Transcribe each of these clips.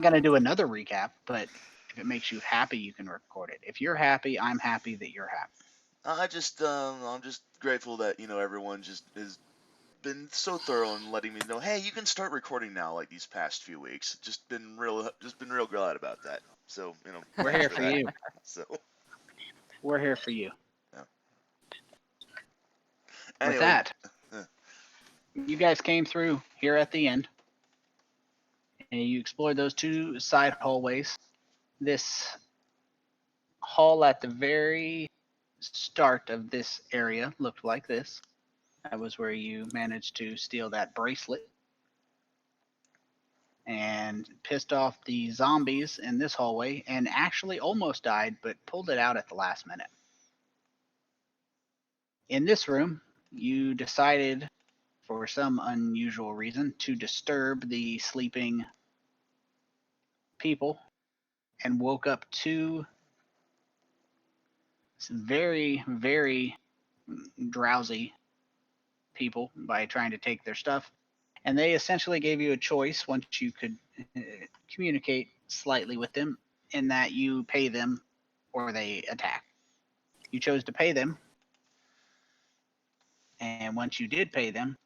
going to do another recap, but if it makes you happy, you can record it. If you're happy, I'm happy that you're happy. I'm just grateful that everyone just has been so thorough in letting me know, hey, you can start recording now. Like these past few weeks, just been real glad about that. So We're thanks here for for that. you. So We're here for you. yeah. With Anyway, that, you guys came through here at the end, and you explored those two side hallways. This hall at the very start of this area looked like this. That was where you managed to steal that bracelet and pissed off the zombies in this hallway and actually almost died, but pulled it out at the last minute. In this room, you decided, for some unusual reason, to disturb the sleeping people and woke up two very, very drowsy people by trying to take their stuff. And they essentially gave you a choice once you could uh, communicate slightly with them, in that you pay them or they attack. You chose to pay them, and once you did pay them,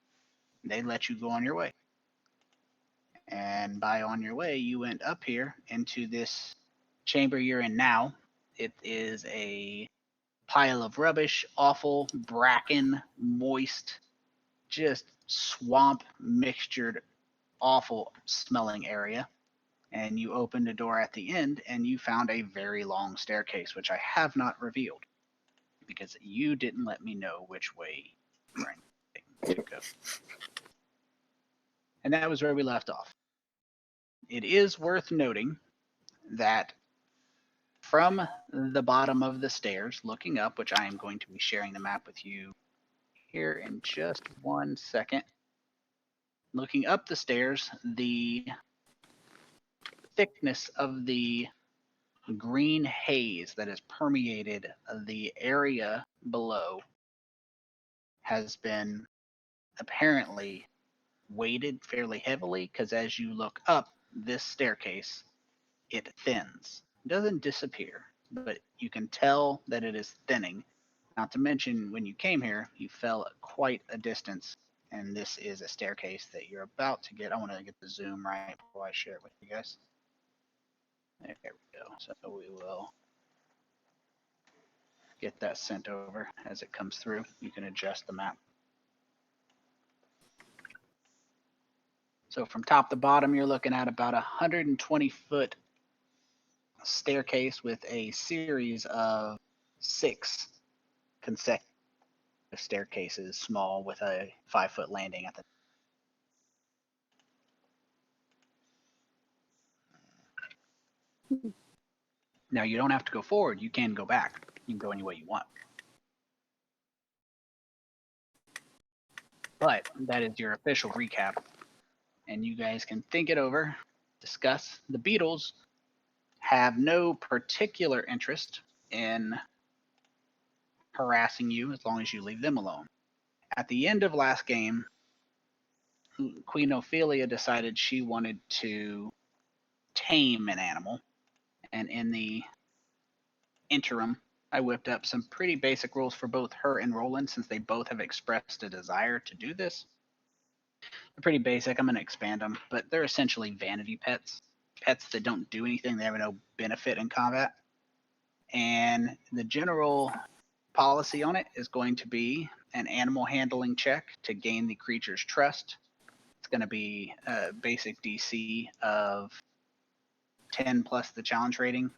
they let you go on your way. And by on your way, you went up here into this chamber you're in now. It is a pile of rubbish, awful, bracken, moist, just swamp mixtured, awful smelling area. And you opened a door at the end and you found a very long staircase, which I have not revealed because you didn't let me know which way you were to go. And that was where we left off. It is worth noting that from the bottom of the stairs, looking up, which I am going to be sharing the map with you here in just 1 second. Looking up the stairs, the thickness of the green haze that has permeated the area below has been apparently weighted fairly heavily, because as you look up this staircase, it thins. It doesn't disappear, but you can tell that it is thinning. Not to mention, when you came here, you fell quite a distance, and this is a staircase that you're about to get. I want to get the zoom right before I share it with you guys. There we go. So we will get that sent over as it comes through. You can adjust the map. So from top to bottom, you're looking at about 120-foot staircase with a series of 6 consecutive staircases, small, with a 5-foot landing at the. Now you don't have to go forward. You can go back. You can go any way you want. But that is your official recap, and you guys can think it over, discuss. The Beetles have no particular interest in harassing you as long as you leave them alone. At the end of last game, Queen Ophelia decided she wanted to tame an animal, and in the interim, I whipped up some pretty basic rules for both her and Rolen, since they both have expressed a desire to do this. They're pretty basic. I'm going to expand them, but they're essentially vanity pets. Pets that don't do anything, they have no benefit in combat. And the general policy on it is going to be an animal handling check to gain the creature's trust. It's going to be a basic DC of 10 plus the challenge rating.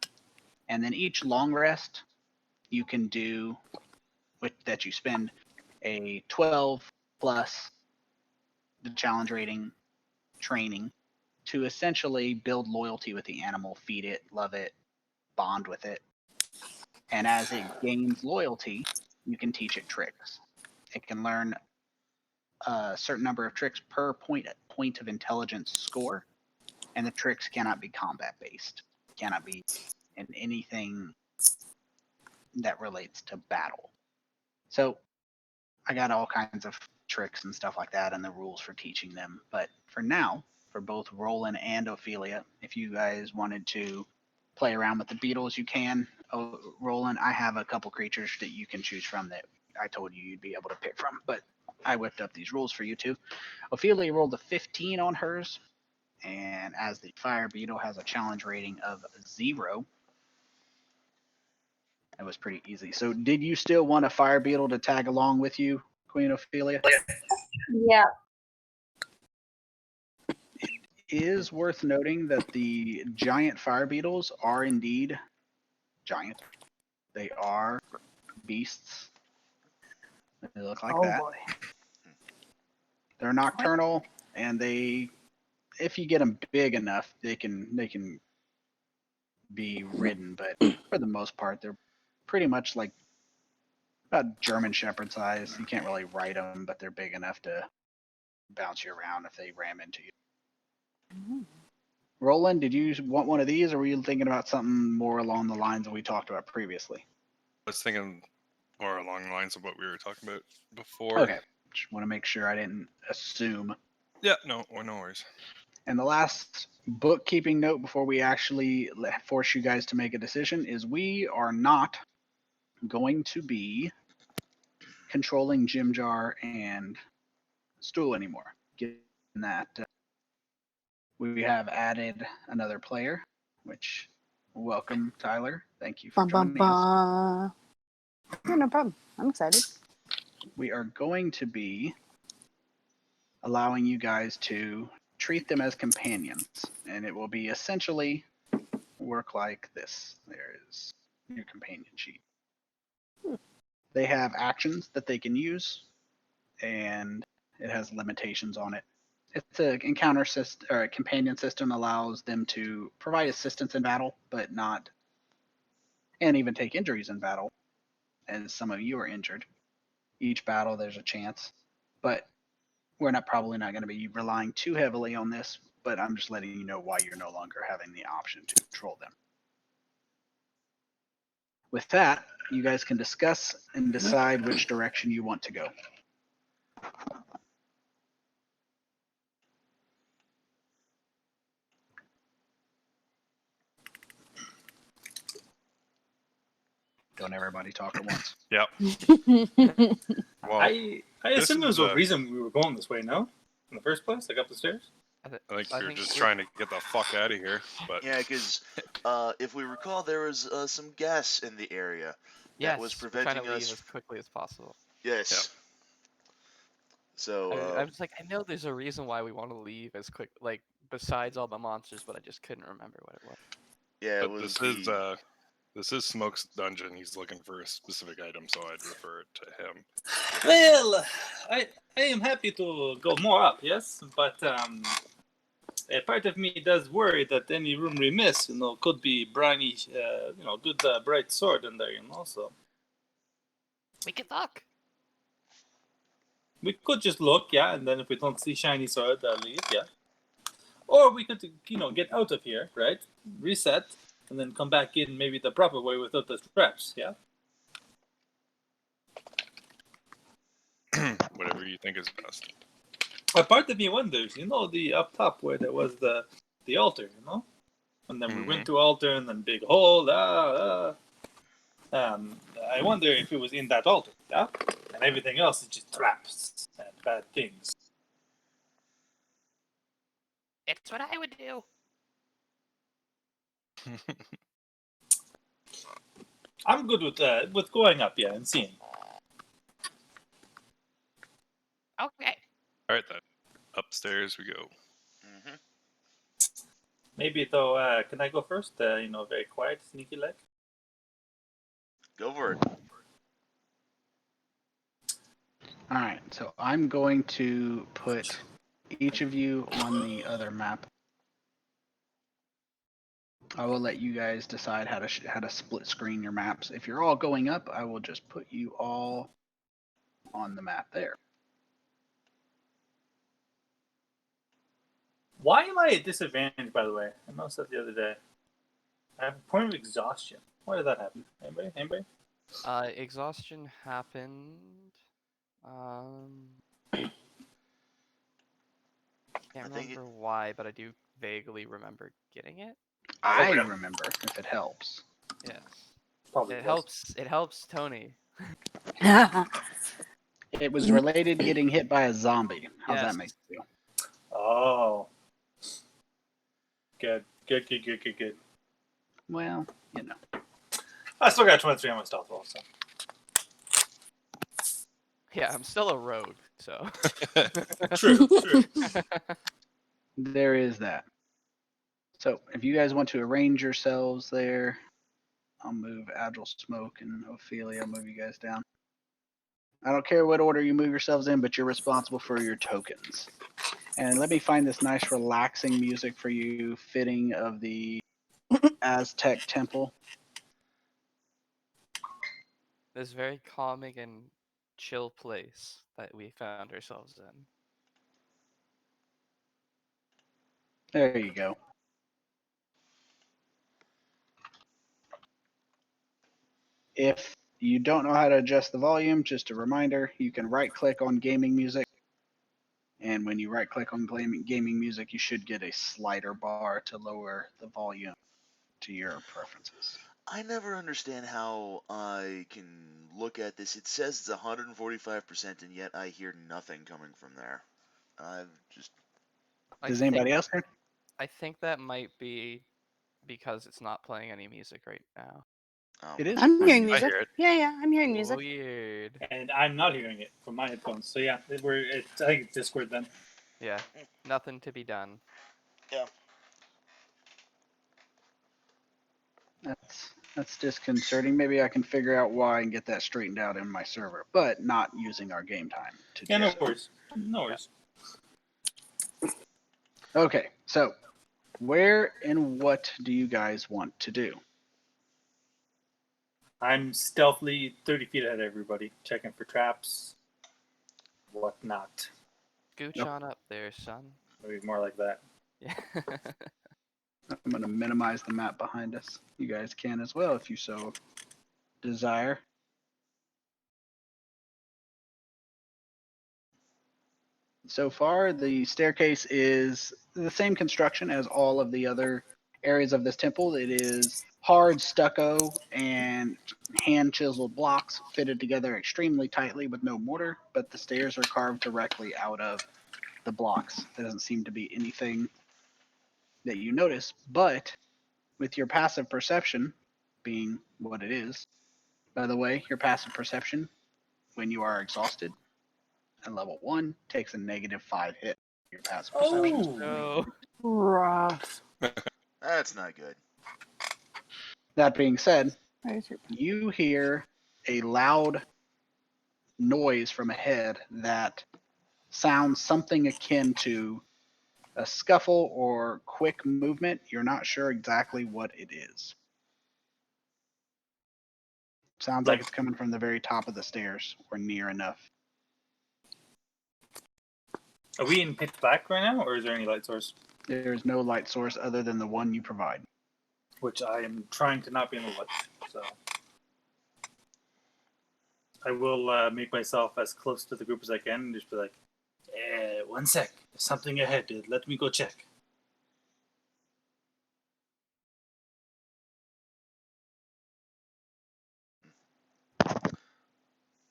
And then each long rest you can do with that you spend a 12 plus the challenge rating training to essentially build loyalty with the animal, feed it, love it, bond with it. And as it gains loyalty, you can teach it tricks. It can learn a certain number of tricks per point of intelligence score, and the tricks cannot be combat based, cannot be in anything that relates to battle. So I got all kinds of tricks and stuff like that and the rules for teaching them. But for now, for both Rolen and Ophelia. If you guys wanted to play around with the Beetles, you can. Oh, Rolen, I have a couple creatures that you can choose from that I told you you'd be able to pick from, but I whipped up these rules for you too. Ophelia rolled a 15 on hers, and as the Fire Beetle has a challenge rating of 0. That was pretty easy. So did you still want a Fire Beetle to tag along with you, Queen Ophelia? Yeah. It is worth noting that the giant Fire Beetles are indeed giant. They are beasts. They look like that. Boy. They're nocturnal, and they, if you get them big enough, they can be ridden. But for the most part, they're pretty much like about German Shepherd size. You can't really ride them, but they're big enough to bounce you around if they ram into you. Roland, did you want one of these, or were you thinking about something more along the lines that we talked about previously? I was thinking more along the lines of what we were talking about before. Okay, just want to make sure I didn't assume. Yeah, no worries. And the last bookkeeping note before we actually force you guys to make a decision is we are not going to be controlling Jim Jar and Stool anymore. Given that we have added another player, which welcome Tyler. Thank you for joining us. Yeah, no problem. I'm excited. We are going to be allowing you guys to treat them as companions, and it will be essentially work like this. There is your companion sheet. They have actions that they can use, and it has limitations on it. It's an encounter system, or a companion system allows them to provide assistance in battle, but not, and even take injuries in battle, as some of you are injured. Each battle, there's a chance, but we're probably not going to be relying too heavily on this, but I'm just letting you know why you're no longer having the option to control them. With that, you guys can discuss and decide which direction you want to go. Don't everybody talk at once. Yep. Well, I this assume there was is, a reason we were going this way, no? In the first place, like up the stairs? I think you're just trying to get the fuck out of here. But Yeah, because if we recall, there was some gas in the area that was we're trying preventing to leave us. as quickly as possible. Yes. So I was like, I know there's a reason why we want to leave as quick, like besides all the monsters, but I just couldn't remember what it was. yeah, it but was this is Smoke's dungeon. He's looking for a specific item, so I'd refer it to him. Well, I am happy to go more up, yes, but a part of me does worry that any room we miss, could be briny, good bright sword in there, so. We can talk. We could just look, yeah, and then if we don't see shiny sword, leave, yeah. Or we could, get out of here, right? Reset, and then come back in maybe the proper way without the traps, yeah? Whatever you think is best. A part of me wonders, the up top where there was the altar, And then we went to altar and then big hole, I wonder if it was in that altar, yeah? And everything else is just traps and bad things. It's what I would do. I'm good with going up, yeah, and seeing. Okay. All right, then. Upstairs we go. Mm-hmm. Maybe though, can I go first? Very quiet, sneaky like. Go for it. All right, so I'm going to put each of you on the other map. I will let you guys decide how to split screen your maps. If you're all going up, I will just put you all on the map there. Why am I at disadvantage, by the way? I noticed that the other day. I have a point of exhaustion. Why did that happen? Anybody? Exhaustion happened. Can't I think remember why, but I do vaguely remember getting it. I Okay. remember, if it helps. Yes. Probably It was. helps. It helps Tony. It was related getting hit by a zombie. How's Yes. that make you feel? Oh. Good. Well, you know. I still got 23 on my stealth roll, so. Yeah, I'm still a rogue, so. True. There is that. So if you guys want to arrange yourselves there, I'll move Agile Smoke and Ophelia. I'll move you guys down. I don't care what order you move yourselves in, but you're responsible for your tokens. And let me find this nice relaxing music for you, fitting of the Aztec temple. This very calming and chill place that we found ourselves in. There you go. If you don't know how to adjust the volume, just a reminder, you can right click on gaming music. And when you right click on gaming music, you should get a slider bar to lower the volume to your preferences. I never understand how I can look at this. It says it's 145%, and yet I hear nothing coming from there. I've just. Does anybody else hear? I think that might be because it's not playing any music right now. It is. I'm hearing I music. hear it. Yeah, I'm hearing music. Weird. And I'm not hearing it from my headphones. So yeah, I think it's Discord then. Yeah, nothing to be done. Yeah. That's disconcerting. Maybe I can figure out why and get that straightened out in my server, but not using our game time to Yeah, do no so. worries. No worries. Okay, so where and what do you guys want to do? I'm stealthily 30 feet ahead of everybody, checking for traps, whatnot. Gooch Yep. on up there, son. Maybe more like that. Yeah. I'm going to minimize the map behind us. You guys can as well if you so desire. So far, the staircase is the same construction as all of the other areas of this temple. It is hard stucco and hand chiseled blocks fitted together extremely tightly with no mortar, but the stairs are carved directly out of the blocks. There doesn't seem to be anything that you notice, but with your passive perception being what it is, by the way, your passive perception when you are exhausted at level 1 takes a -5 hit. Your passive perception. Oh! No. Rough. That's not good. That being said, Where's your- you hear a loud noise from ahead that sounds something akin to a scuffle or quick movement. You're not sure exactly what it is. Sounds like it's coming from the very top of the stairs or near enough. Are we in pitch black right now, or is there any light source? There is no light source other than the one you provide. Which I am trying to not be in the light, so. I will make myself as close to the group as I can and just be like, 1 sec, there's something ahead, dude. Let me go check.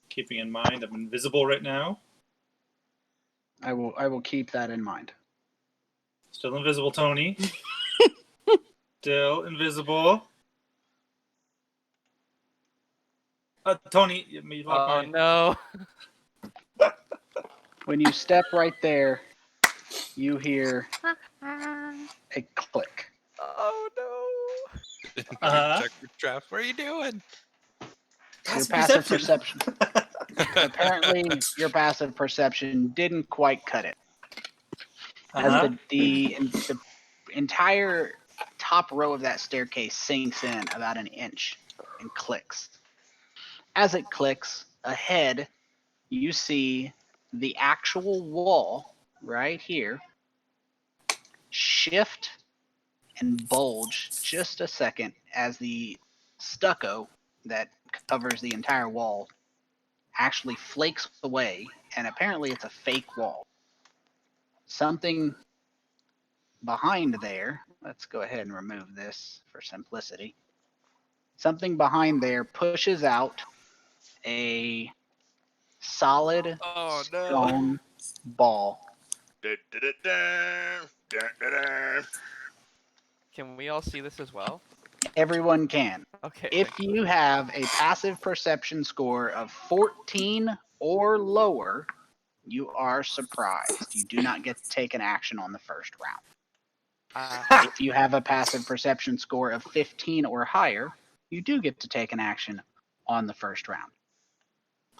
Keeping in mind I'm invisible right now. I will keep that in mind. Still invisible, Tony. Still invisible. Tony, you locked Oh my... no. When you step right there, you hear a click. Oh no. Check your traps. What are you doing? Your passive perception. Apparently, your passive perception didn't quite cut it. As the entire top row of that staircase sinks in about an inch and clicks. As it clicks, ahead, you see the actual wall right here shift and bulge just a second as the stucco that covers the entire wall actually flakes away, and apparently it's a fake wall. Something behind there, let's go ahead and remove this for simplicity. Something behind there pushes out a solid Oh no. stone ball. Can we all see this as well? Everyone can. Okay. If thank you have a passive perception score of 14 or lower, you are surprised. You do not get to take an action on the first round. If you have a passive perception score of 15 or higher, you do get to take an action on the first round.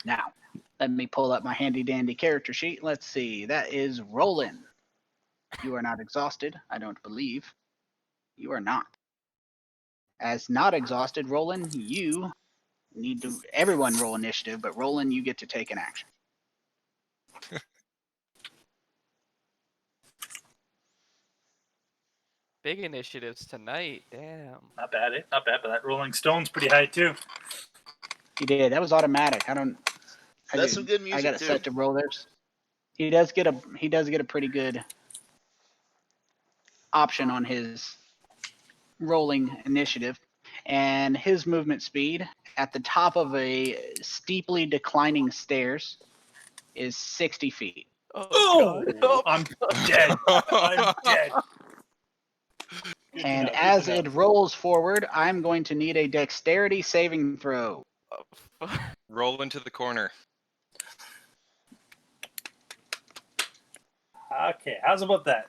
Now, let me pull up my handy dandy character sheet. Let's see. That is Rolen. You are not exhausted, I don't believe. You are not. As not exhausted, Rolen, you need to. Everyone roll initiative, but Rolen, you get to take an action. Big initiatives tonight. Damn. Not bad, eh? Not bad, but that Rolling Stone's pretty high too. He did. That was automatic. I don't. That's some good I music got it too. set to roll theirs. He does get a pretty good option on his rolling initiative, and his movement speed at the top of a steeply declining stairs is 60 feet. Oh, God. I'm dead. I'm dead. Good to And know, good as to know. it rolls forward, I'm going to need a dexterity saving throw. Roll into the corner. Okay, how's about that?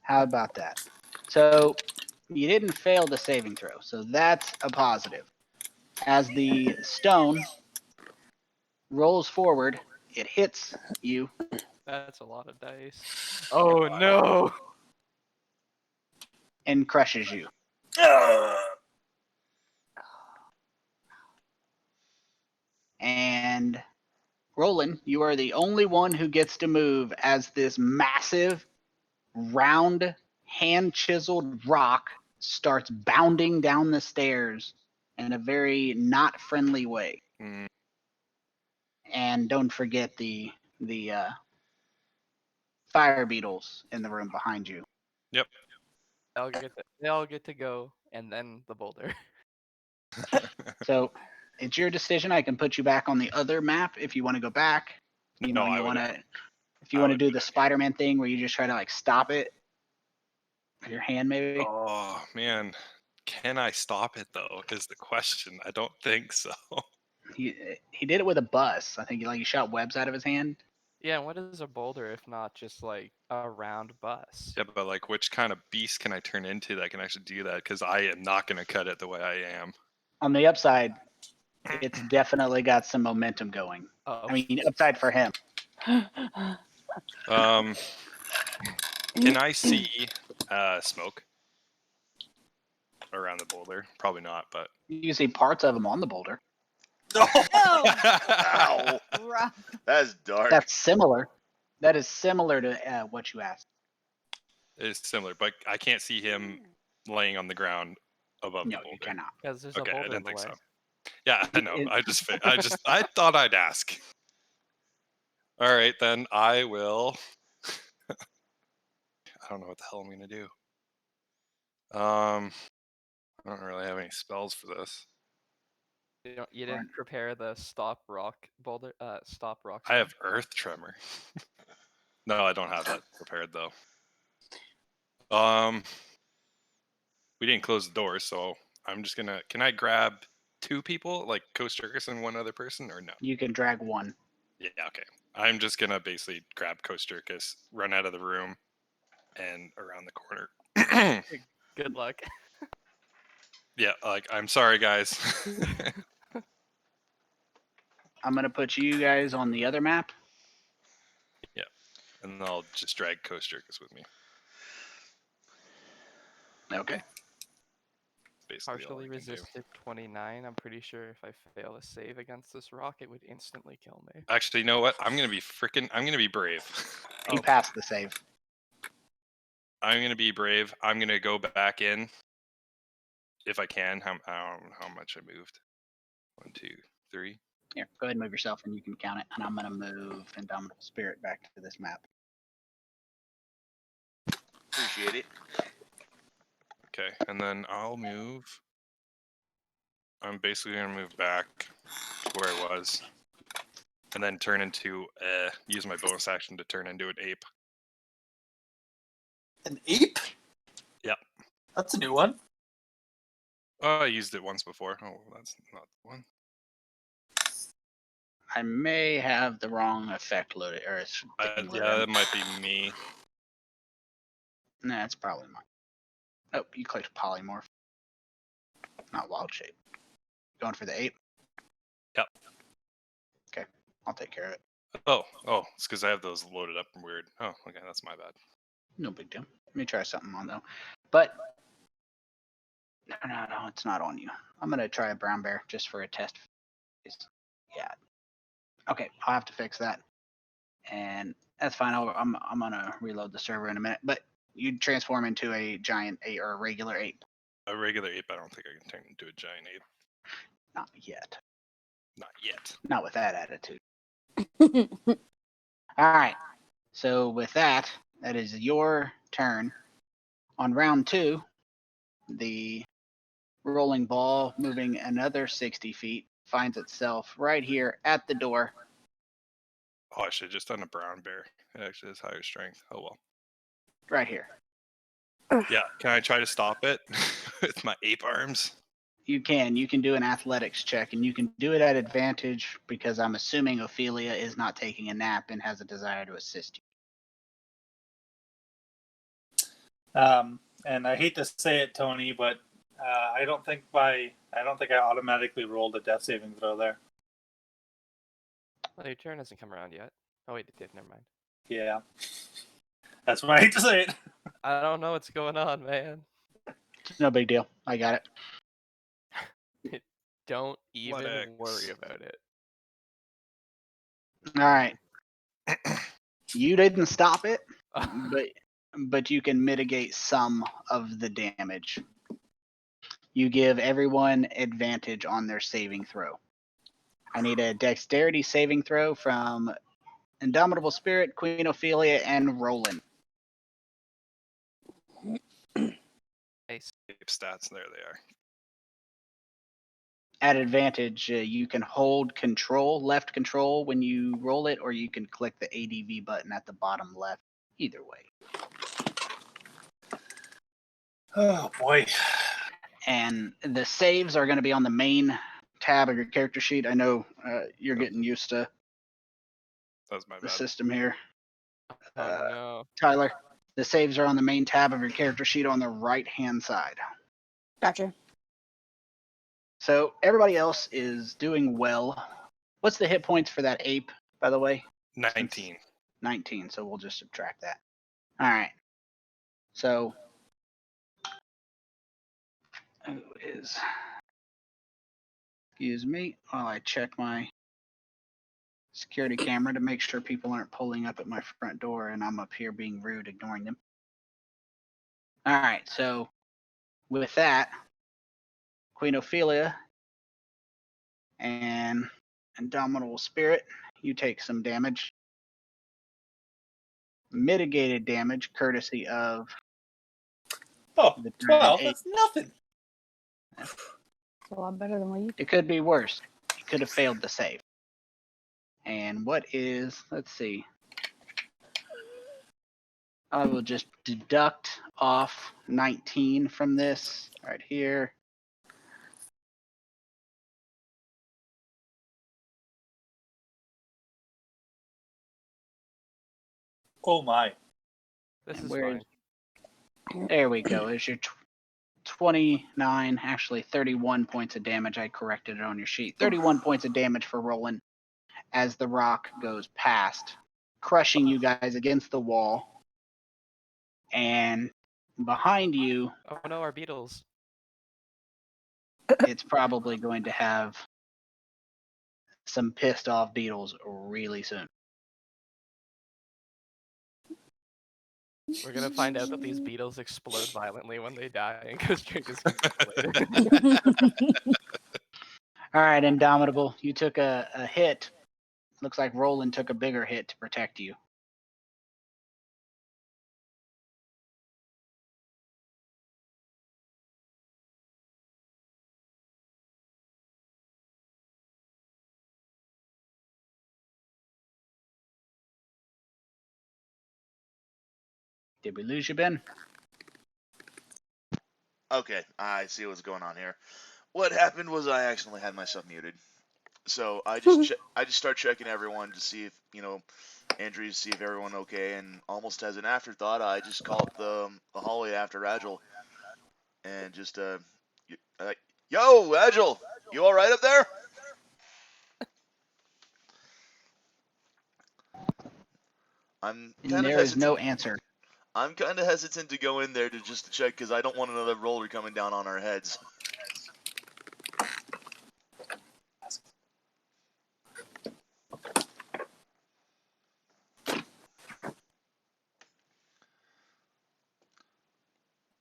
How about that? So you didn't fail the saving throw, so that's a positive. As the stone rolls forward, it hits you. That's a lot of dice. Oh no. And crushes you. And Roland, you are the only one who gets to move as this massive, round, hand-chiseled rock starts bounding down the stairs in a very not friendly way. Mm, And don't forget the fire beetles in the room behind you. Yep. They all get to go, and then the boulder. So it's your decision. I can put you back on the other map if you want to go back. You know, No, I you would- want to. If you I want to would do go the back. Spider-Man thing where you just try to like stop it with your hand, maybe. Oh man, can I stop it though? Is the question. I don't think so. He did it with a bus. I think he shot webs out of his hand. Yeah, and what is a boulder if not just like a round bus? Yeah, but like, which kind of beast can I turn into that can actually do that? Because I am not going to cut it the way I am. On the upside, it's definitely got some momentum going. Oh. I mean, upside for him. Can I see smoke around the boulder? Probably not, but You can see parts of him on the boulder. Ow! Rough. That's dark. That's similar. That is similar to what you asked. it's similar, but I can't see him laying on the ground above No, the boulder. you cannot. Because there's Okay, a I boulder in didn't the think way. so. Yeah, I know. It- I thought I'd ask. All right, then I will. I don't know what the hell I'm gonna do. I don't really have any spells for this. You didn't prepare the stop rock boulder. Stop rock. I have Earth Tremor. No, I don't have that prepared though. We didn't close the door, so I'm just gonna. Can I grab 2 people, like Kosjurkis and one other person, or no? You can drag one. Yeah, okay. I'm just gonna basically grab Kosjurkis, run out of the room, and around the corner. Good luck. Yeah, like I'm sorry, guys. I'm gonna put you guys on the other map. And then I'll just drag Kosjurkis with me. Okay. Basically, all I Partially can do. resisted 29. I'm pretty sure if I fail a save against this rock, it would instantly kill me. Actually, you know what? I'm gonna be brave. You passed the save. I'm gonna be brave. I'm gonna go back in if I can. I don't know how much I moved. 1, 2, 3. Here, go ahead and move yourself and you can count it. And I'm gonna move Indomitable Spirit back to this map. Appreciate it. Okay, and then I'll move. I'm basically gonna move back to where I was, and then turn into use my bonus action to turn into an ape. An ape? Yep. That's a new one. Oh, I used it once before. Oh, that's not the one. I may have the wrong effect loaded, or it's thing loaded. Yeah, that might be me. Nah, it's probably mine. Oh, you clicked polymorph, not wild shape. Going for the ape? Yep. Okay, I'll take care of it. Oh, it's because I have those loaded up and weird. Oh, okay, that's my bad. No big deal. Let me try something on though. But no, it's not on you. I'm gonna try a brown bear just for a test. Yeah. Okay, I'll have to fix that, and that's fine. I'm gonna reload the server in a minute. But you transform into a giant ape or a regular ape. A regular ape, I don't think I can turn into a giant ape. Not yet. Not yet. Not with that attitude. All right. So with that, that is your turn. On round 2, the rolling ball moving another 60 feet finds itself right here at the door. Oh, I should have just done a brown bear. It actually has higher strength. Oh well. Right here. Yeah, can I try to stop it with my ape arms? You can do an athletics check, and you can do it at advantage because I'm assuming Ophelia is not taking a nap and has a desire to assist you. And I hate to say it, Tony, but I don't think I automatically rolled a death saving throw there. Well, your turn hasn't come around yet. Oh wait, it did. Never mind. Yeah, that's why I hate to say it. I don't know what's going on, man. It's no big deal. I got it. Don't even Athletics. worry about it. All right. You didn't stop it, but you can mitigate some of the damage. You give everyone advantage on their saving throw. I need a dexterity saving throw from Indomitable Spirit, Queen Ophelia, and Rolen. Nice. Ape stats, there they are. At advantage, you can hold left control when you roll it, or you can click the ADV button at the bottom left. Either way. Oh boy. And the saves are going to be on the main tab of your character sheet. I know you're getting used to That was my the bad. system here. Oh no. Tyler, the saves are on the main tab of your character sheet on the right-hand side. Gotcha. So everybody else is doing well. What's the hit points for that ape, by the way? 19. 19, so we'll just subtract that. All right. So, who is... Excuse me while I check my security camera to make sure people aren't pulling up at my front door and I'm up here being rude, ignoring them. All right, so with that, Queen Ophelia and Indomitable Spirit, you take some damage. Mitigated damage, courtesy of Oh, the 12. ape. That's nothing. It's a lot better than what you did. It could be worse. You could have failed the save. And what is, let's see. I will just deduct off 19 from this right here. Oh my. This And is where fine. there we go. Is your 29, actually 31 points of damage. I corrected it on your sheet. 31 points of damage for Rolen as the rock goes past, crushing you guys against the wall. And behind you, Oh no, our Beetles. it's probably going to have some pissed off Beetles really soon. We're gonna find out that these Beetles explode violently when they die, and Kosjurkis gets deflated. All right, Indomitable, you took a hit. Looks like Roland took a bigger hit to protect you. Did we lose you, Ben? Okay, I see what's going on here. What happened was I accidentally had myself muted. So I just start checking everyone to see if, Andrew, to see if everyone okay, and almost as an afterthought, I just call up the hallway after Agile, and just yo, Agile, you all right up there? I'm kind of There is hesitant. no answer. I'm kind of hesitant to go in there to check because I don't want another roller coming down on our heads.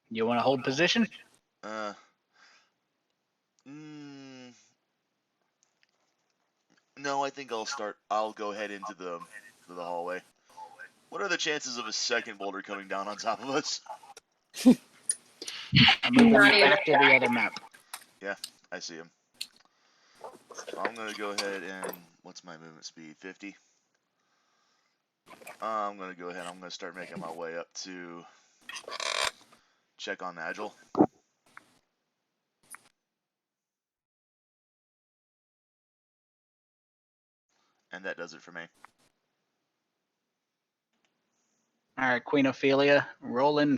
You want to hold position? No, I think I'll go head into the hallway. What are the chances of a second boulder coming down on top of us? I'm moving back to the other map. Yeah, I see him. So I'm gonna go ahead and what's my movement speed? 50. I'm gonna go ahead. I'm gonna start making my way up to check on Agile. And that does it for me. All right, Queen Ophelia. Rolen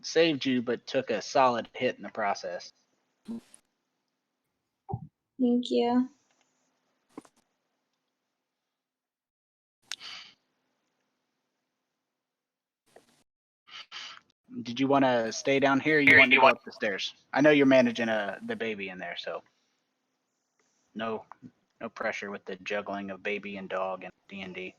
saved you, but took a solid hit in the process. Thank you. Did you want to stay down here? Or you want to go up the stairs? I know you're managing the baby in there, so no pressure with the juggling of baby and dog and D&D.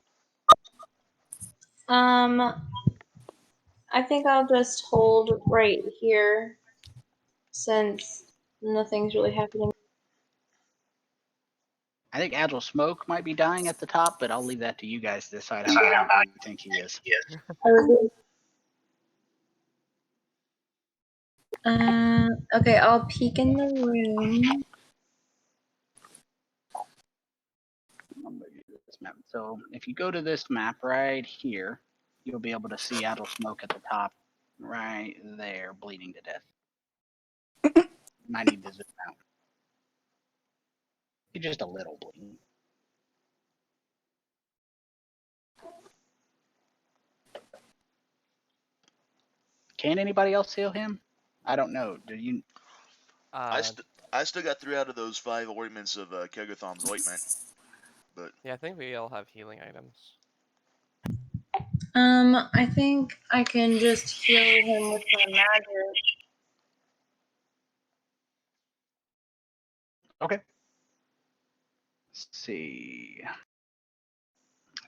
I think I'll just hold right here since nothing's really happening. I think Agile Smoke might be dying at the top, but I'll leave that to you guys to decide how violent you think he is. Okay, I'll peek in the room. So if you go to this map right here, you'll be able to see Agile Smoke at the top, right there, bleeding to death. Might need to zoom out. He's just a little bleeding. Can anybody else heal him? I don't know. Do you? I still got 3 out of those 5 ointments of Kegotham's ointment. But yeah, I think we all have healing items. I think I can just heal him with my magic. Okay. Let's see. I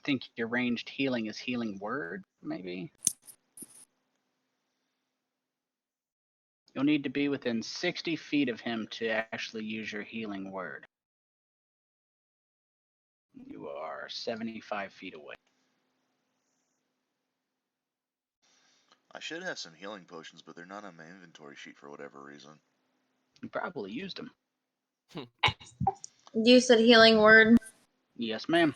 think your ranged healing is healing word, maybe. You'll need to be within 60 feet of him to actually use your healing word. You are 75 feet away. I should have some healing potions, but they're not on my inventory sheet for whatever reason. You probably used them. You said healing word. Yes, ma'am.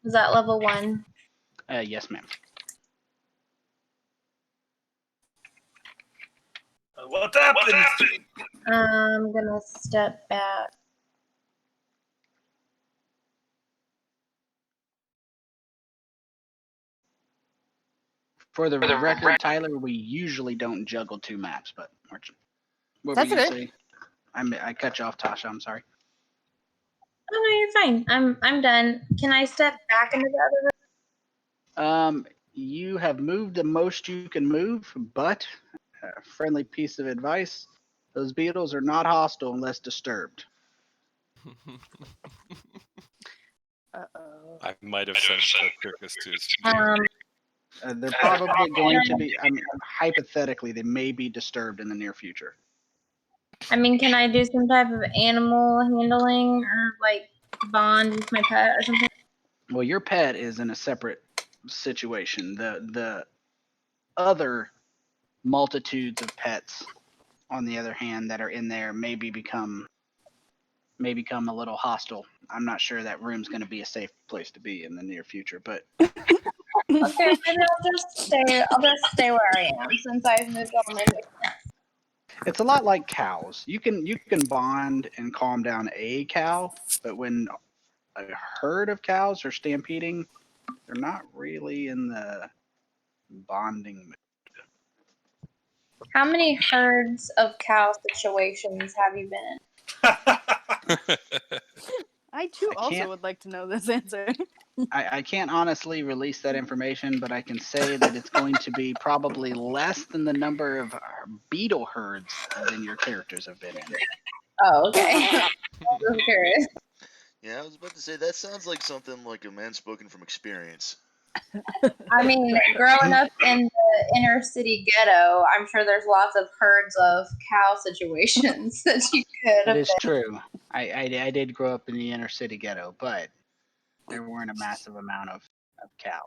Is that level 1? Yes, ma'am. What happened? I'm gonna step back. For the record, Tyler, we usually don't juggle 2 maps, but what were That's you okay. saying? I cut you off, Tasha. I'm sorry. Oh no, you're fine. I'm done. Can I step back into the other room? You have moved the most you can move, but friendly piece of advice: those beetles are not hostile unless disturbed. Uh-oh. I might have sent Kosjurkis to his They're probably going to be. Hypothetically, they may be disturbed in the near future. I mean, can I do some type of animal handling or like bond with my pet or something? Well, your pet is in a separate situation. The other multitudes of pets, on the other hand, that are in there may become a little hostile. I'm not sure that room's going to be a safe place to be in the near future, but Okay, maybe I'll just stay where I am since I've moved all my picnics. it's a lot like cows. You can bond and calm down a cow, but when a herd of cows are stampeding, they're not really in the bonding mood. How many herds of cow situations have you been in? I too I also can't- would like to know this answer. I can't honestly release that information, but I can say that it's going to be probably less than the number of beetle herds than your characters have been in. Oh, okay. I'm curious. Yeah, I was about to say that sounds like something like a man spoken from experience. I mean, growing up in the inner city ghetto, I'm sure there's lots of herds of cow situations that you could It have is been. true. I did grow up in the inner city ghetto, but there weren't a massive amount of cow.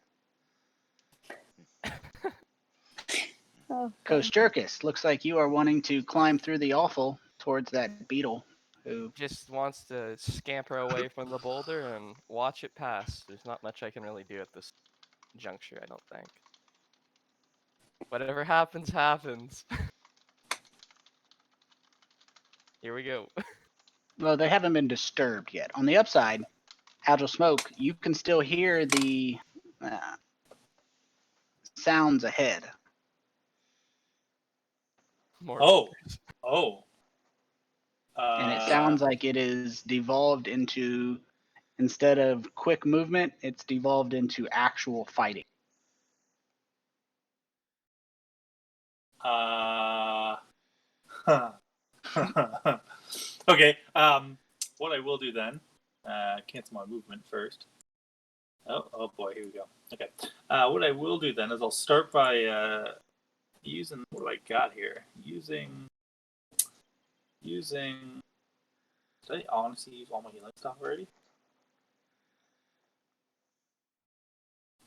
Oh, Kosjurkis, looks like you are wanting to climb through the awful towards that beetle who Just wants to scamper away from the boulder and watch it pass. There's not much I can really do at this juncture, I don't think. Whatever happens, happens. Here we go. well, they haven't been disturbed yet. On the upside, Agile Smoke, you can still hear the sounds ahead. More Oh. boulders. Oh. And it sounds like it is devolved into, instead of quick movement, it's devolved into actual fighting. Okay. What I will do then, cancel my movement first. Oh boy, here we go. Okay. What I will do then is I'll start by using what do I got here? Using. Did I honestly use all my healing stuff already?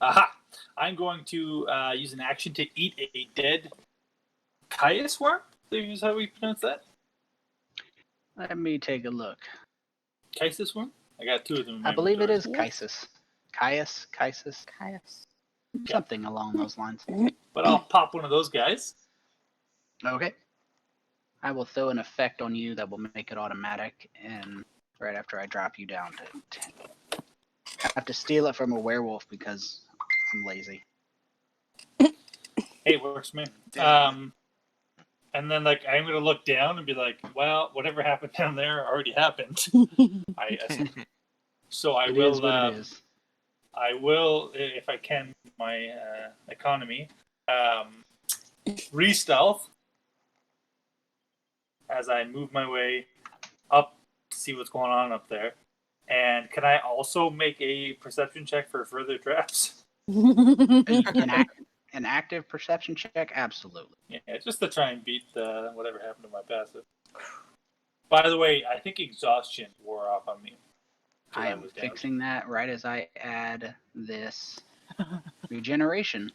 Aha! I'm going to use an action to eat a dead Caius worm. Is how we pronounce that? Let me take a look. Caius worm? I got two of them. in I my believe it inventory. is Caius. Caius, Caius. something along those lines. But I'll pop one of those guys. Okay. I will throw an effect on you that will make it automatic, and right after I drop you down to 10. I have to steal it from a werewolf because I'm lazy. Hey, works for me. And then I'm gonna look down and be like, well, whatever happened down there already happened. So I It will. is what it is. I will, if I can, my economy, re-stealth as I move my way up to see what's going on up there. And can I also make a perception check for further traps? An active perception check? Absolutely. Yeah, just to try and beat whatever happened to my passive. By the way, I think exhaustion wore off on me. I am fixing that right as I add this regeneration.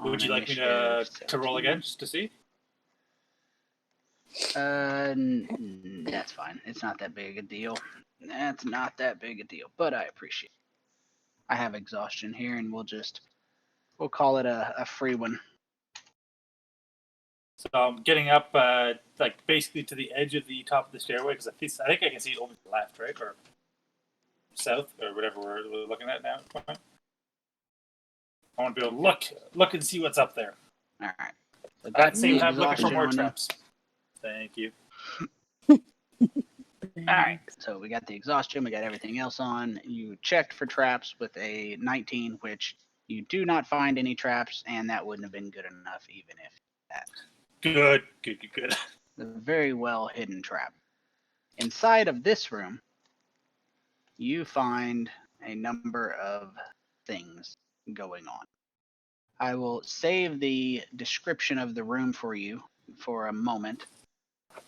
Would you like me initiative to roll 17. again just to see? That's fine. It's not that big a deal. That's not that big a deal, but I appreciate it. I have exhaustion here, and we'll call it a free one. So I'm getting up, basically to the edge of the top of the stairway because I think I can see it over to the left, right, or south, or whatever we're looking at now. I want to be able to look and see what's up there. All right. So At the same time, looking for more on you. traps. Thank you. All right. So we got the exhaustion. We got everything else on. You checked for traps with a 19, which you do not find any traps, and that wouldn't have been good enough even if that. Good. A very well hidden trap. Inside of this room, you find a number of things going on. I will save the description of the room for you for a moment.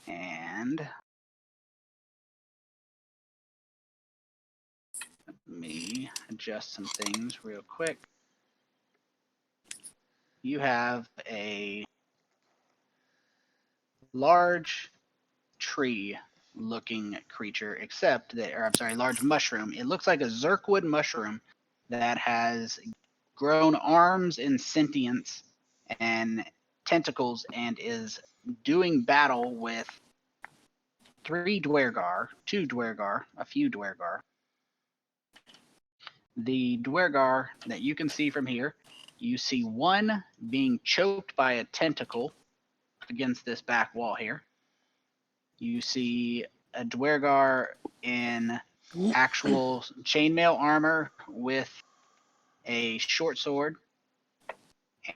And Let me adjust some things real quick. You have a large tree-looking creature, large mushroom. It looks like a Zerkwood mushroom that has grown arms and sentience and tentacles and is doing battle with a few Duergar. The Duergar that you can see from here, you see one being choked by a tentacle against this back wall here. You see a Duergar in actual chainmail armor with a short sword,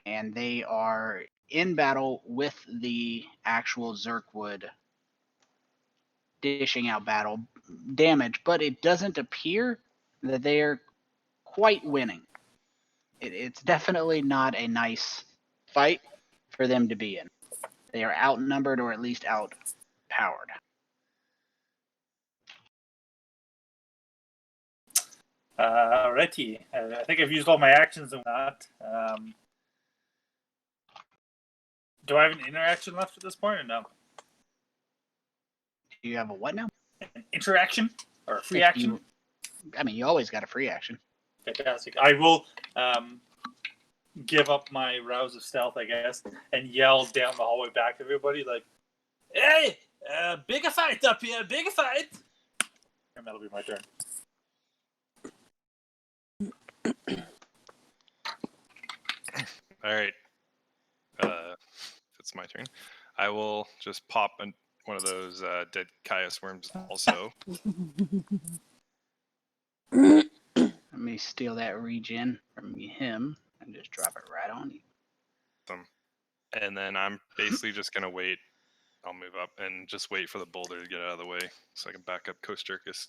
and they are in battle with the actual Zerkwood, dishing out battle damage, but it doesn't appear that they are quite winning. It's definitely not a nice fight for them to be in. They are outnumbered or at least outpowered. Alrighty. I think I've used all my actions and whatnot. Do I have an interaction left at this point or no? Do you have a what now? An interaction? Or a free If action? you always got a free action. Fantastic. I will give up my rouse of stealth, I guess, and yell down the hallway back to everybody like, "Hey! Bigger fight up here! Bigger fight!" And that'll be my turn. All right. It's my turn. I will just pop one of those dead Caius worms also. Let me steal that regen from him and just drop it right on you. And then I'm basically just going to wait. I'll move up and just wait for the boulder to get out of the way so I can back up Kosjurkis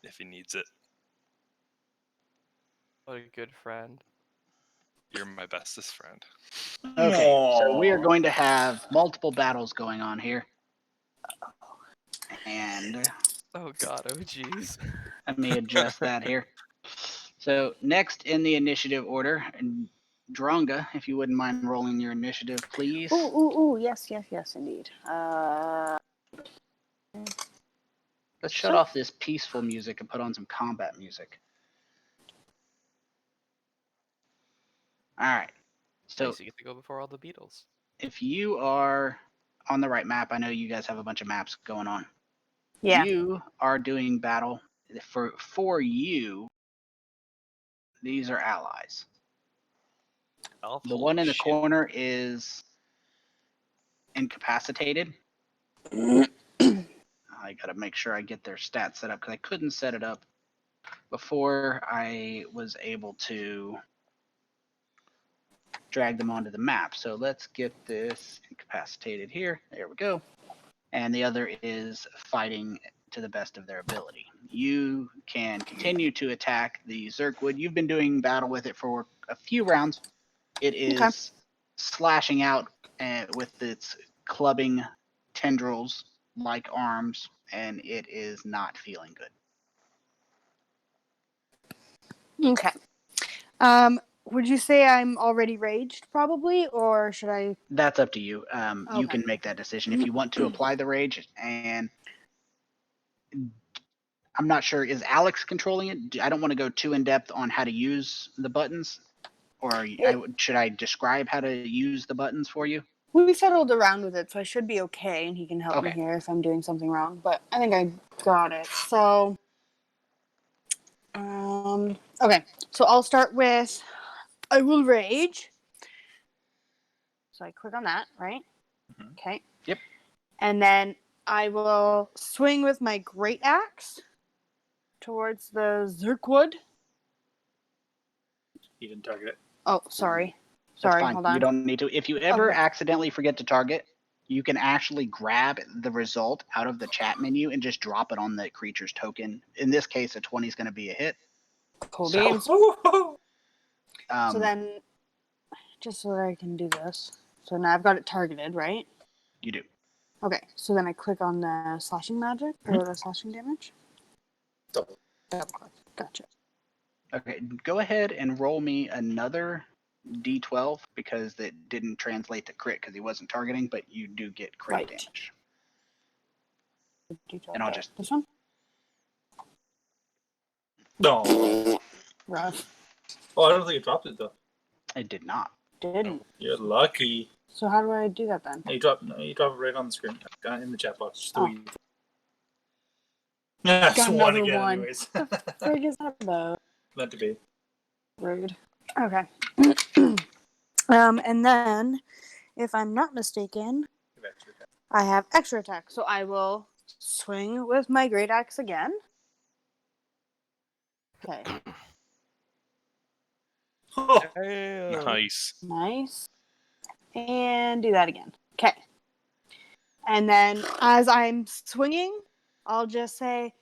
if he needs it. What a good friend. You're my bestest friend. Okay, so we are going to have multiple battles going on here. And Oh god, oh jeez. let me adjust that here. So next in the initiative order, Dronga, if you wouldn't mind rolling your initiative, please. Ooh, yes, indeed. Let's shut off this peaceful music and put on some combat music. All right. So Nice, you get to go before all the Beetles. if you are on the right map, I know you guys have a bunch of maps going on. Yeah. You are doing battle for you. These are allies. The one in the corner is incapacitated. I gotta make sure I get their stats set up because I couldn't set it up before I was able to drag them onto the map. So let's get this incapacitated here. There we go. And the other is fighting to the best of their ability. You can continue to attack the Zerkwood. You've been doing battle with it for a few rounds. It is slashing out with its clubbing tendrils like arms, and it is not feeling good. Okay. Would you say I'm already raged, probably, or should I? That's up to you. You Okay. can make that decision if you want to apply the rage. And I'm not sure, is Alex controlling it? I don't want to go too in depth on how to use the buttons, or should I describe how to use the buttons for you? We settled around with it, so I should be okay, and he can help me Okay. here if I'm doing something wrong. But I think I got it. So, okay. So I'll start with I will rage. So I click on that, right? Mhm. Okay. Yep. And then I will swing with my great axe towards the Zerkwood. You didn't target it. Oh, sorry. That's Sorry, fine. hold on. You don't need to. If you ever Okay. accidentally forget to target, you can actually grab the result out of the chat menu and just drop it on the creature's token. In this case, a 20 is going to be a hit. Cool So, beans. So then, just so that I can do this. So now I've got it targeted, right? You do. Okay, so then I click on the slashing magic, or the slashing damage. Double. Double click. Gotcha. Okay, go ahead and roll me another d12 because that didn't translate to crit because he wasn't targeting, but you do get crit Right. damage. D12 And I'll there. just This one? No. Rough. Oh, I don't think it dropped it though. it did not. Didn't. You're lucky. So how do I do that then? No, you drop it right on the screen. In the chat box. Just the Oh. way you... Yeah, Got swan another again one. anyways. Frig is that about? Meant to be. Rude. Okay. And then, if I'm not mistaken, I have extra attack. So I will swing with my great axe again. Okay. Oh, Damn. Nice. Nice. And do that again. Okay. And then as I'm swinging, I'll just say,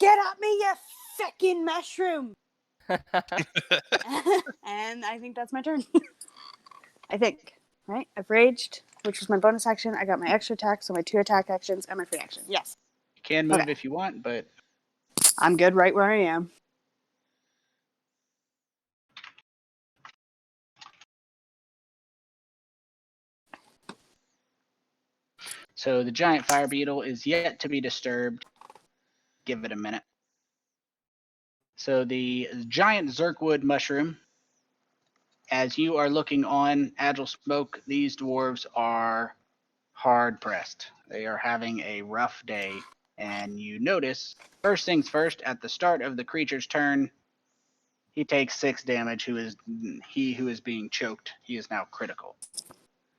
"Get at me, you fucking mushroom!" And I think that's my turn. I think. Right? I've raged, which was my bonus action. I got my extra attack, so my 2 attack actions and my free action. Yes. You can move Okay. if you want, but I'm good right where I am. so the giant fire beetle is yet to be disturbed. Give it a minute. So the giant Zerkwood mushroom, as you are looking on Agile Smoke, these dwarves are hard pressed. They are having a rough day, and you notice, first things first, at the start of the creature's turn, he takes 6 damage. He who is being choked, he is now critical.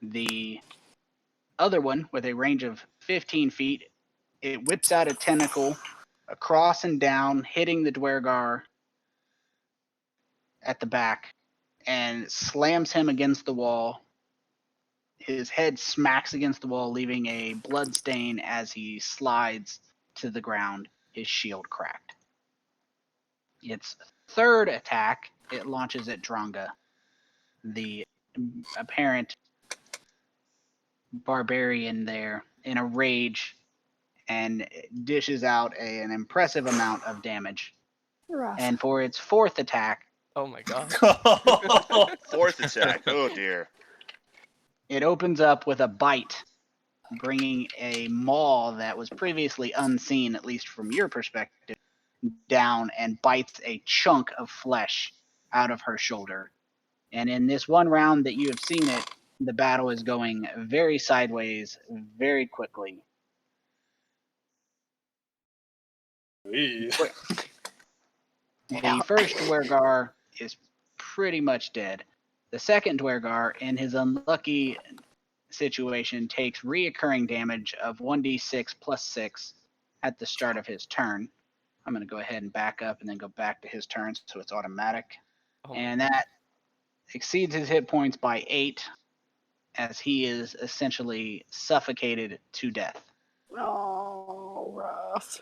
The other one, with a range of 15 feet, it whips out a tentacle across and down, hitting the Duergar at the back, and slams him against the wall. His head smacks against the wall, leaving a blood stain as he slides to the ground, his shield cracked. Its third attack, it launches at Dronga, the apparent barbarian there, in a rage, and dishes out an impressive amount of damage. Rough. And for its fourth attack, Oh my god. Fourth attack. Oh dear. it opens up with a bite, bringing a maw that was previously unseen, at least from your perspective, down and bites a chunk of flesh out of her shoulder. And in this one round that you have seen it, the battle is going very sideways very quickly. Wee. The first Duergar is pretty much dead. The second Duergar, in his unlucky situation, takes reoccurring damage of 1d6 plus 6 at the start of his turn. I'm going to go ahead and back up and then go back to his turn so it's automatic. Oh my And that exceeds his hit points by 8 as he is essentially suffocated to death. Oh, rough.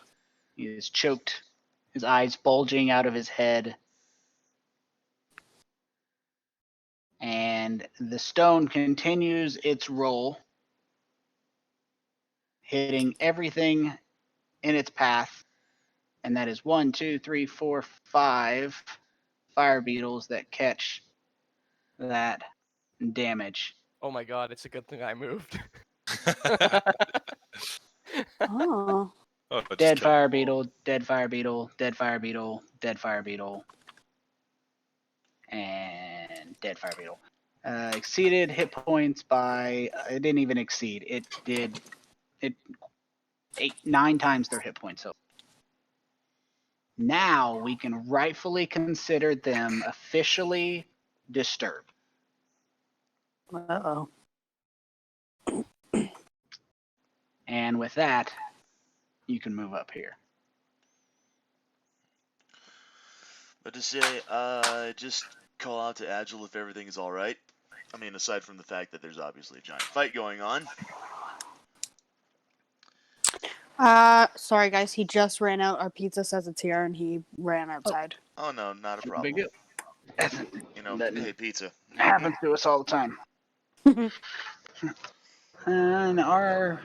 He is choked, his eyes bulging out of his head. And the stone continues its roll, hitting everything in its path. And that is 1, 2, 3, 4, 5 fire beetles that catch that damage. Oh my god, it's a good thing I moved. Oh. Oh, it just Dead killed fire them all. beetle, dead fire beetle, dead fire beetle, dead fire beetle, and dead fire beetle. Exceeded hit points by, it didn't even exceed. It did, 9 times their hit points. So now we can rightfully consider them officially disturbed. Uh-oh. And with that, you can move up here. But to say, just call out to Agile if everything is alright. I mean, aside from the fact that there's obviously a giant fight going on. Sorry guys, he just ran out. Our pizza says it's here and he ran outside. Oh no, not a Big problem. deal. You know, That hey, pizza. happens to us all the time. And our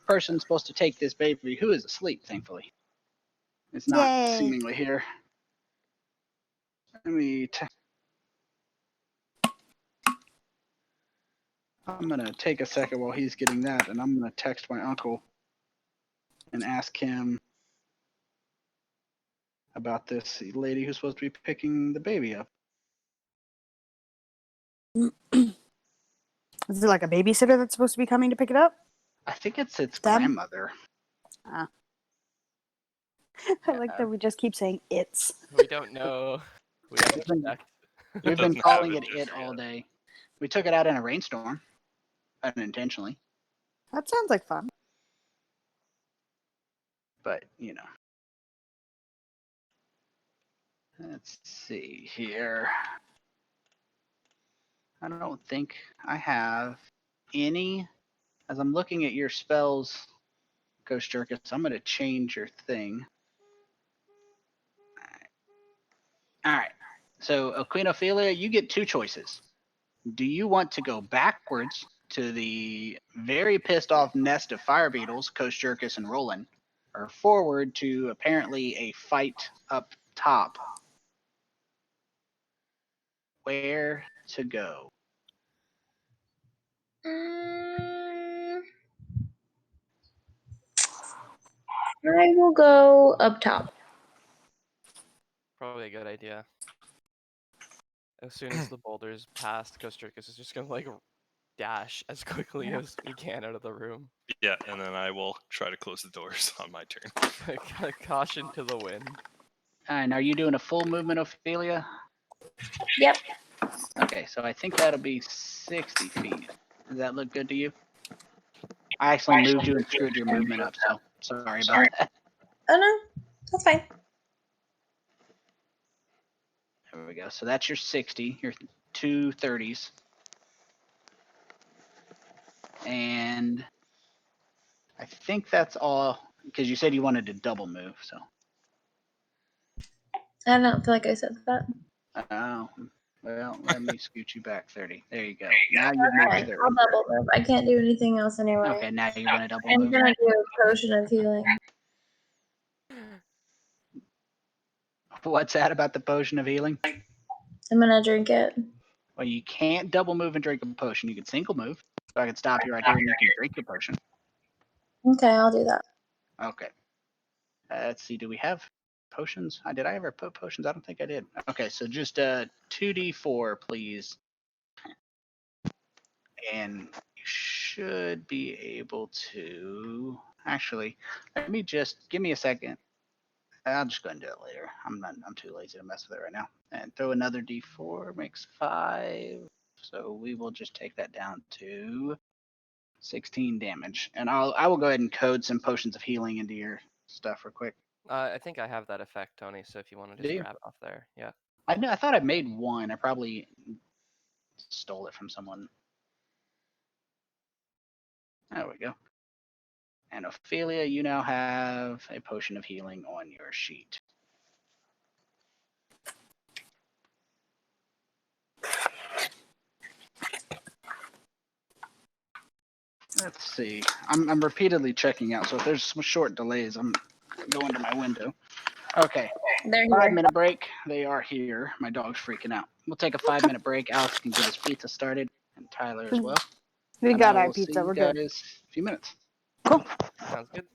person supposed to take this baby, who is asleep, thankfully, is not Yay. seemingly here. Let me. I'm gonna take a second while he's getting that, and I'm gonna text my uncle and ask him about this lady who's supposed to be picking the baby up. Is it like a babysitter that's supposed to be coming to pick it up? I think it's its Them? grandmother. I like that we just keep saying it's. We don't know. We haven't been- checked. We've been Doesn't calling have it a it gender all yet. day. We took it out in a rainstorm, unintentionally, That sounds like fun. but you know. Let's see here. I don't think I have any. As I'm looking at your spells, Kosjurkis, I'm going to change your thing. All right. So, Queen Ophelia, you get two choices. Do you want to go backwards to the very pissed off nest of fire beetles, Kosjurkis and Rolen, or forward to apparently a fight up top? Where to go? I will go up top. Probably a good idea. As soon as the boulders pass, Kosjurkis is just gonna like dash as quickly as we can out of the room. Yeah, and then I will try to close the doors on my turn. Caution to the wind. And are you doing a full movement, Ophelia? Yep. Okay, so I think that'll be 60 feet. Does that look good to you? I actually moved you and screwed your movement up, so sorry about that. Oh no, that's fine. There we go. So that's your 60, your two 30s. And I think that's all, because you said you wanted to double move, so. I don't feel like I said that. Oh, well, let me scoot you back 30. There you go. Now you've moved Okay, 30. I'll double move. I can't do anything else anyway. Okay, now you're going to double I'm move. gonna do a potion of healing. What's that about the potion of healing? I'm gonna drink it. Well, you can't double move and drink a potion. You can single move. So I can stop you right here and you can drink your potion. Okay, I'll do that. Okay. Let's see. Do we have potions? Did I ever put potions? I don't think I did. Okay, so just 2d4, please. And you should be able to. Actually, let me just give me a second. I'll just go and do it later. I'm too lazy to mess with it right now. And throw another d4 makes 5. So we will just take that down to 16 damage. And I will go ahead and code some potions of healing into your stuff real quick. I think I have that effect, Tony. So if you want to Do just you? grab it off there, yeah. I thought I made one. I probably stole it from someone. There we go. And Ophelia, you now have a potion of healing on your sheet. Let's see. I'm repeatedly checking out, so if there's some short delays, I'm going to my window. Okay, They're here. 5-minute break. They are here. My dog's freaking out. We'll take a 5-minute break. Alex can get his pizza started, and Tyler as well. We And got I our will see pizza. you We're guys good. in a few minutes. Cool. Sounds good.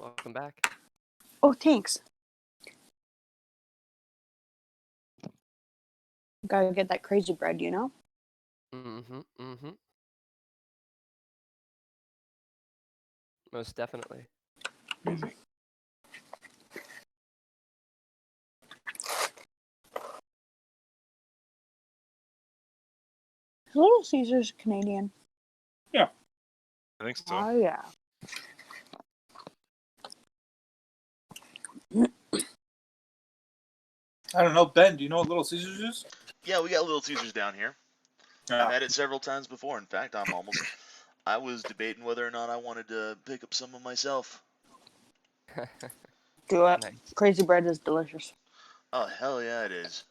Welcome back. Oh, thanks. Gotta get that crazy bread, you know? Mm-hmm. Most definitely. Little Caesar's Canadian. Yeah. I think so. Oh, yeah. I don't know, Ben. Do you know what Little Caesars is? Yeah, we got Little Caesars down here. Yeah. I've had it several times before. In fact, I was debating whether or not I wanted to pick up some of myself. Do it. Nice. Crazy bread is delicious. Oh, hell yeah, it is.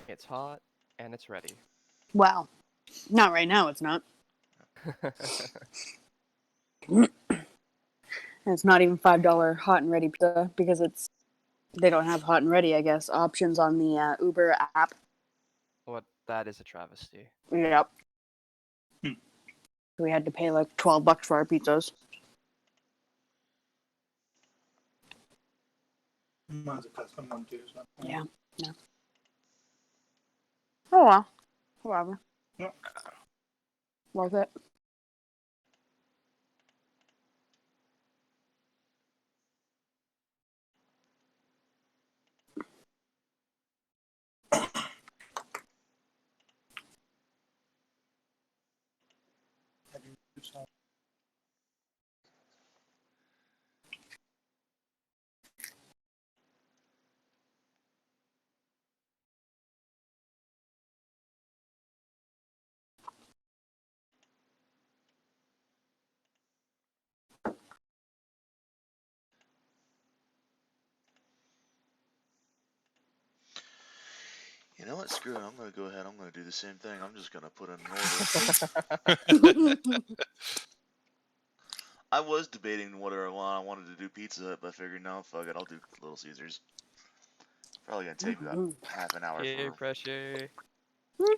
It's hot and it's ready. Well, not right now, it's not. And it's not even $5 hot and ready pizza because they don't have hot and ready, I guess, options on the Uber app. What? That is a travesty. Yep. Hmm. We had to pay like $12 for our pizzas. Yeah. No. Oh well. Whatever. Yeah. Worth it. You know what? Screw it. I'm going to go ahead. I'm going to do the same thing. I'm just going to put in an order. I was debating whether or not I wanted to do Pizza Hut, but I figured, no, fuck it. I'll do Little Caesars. Probably going to take about half an hour Peer for... pressure. Where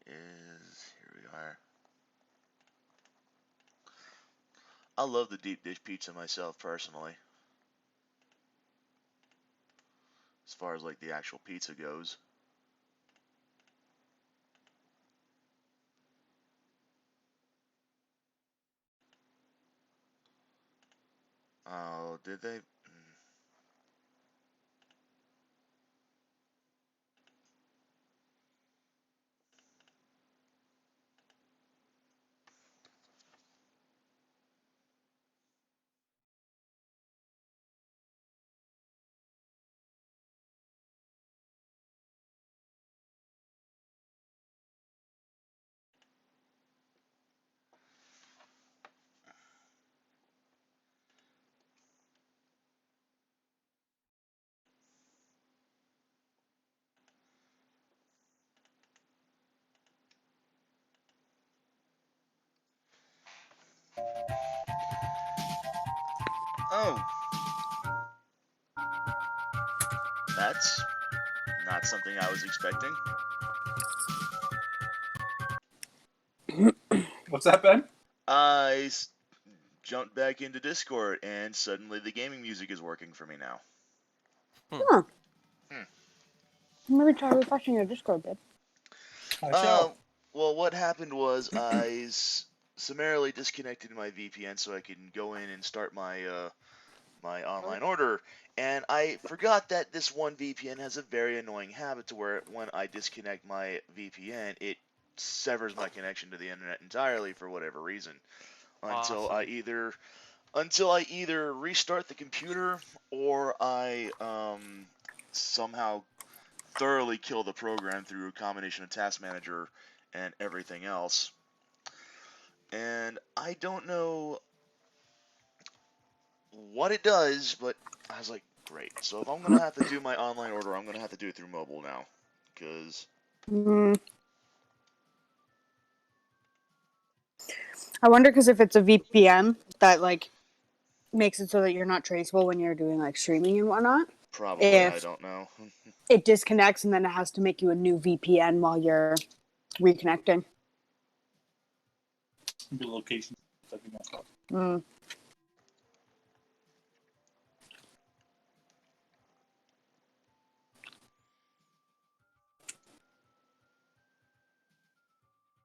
is... Here we are. I love the deep dish pizza myself, personally. As far as, like, the actual pizza goes. Oh, did they? Oh. That's not something I was expecting. What's that, Ben? I jumped back into Discord, and suddenly the gaming music is working for me now. Huh. Maybe try refreshing your Discord, babe. Well, what happened was I summarily disconnected my VPN so I can go in and start my my online order, and I forgot that this one VPN has a very annoying habit to where when I disconnect my VPN, it severs my connection to the internet entirely for whatever reason. Until Awesome. I either restart the computer or I somehow thoroughly kill the program through a combination of Task Manager and everything else. And I don't know what it does, but I was like, great. So if I'm going to have to do my online order, I'm going to have to do it through mobile now. Because... I wonder because if it's a VPN that like makes it so that you're not traceable when you're doing like streaming and whatnot. Probably, I don't know. It disconnects and then it has to make you a new VPN while you're reconnecting. The location. That'd be nice. Mm.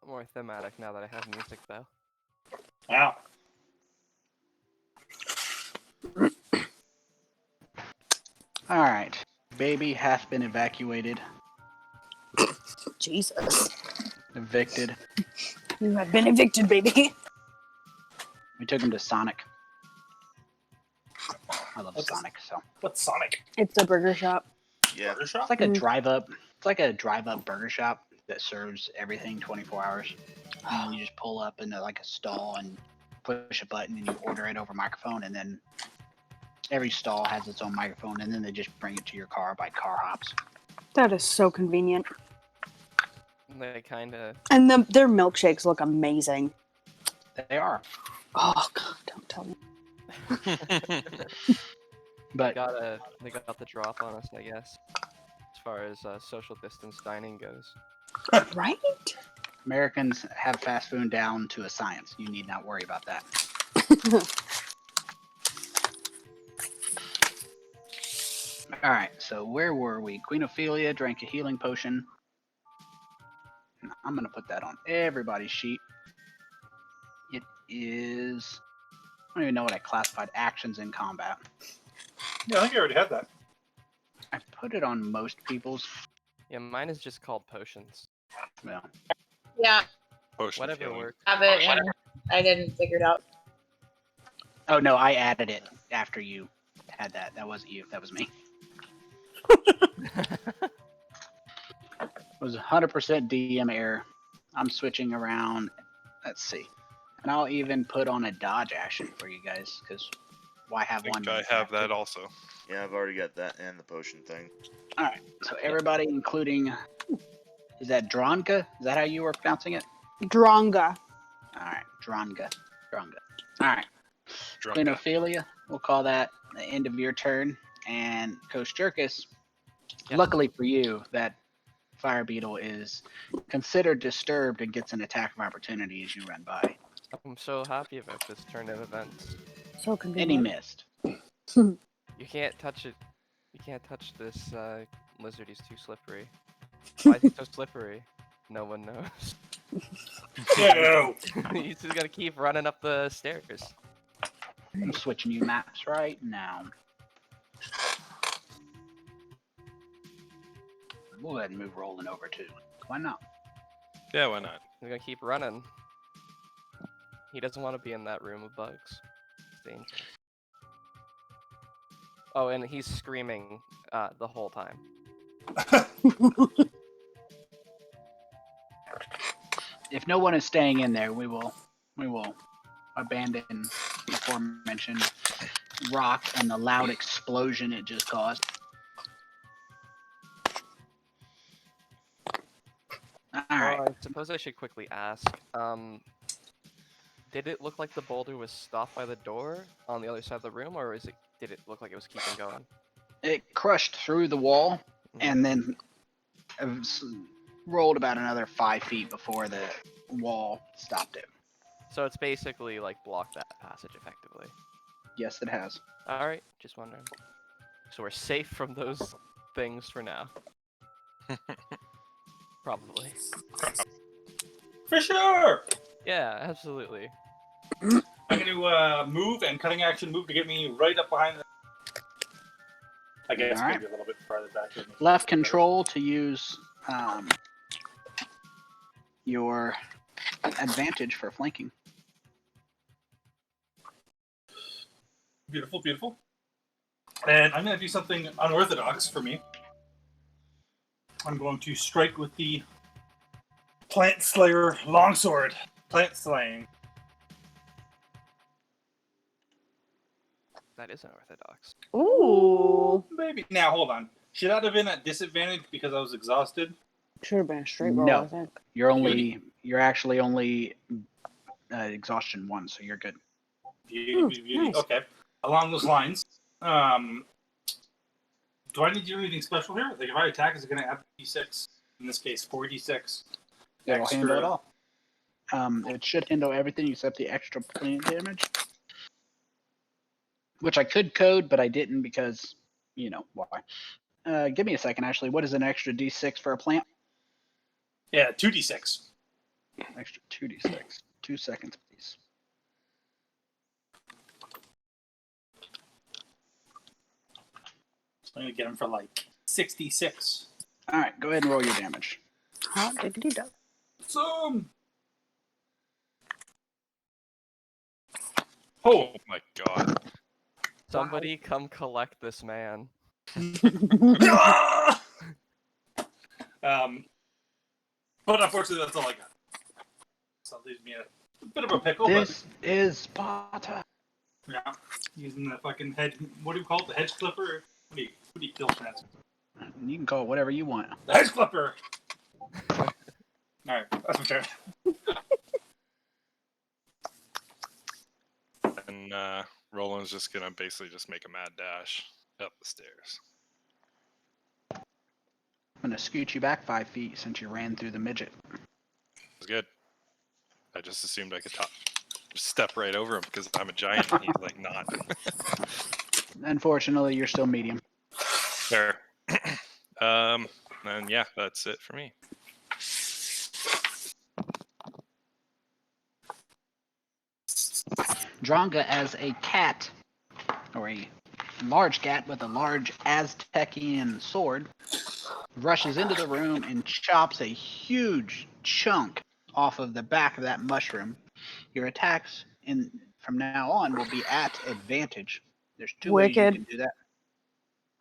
More thematic now that I have music though. Wow. All right. Baby hath been evacuated, Jesus. evicted. You have been evicted, baby. We took him to Sonic. I love What's Sonic, so What's Sonic? It's a burger shop. Yeah. Burger shop? it's like a Mm. drive-up. It's like a drive-up burger shop that serves everything 24 hours. And you just pull up into like a stall and push a button, and you order it over microphone, and then every stall has its own microphone, and then they just bring it to your car by car hops. That is so convenient. They kind of. And their milkshakes look amazing. They are, Oh, God, don't tell me. but They got the drop on us, I guess, as far as social distance dining goes. Right? Americans have fast food down to a science. You need not worry about that. All right, so where were we? Queen Ophelia drank a healing potion. I'm gonna put that on everybody's sheet. It is. I don't even know what I classified actions in combat. Yeah, I think I already had that. I put it on most people's. Yeah, mine is just called potions. Well, Yeah, Potion Whatever healing. works. have it, and I didn't figure it out. oh no, I added it after you had that. That wasn't you. That was me. It was 100% DM error. I'm switching around. Let's see. And I'll even put on a dodge action for you guys, because why I have one? think I when you have that two? also. Yeah, I've already got that and the potion thing. Alright, so everybody, including. Is that Dronga? Is that how you were pronouncing it? Dronga. Alright, Dronga. Alright. Drunk Queen guy. Ophelia, we'll call that the end of your turn. And Kosjurkis, Yes. luckily for you, that fire beetle is considered disturbed and gets an attack of opportunity as you run by. I'm so happy about this turn of events. So And he convenient. missed. You can't touch it. You can't touch this lizard. He's too slippery. Why is he so slippery? No one knows. No. He's just gonna keep running up the stairs. I'm switching you maps right now. We'll go ahead and move Rolen over too. Why not? Yeah, why not? He's gonna keep running. He doesn't want to be in that room of bugs. It's dangerous. Oh, and he's screaming the whole time. If no one is staying in there, we will abandon the aforementioned rock and the loud explosion it just caused. Alright. I suppose I should quickly ask. Did it look like the boulder was stopped by the door on the other side of the room, or did it look like it was keeping going? It crushed through the wall and then rolled about another 5 feet before the wall stopped it. So it's basically like blocked that passage effectively. Yes, it has. Alright, just wondering. So we're safe from those things for now. Probably. For sure. Yeah, absolutely. I'm going to move and cutting action move to get me right up behind the... I guess Alright. maybe a little bit farther back. Here. Left control to use your advantage for flanking. Beautiful, beautiful. And I'm going to do something unorthodox for me. I'm going to strike with the Plant Slayer Longsword. Plant slaying. That is unorthodox. Ooh. Maybe. Now, hold on. Should I have been at disadvantage because I was exhausted? Should have been a straight roll, No. I think. You're actually only exhaustion 1, so you're good. Beauty. Nice. Okay. Along those lines, do I need to do anything special here? Like, if I attack, is it going to add d6? In this case, 4d6. It'll handle it all. It should handle everything except the extra plant damage, which I could code, but I didn't because, you know, why. Give me a second, actually. What is an extra D6 for a plant? Yeah, 2d6. Extra 2d6. 2 seconds, please. I'm gonna get him for like 66. All right, go ahead and roll your damage. Hot diggity dog. Zoom! Oh my god. Somebody come collect this man. But unfortunately, that's all I got. So that leaves me in a bit of a pickle. This is Sparta. But yeah, using the fucking hedge. What do you call it? The hedge clipper? What do you kill plants? You can call it whatever you want. The hedge clipper. All right, that's my turn. And Roland's just gonna basically just make a mad dash up the stairs. I'm going to scoot you back 5 feet since you ran through the midget. It's good. I just assumed I could just step right over him because I'm a giant and he's like not. Unfortunately, you're still medium. Fair. And yeah, that's it for me. Dronga, as a cat, or a large cat with a large Aztecian sword, rushes into the room and chops a huge chunk off of the back of that mushroom. Your attacks from now on will be at advantage. There's 2 ways you Wicked. can do that.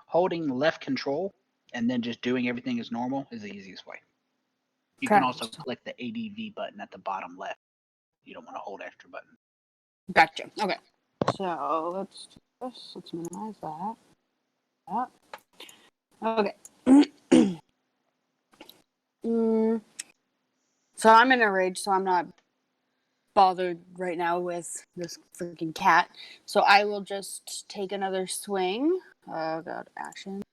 Holding left control and then just doing everything as normal is the easiest way. You can Okay. also click the ADV button at the bottom left. You don't want to hold extra button. Gotcha. Okay. So let's do this. Let's minimize that. Okay. So I'm in a rage, so I'm not bothered right now with this freaking cat. So I will just take another swing. Oh god, actions.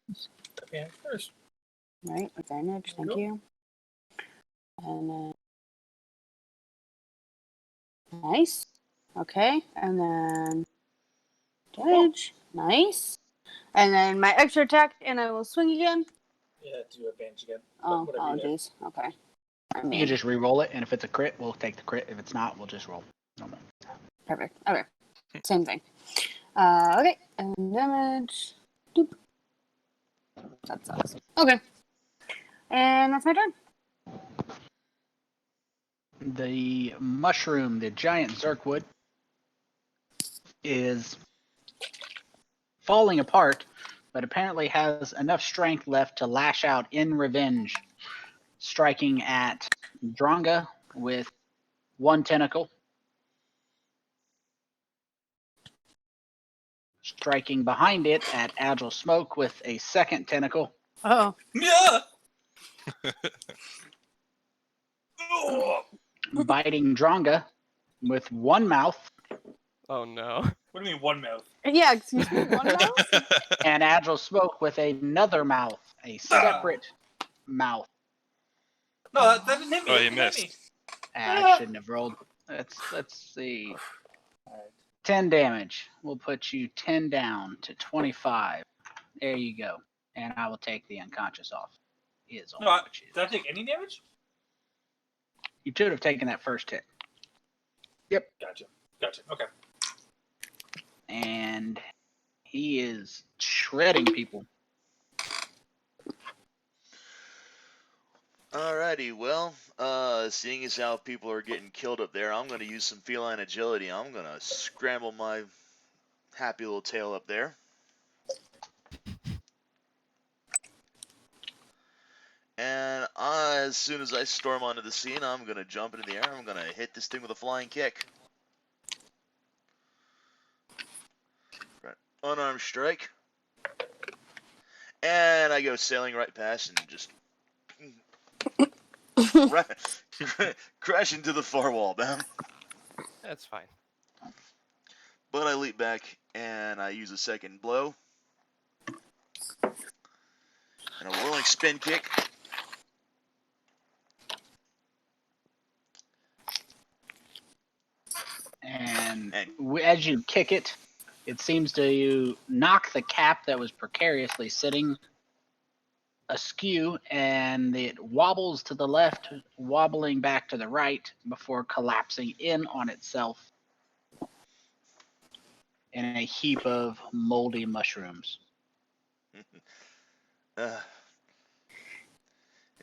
Yeah, first. Right, advantage. Thank you. And then nice. Okay, and then damage. Nice. And then my extra attack, and I will swing again. Yeah, do advantage again. Oh, Whatever you do. jeez. Okay. I You mean, can just re-roll it, and if it's a crit, we'll take the crit. If it's not, we'll just roll normal. perfect. Okay. Same thing. Okay. And damage. Doop. That sucks. Okay. And that's my turn. The mushroom, the giant Zerkwood, is falling apart, but apparently has enough strength left to lash out in revenge, striking at Dronga with 1 tentacle, striking behind it at Agile Smoke with a 2nd tentacle, Oh. Yeah! biting Dronga with 1 mouth, Oh no. What do you mean one mouth? Yeah, excuse me. One mouse? and Agile Smoke with another mouth, a separate mouth. No, that didn't hit me. Oh, That you didn't hit missed. me. I shouldn't have rolled. Let's see. Alright. 10 damage. We'll put you 10 down to 25. There you go. And I will take the unconscious off. Is all No, which is. did I take any damage? You should have taken that first hit. Gotcha. Okay. And he is shredding people. Alrighty, well, seeing as how people are getting killed up there, I'm going to use some feline agility. I'm going to scramble my happy little tail up there. And as soon as I storm onto the scene, I'm going to jump into the air. I'm going to hit this thing with a flying kick. Right. Unarmed strike. And I go sailing right past and just crash into the far wall, man. That's fine. But I leap back and I use a second blow. And a whirling spin kick. and as you kick it, it seems to knock the cap that was precariously sitting askew, and it wobbles to the left, wobbling back to the right before collapsing in on itself in a heap of moldy mushrooms.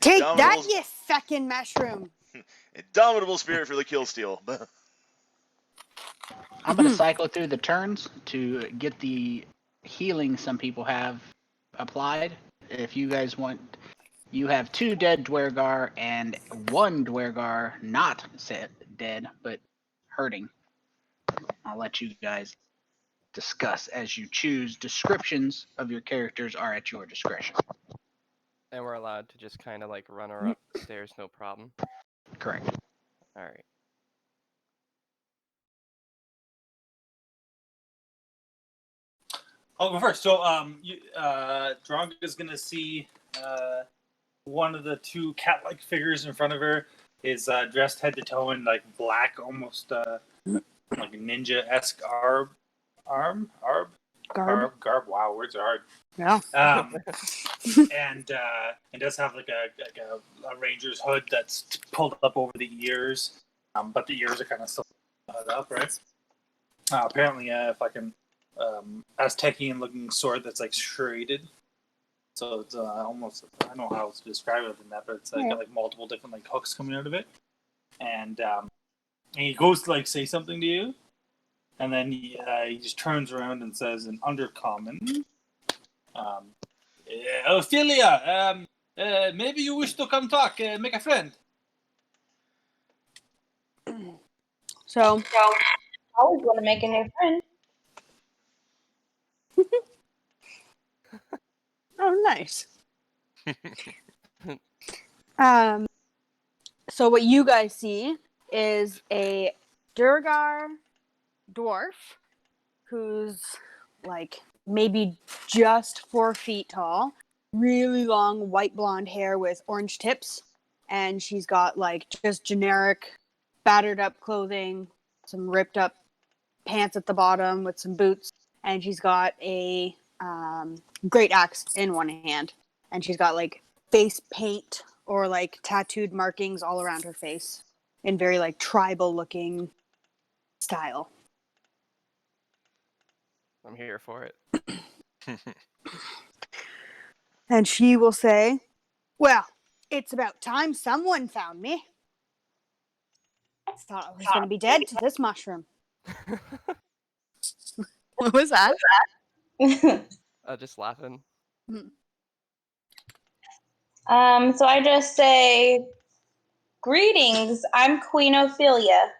Take that, Indomitable- you fucking mushroom! Indomitable spirit for the kill steal. I'm going to cycle through the turns to get the healing some people have applied. If you guys want, you have 2 dead Duergar and 1 Duergar not dead, but hurting. I'll let you guys discuss as you choose. Descriptions of your characters are at your discretion. And we're allowed to just kind of like run her upstairs, no problem. Correct. All right. I'll go first. So, Dronga is gonna see one of the 2 cat-like figures in front of her is dressed head to toe in like black, almost like a ninja-esque garb. Wow, words are hard. Yeah. And does have like a ranger's hood that's pulled up over the ears, but the ears are kind of still up, right? Apparently, fucking Aztecian looking sword that's like serrated. So it's almost, I don't know how else to describe it than that, but it's got like multiple different like hooks coming out of it. And he goes to like say something to you, and then he just turns around and says in Undercommon, Ophelia, maybe you wish to come talk, make a friend. So, I always want to make a new friend. oh, nice. So what you guys see is a Duergar dwarf who's like maybe just 4 feet tall, really long white blonde hair with orange tips, and she's got like just generic battered up clothing, some ripped up pants at the bottom with some boots, and she's got a great axe in one hand, and she's got like face paint or like tattooed markings all around her face in very like tribal looking style. I'm here for it. And she will say, well, it's about time someone found me. Thought I was going to be dead to this mushroom. What was that? Just laughing. So I just say, greetings, I'm Queen Ophelia,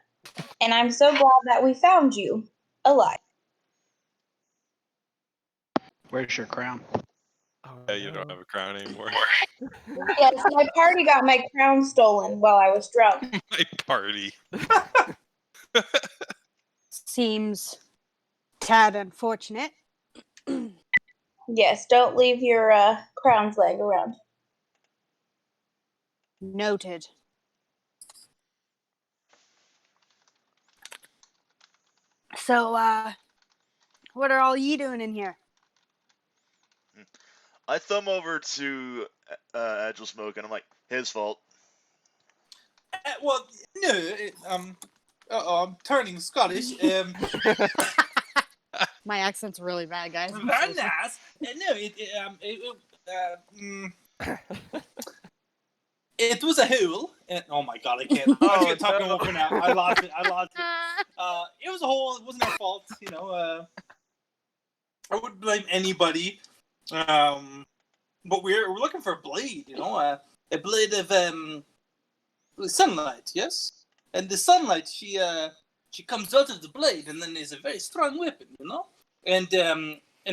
and I'm so glad that we found you alive. Where's your crown? Oh, Yeah, you don't have a crown anymore. Yes, my party got my crown stolen while I was drunk. My party. Seems tad unfortunate. Yes, don't leave your crown's leg around. Noted. So, what are all ye doing in here? I thumb over to Agile Smoke and I'm like, his fault. Well, no, I'm turning Scottish. My accent's really bad, guys. Very nice. No, it was a hole. And, oh my god, I can't. I can't talk no more for now. I lost it. It was a hole. It wasn't our fault. You know, I wouldn't blame anybody. But we're looking for a blade. You know, a blade of sunlight. Yes, and the sunlight she comes out of the blade, and then is a very strong weapon. You know, and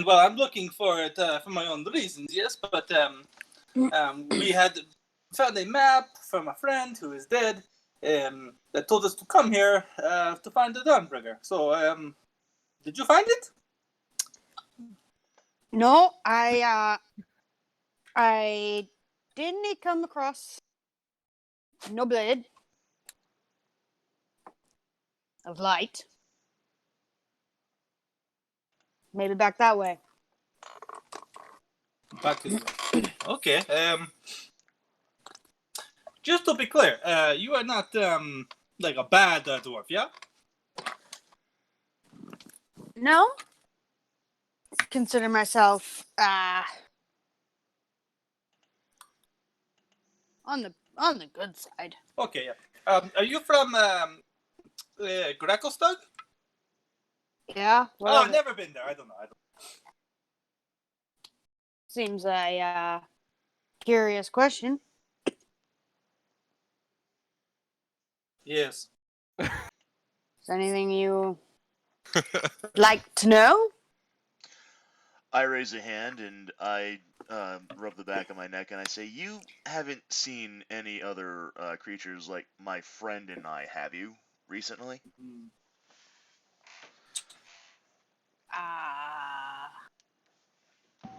well, I'm looking for it for my own reasons. Yes, but we had found a map from a friend who is dead that told us to come here to find the Dawnbreaker. So, did you find it? No, I didn't come across no blade of light. Maybe back that way. Back to okay. Just to be clear, you are not like a bad dwarf, yeah? No? Consider myself on the good side. Okay, yeah. Are you from Grekostad? Yeah. What Oh, of I've it? never been there. I don't know. Seems a curious question. Yes. Is there anything you like to know? I raise a hand and I rub the back of my neck and I say, "You haven't seen any other creatures like my friend and I, have you, recently?"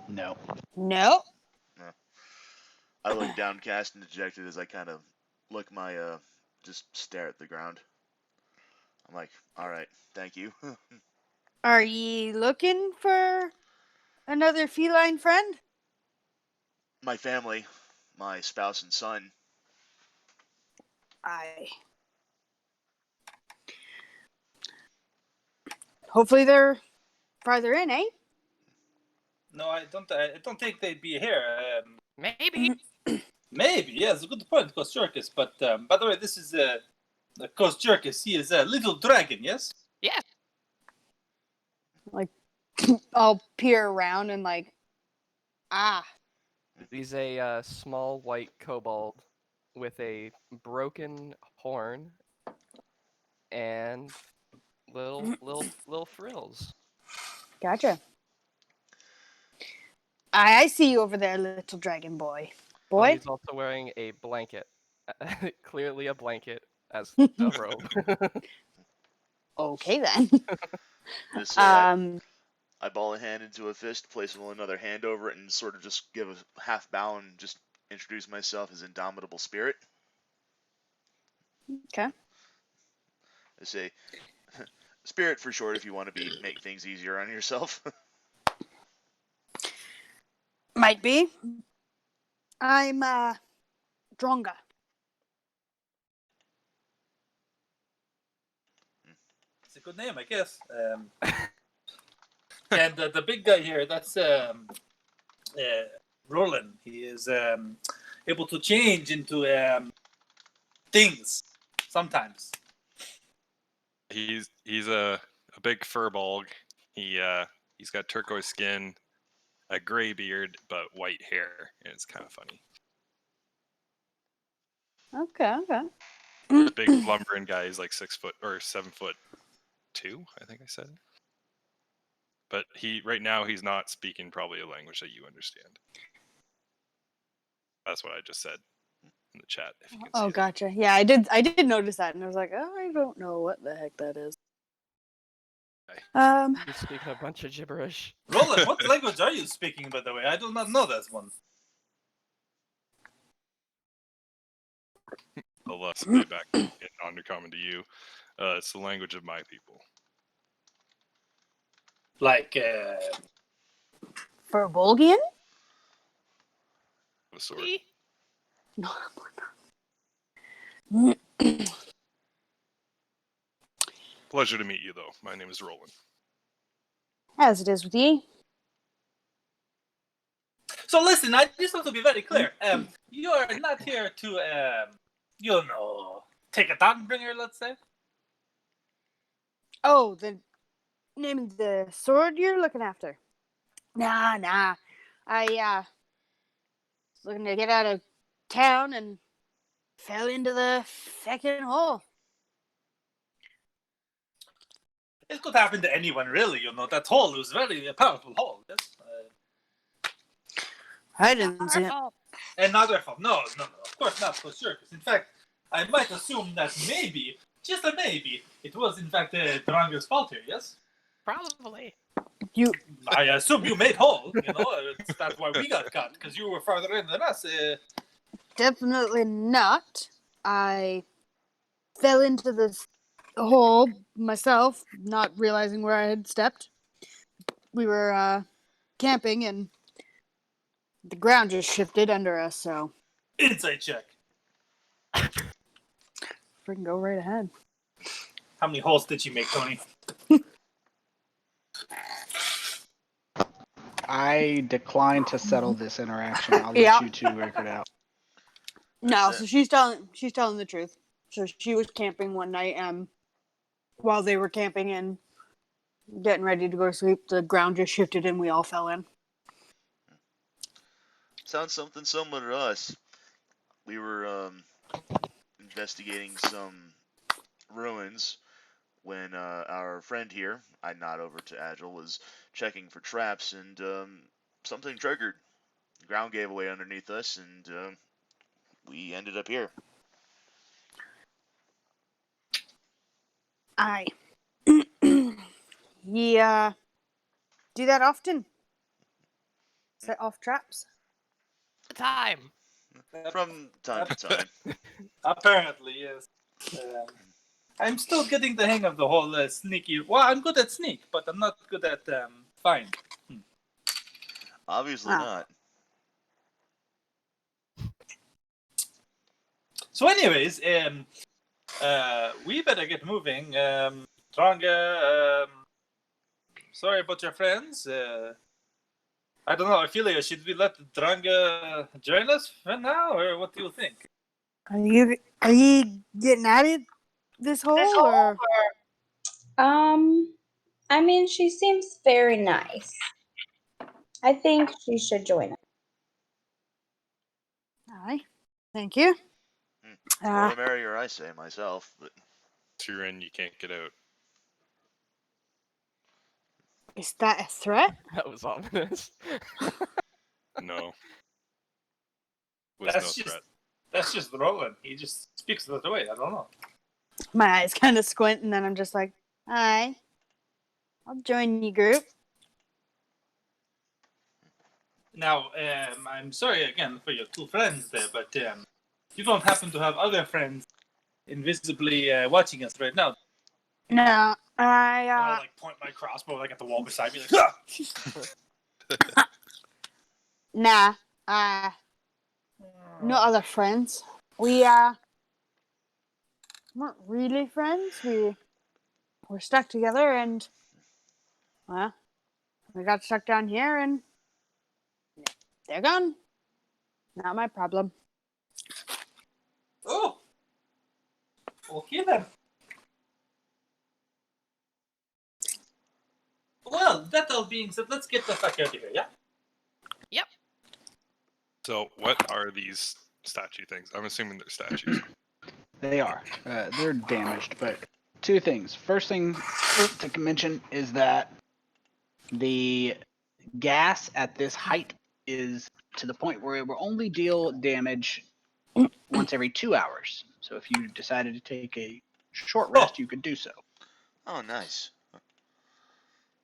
No. No. No. I look downcast and dejected as I kind of look my just stare at the ground. I'm like, "All right, thank you." Are ye looking for another feline friend? My family, my spouse and son. Hopefully they're farther in, eh? No, I don't think they'd be here. Maybe. Maybe, yeah, it's a good point, Kosjurkis. But by the way, this is Kosjurkis. He is a little dragon, yes? Yeah. I'll peer around and He's a small white kobold with a broken horn and little frills. gotcha. I see you over there, little dragon boy. Oh, Boy? he's also wearing a blanket. Clearly a blanket as a robe. Okay then. Just say I ball a hand into a fist, place another hand over it, and sort of just give a half bow and just introduce myself as Indomitable Spirit. Okay. I say, Spirit for short if you want to make things easier on yourself. Might be. I'm Dronga. It's a good name, I guess. And the big guy here, that's Rolen. He is able to change into things sometimes. He's a big Firbolg. He's got turquoise skin, a gray beard, but white hair, and it's kind of funny. Okay. The big lumbering guy is like 6 foot or 7'2", I think I said. But right now he's not speaking probably a language that you understand. That's what I just said in the chat. If you can see Gotcha. Yeah, I did notice that, and I was like, oh, I don't know what the heck that is. He's speaking a bunch of gibberish. Rolen, what language are you speaking, by the way? I do not know that one. I'll say back in undercommon to you. It's the language of my people. Like, Firbolgian? Of a sort. No. Pleasure to meet you, though. My name is Rolen. As it is with ye. so listen, I just want to be very clear. You are not here to, take a Dawnbringer, let's say. Oh, the name of the sword you're looking after? Nah. I was looking to get out of town and fell into the feckin' hole. It could happen to anyone, really. That hole was very powerful hole. Yes. I didn't see it. And not their fault. No, of course not, for sure. In fact, I might assume that maybe, just a maybe, it was in fact Dronga's fault here, yes? Probably. I assume you made hole, that's why we got cut, because you were farther in than us. Definitely not. I fell into this hole myself, not realizing where I had stepped. camping and the ground just shifted under us, so Insight check. freaking go right ahead. How many holes did you make, Tony? I decline to settle this interaction. I'll let Yeah. you two work it out. No, That's so it. she's telling the truth. So she was camping one night, while they were camping and getting ready to go to sleep, the ground just shifted and we all fell in. Sounds something similar to us. We were investigating some ruins when our friend here, I nod over to Agile, was checking for traps, and something triggered. The ground gave away underneath us, and we ended up here. I yeah, do that often. Set off traps. Time. From time to time. Apparently, yes. I'm still getting the hang of the whole sneaky. Well, I'm good at sneak, but I'm not good at find. Obviously Ah. not. So, anyways, we better get moving. Dronga, sorry about your friends. I don't know, Ophelia, should we let Dronga join us for now, or what do you think? Are you getting at it this hole or? I mean, she seems very nice. I think she should join us. Aye, thank you. More the merrier, I say myself. But You're in, you can't get out. Is that a threat? That was ominous. No. Was That's no just threat. that's just Rolen. He just speaks the other way. I don't know. My eyes kind of squint, and then I'm just like, "Aye, I'll join you group." Now, I'm sorry again for your two friends there, but you don't happen to have other friends invisibly watching us right now. No, And I like point my crossbow like at the wall beside me, like, nah, no other friends. We weren't really friends. We were stuck together, and well, we got stuck down here, and they're gone. Not my problem. Oh, okay then. Well, that all being said, let's get the fuck out of here, yeah? So, what are these statue things? I'm assuming they're statues. They are. They're damaged, but two things. First thing to mention is that the gas at this height is to the point where it will only deal damage once every 2 hours. So if you decided to take a short rest, you could do so. oh, nice.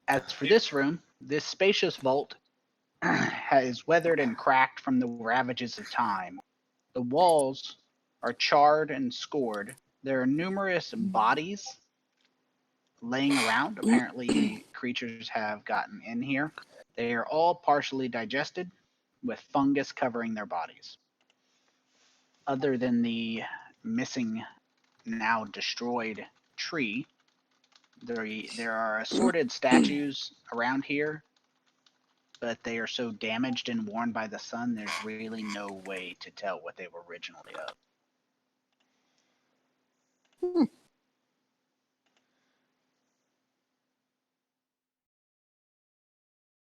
As for this room, this spacious vault is weathered and cracked from the ravages of time. The walls are charred and scored. There are numerous bodies laying around. Apparently, creatures have gotten in here. They are all partially digested, with fungus covering their bodies. Other than the missing, now destroyed tree, there are assorted statues around here, but they are so damaged and worn by the sun, there's really no way to tell what they were originally of.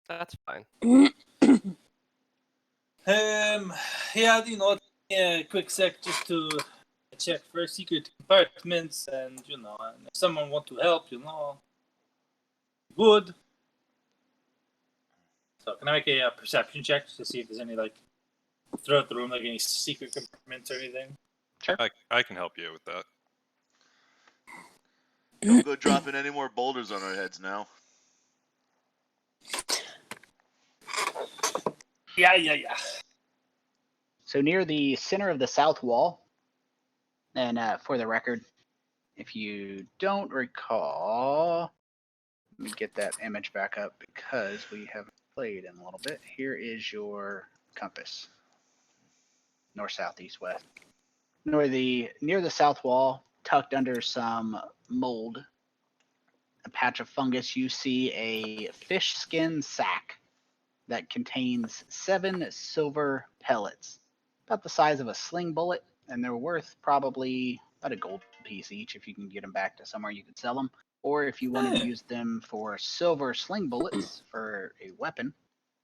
That's fine. Yeah, you know, quick sec just to check for secret compartments, and you know, and if someone want to help, you know, good. So can I make a perception check to see if there's any like throughout the room, like any secret compartments or anything? Sure. I can help you with that. Don't go dropping any more boulders on our heads now. Yeah. So near the center of the south wall, and for the record, if you don't recall, Let me get that image back up because we haven't played in a little bit. Here is your compass. North, south, east, west. Near the south wall, tucked under some mold, a patch of fungus, you see a fish skin sack that contains 7 silver pellets, about the size of a sling bullet, and they're worth probably about a gold piece each if you can get them back to somewhere you could sell them. Or if you wanted to use them for silver sling bullets for a weapon,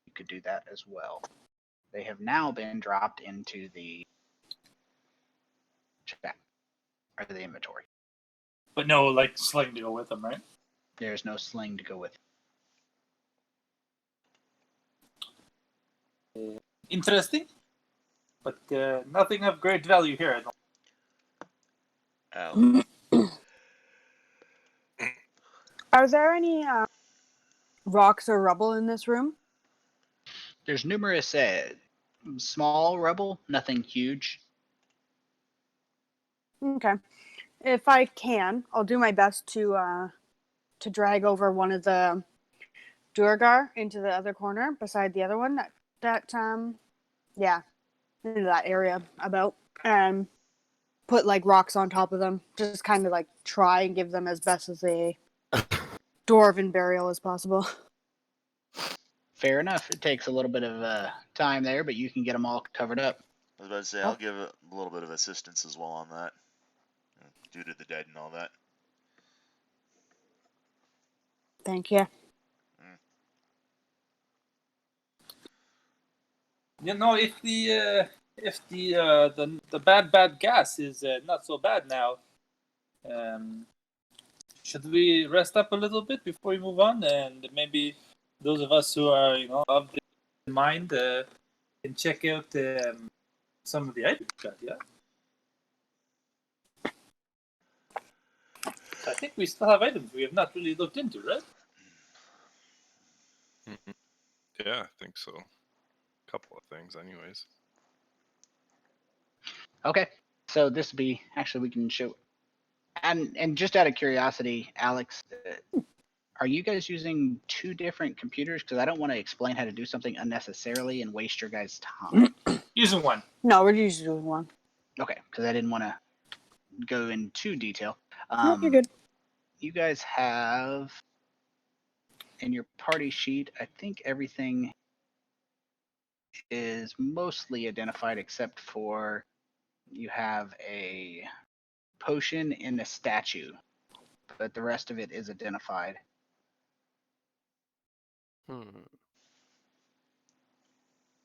you could do that as well. They have now been dropped into the chat, or the inventory. But no, like, sling to go with them, right? There's no sling to go with it. Interesting. But nothing of great value here. I don't. Ow. Are there any rocks or rubble in this room? There's numerous small rubble, nothing huge. Okay. If I can, I'll do my best to drag over one of the Duergar into the other corner beside the other one. Into that area about, and put like rocks on top of them. Just kind of like try and give them as best as a dwarven burial as possible. Fair enough. It takes a little bit of time there, but you can get them all covered up. I was about to say, I'll give a little bit of assistance as well on that. Due to the dead and all that. Thank you. You know, if the bad gas is not so bad now, should we rest up a little bit before we move on? And maybe those of us who are, of the mind, can check out some of the items we got. Yeah, I think we still have items we have not really looked into, right? Yeah, I think so. A couple of things, anyways. Okay, so this would be actually we can show. And just out of curiosity, Alex, are you guys using 2 different computers? Because I don't want to explain how to do something unnecessarily and waste your guys' time. Using one. No, we're usually doing one. Okay, because I didn't want to go into detail. No, you're good. You guys have in your party sheet, I think everything is mostly identified except for you have a potion and a statue, but the rest of it is identified.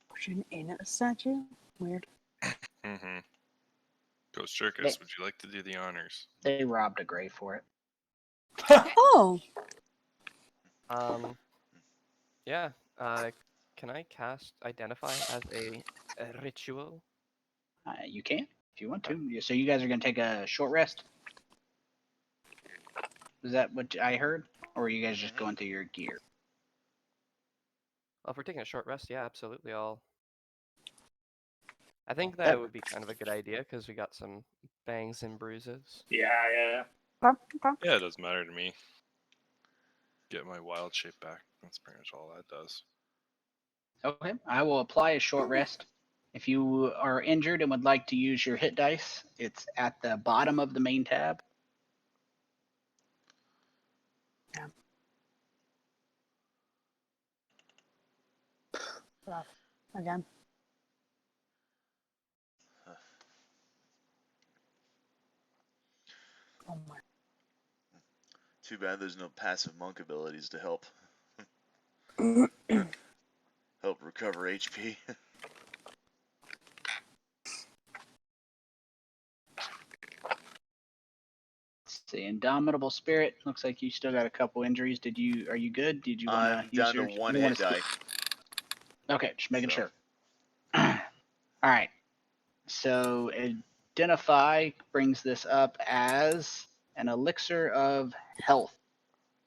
Potion in a statue? Weird. Mm-hmm. Kosjurkis, would you like to do the honors? They robbed a grave for it. Oh! Yeah. Can I cast Identify as a ritual? You can, if you want to. So you guys are going to take a short rest? Is that what I heard? Or are you guys just going through your gear? Well, if we're taking a short rest, yeah, absolutely. I think that would be kind of a good idea because we got some bangs and bruises. Yeah. Yeah, it doesn't matter to me. Get my wild shape back. That's pretty much all that does. Okay, I will apply a short rest. If you are injured and would like to use your hit dice, it's at the bottom of the main tab. Yeah. Again. Oh my. Too bad there's no passive monk abilities to help recover HP. Let's see, Indomitable Spirit. Looks like you still got a couple injuries. Are you good? Did you want to use I'm down to 1 hit die. Okay, just making sure. All right. So Identify brings this up as an elixir of health.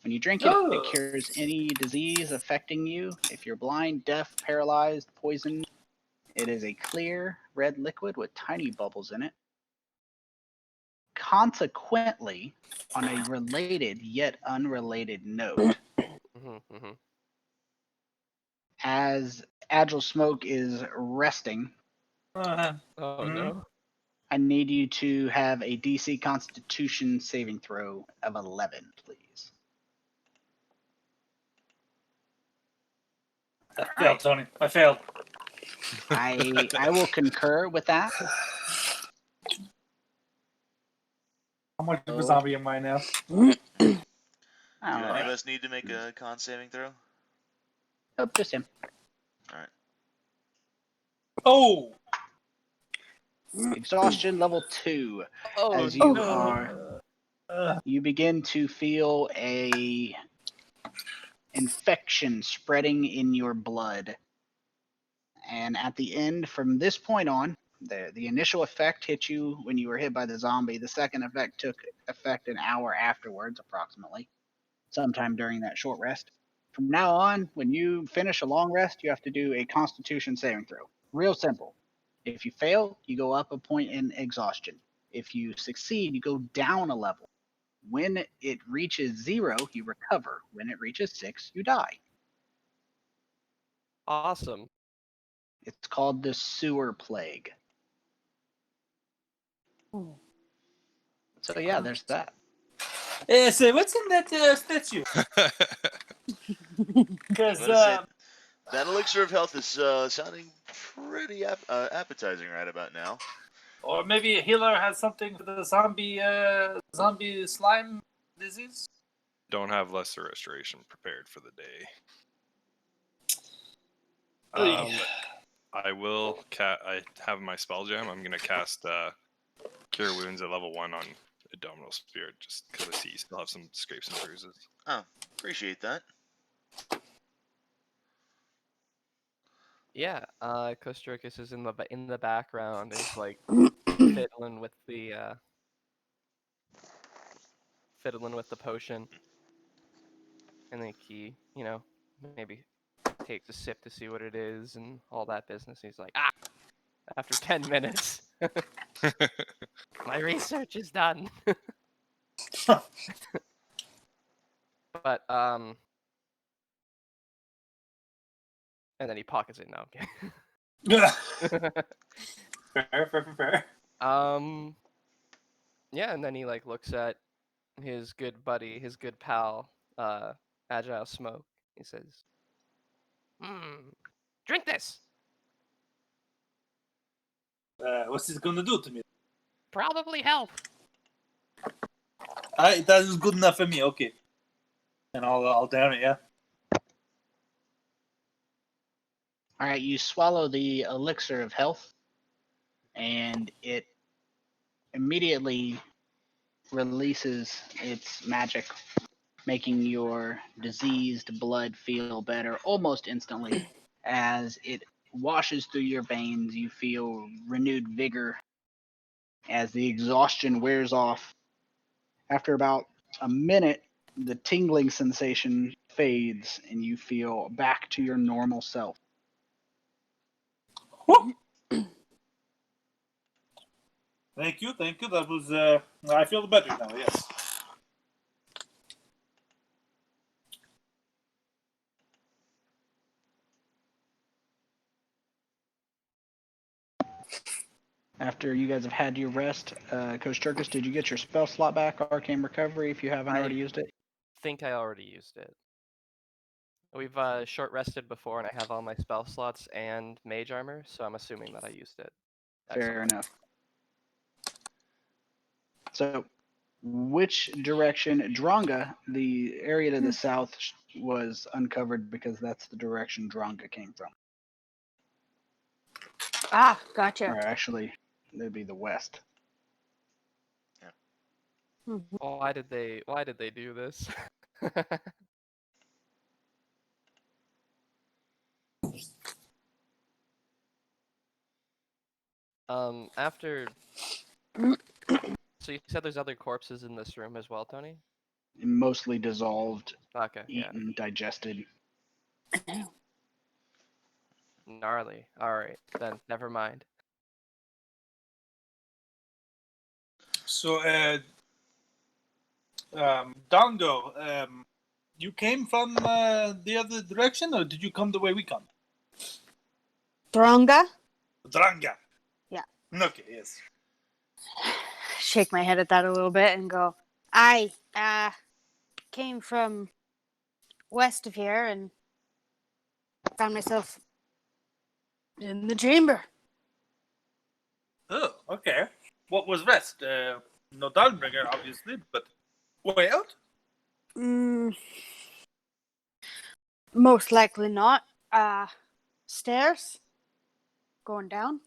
When you drink it, it cures any disease affecting you. If you're blind, deaf, paralyzed, poisoned, it is a clear red liquid with tiny bubbles in it. Consequently, on a related yet unrelated note, Mm-hmm. As Agile Smoke is resting, Uh, Oh Mhm. no. I need you to have a DC Constitution saving throw of 11, please. I failed, Tony. I failed. I will concur with that. How much of a Oh. zombie am I now? Do All any of right. us need to make a con saving throw? Nope, just him. Alright. Oh! Exhaustion level 2. Oh As you no. are, you begin to feel a infection spreading in your blood. And at the end, from this point on, the initial effect hit you when you were hit by the zombie. The second effect took effect an hour afterwards, approximately, sometime during that short rest. From now on, when you finish a long rest, you have to do a Constitution saving throw. Real simple. If you fail, you go up a point in exhaustion. If you succeed, you go down a level. When it reaches 0, you recover. When it reaches 6, you die. Awesome. It's called the sewer plague. So yeah, there's that. So what's in that statue? Because I'm gonna say that elixir of health is sounding pretty appetizing right about now. or maybe a healer has something for the zombie slime disease. Don't have lesser restoration prepared for the day. Oy. I will. I have my spell gem. I'm gonna cast Cure Wounds at level 1 on Indomitable Spirit, just because I see you still have some scrapes and bruises. Oh, appreciate that. Yeah. Kosjurkis is in the background. Is like fiddling with the potion, and then he, maybe takes a sip to see what it is and all that business. He's like, after 10 minutes, my research is done. But and then he pockets it now. Fair. Yeah, and then he like looks at his good buddy, his good pal, Agile Smoke. He says, drink this. What's this gonna do to me? Probably help. That is good enough for me. Okay. And I'll down it. Yeah. All right, you swallow the elixir of health, and it immediately releases its magic, making your diseased blood feel better almost instantly. As it washes through your veins, you feel renewed vigor as the exhaustion wears off. After about a minute, the tingling sensation fades, and you feel back to your normal self. Thank you. That was. I feel better now. Yes. After you guys have had your rest, Kosjurkis, did you get your spell slot back, Arcane Recovery, if you haven't already used it? Think I already used it. We've short rested before, and I have all my spell slots and mage armor, so I'm assuming that I used it. Fair enough. So, which direction? Dronga, the area to the south, was uncovered because that's the direction Dronga came from. Gotcha. Or actually, it'd be the west. Why did they do this? After. So you said there's other corpses in this room as well, Tony? Mostly dissolved, Okay, yeah. eaten, digested. Gnarly. Alright, then never mind. So, Dongo, You came from the other direction, or did you come the way we come? Dronga? Dronga. Yeah. Okay, yes. Shake my head at that a little bit and go, I came from west of here and found myself in the chamber. Oh, okay. What was rest? No Dawnbringer, obviously, but way out? Most likely not. Stairs going down.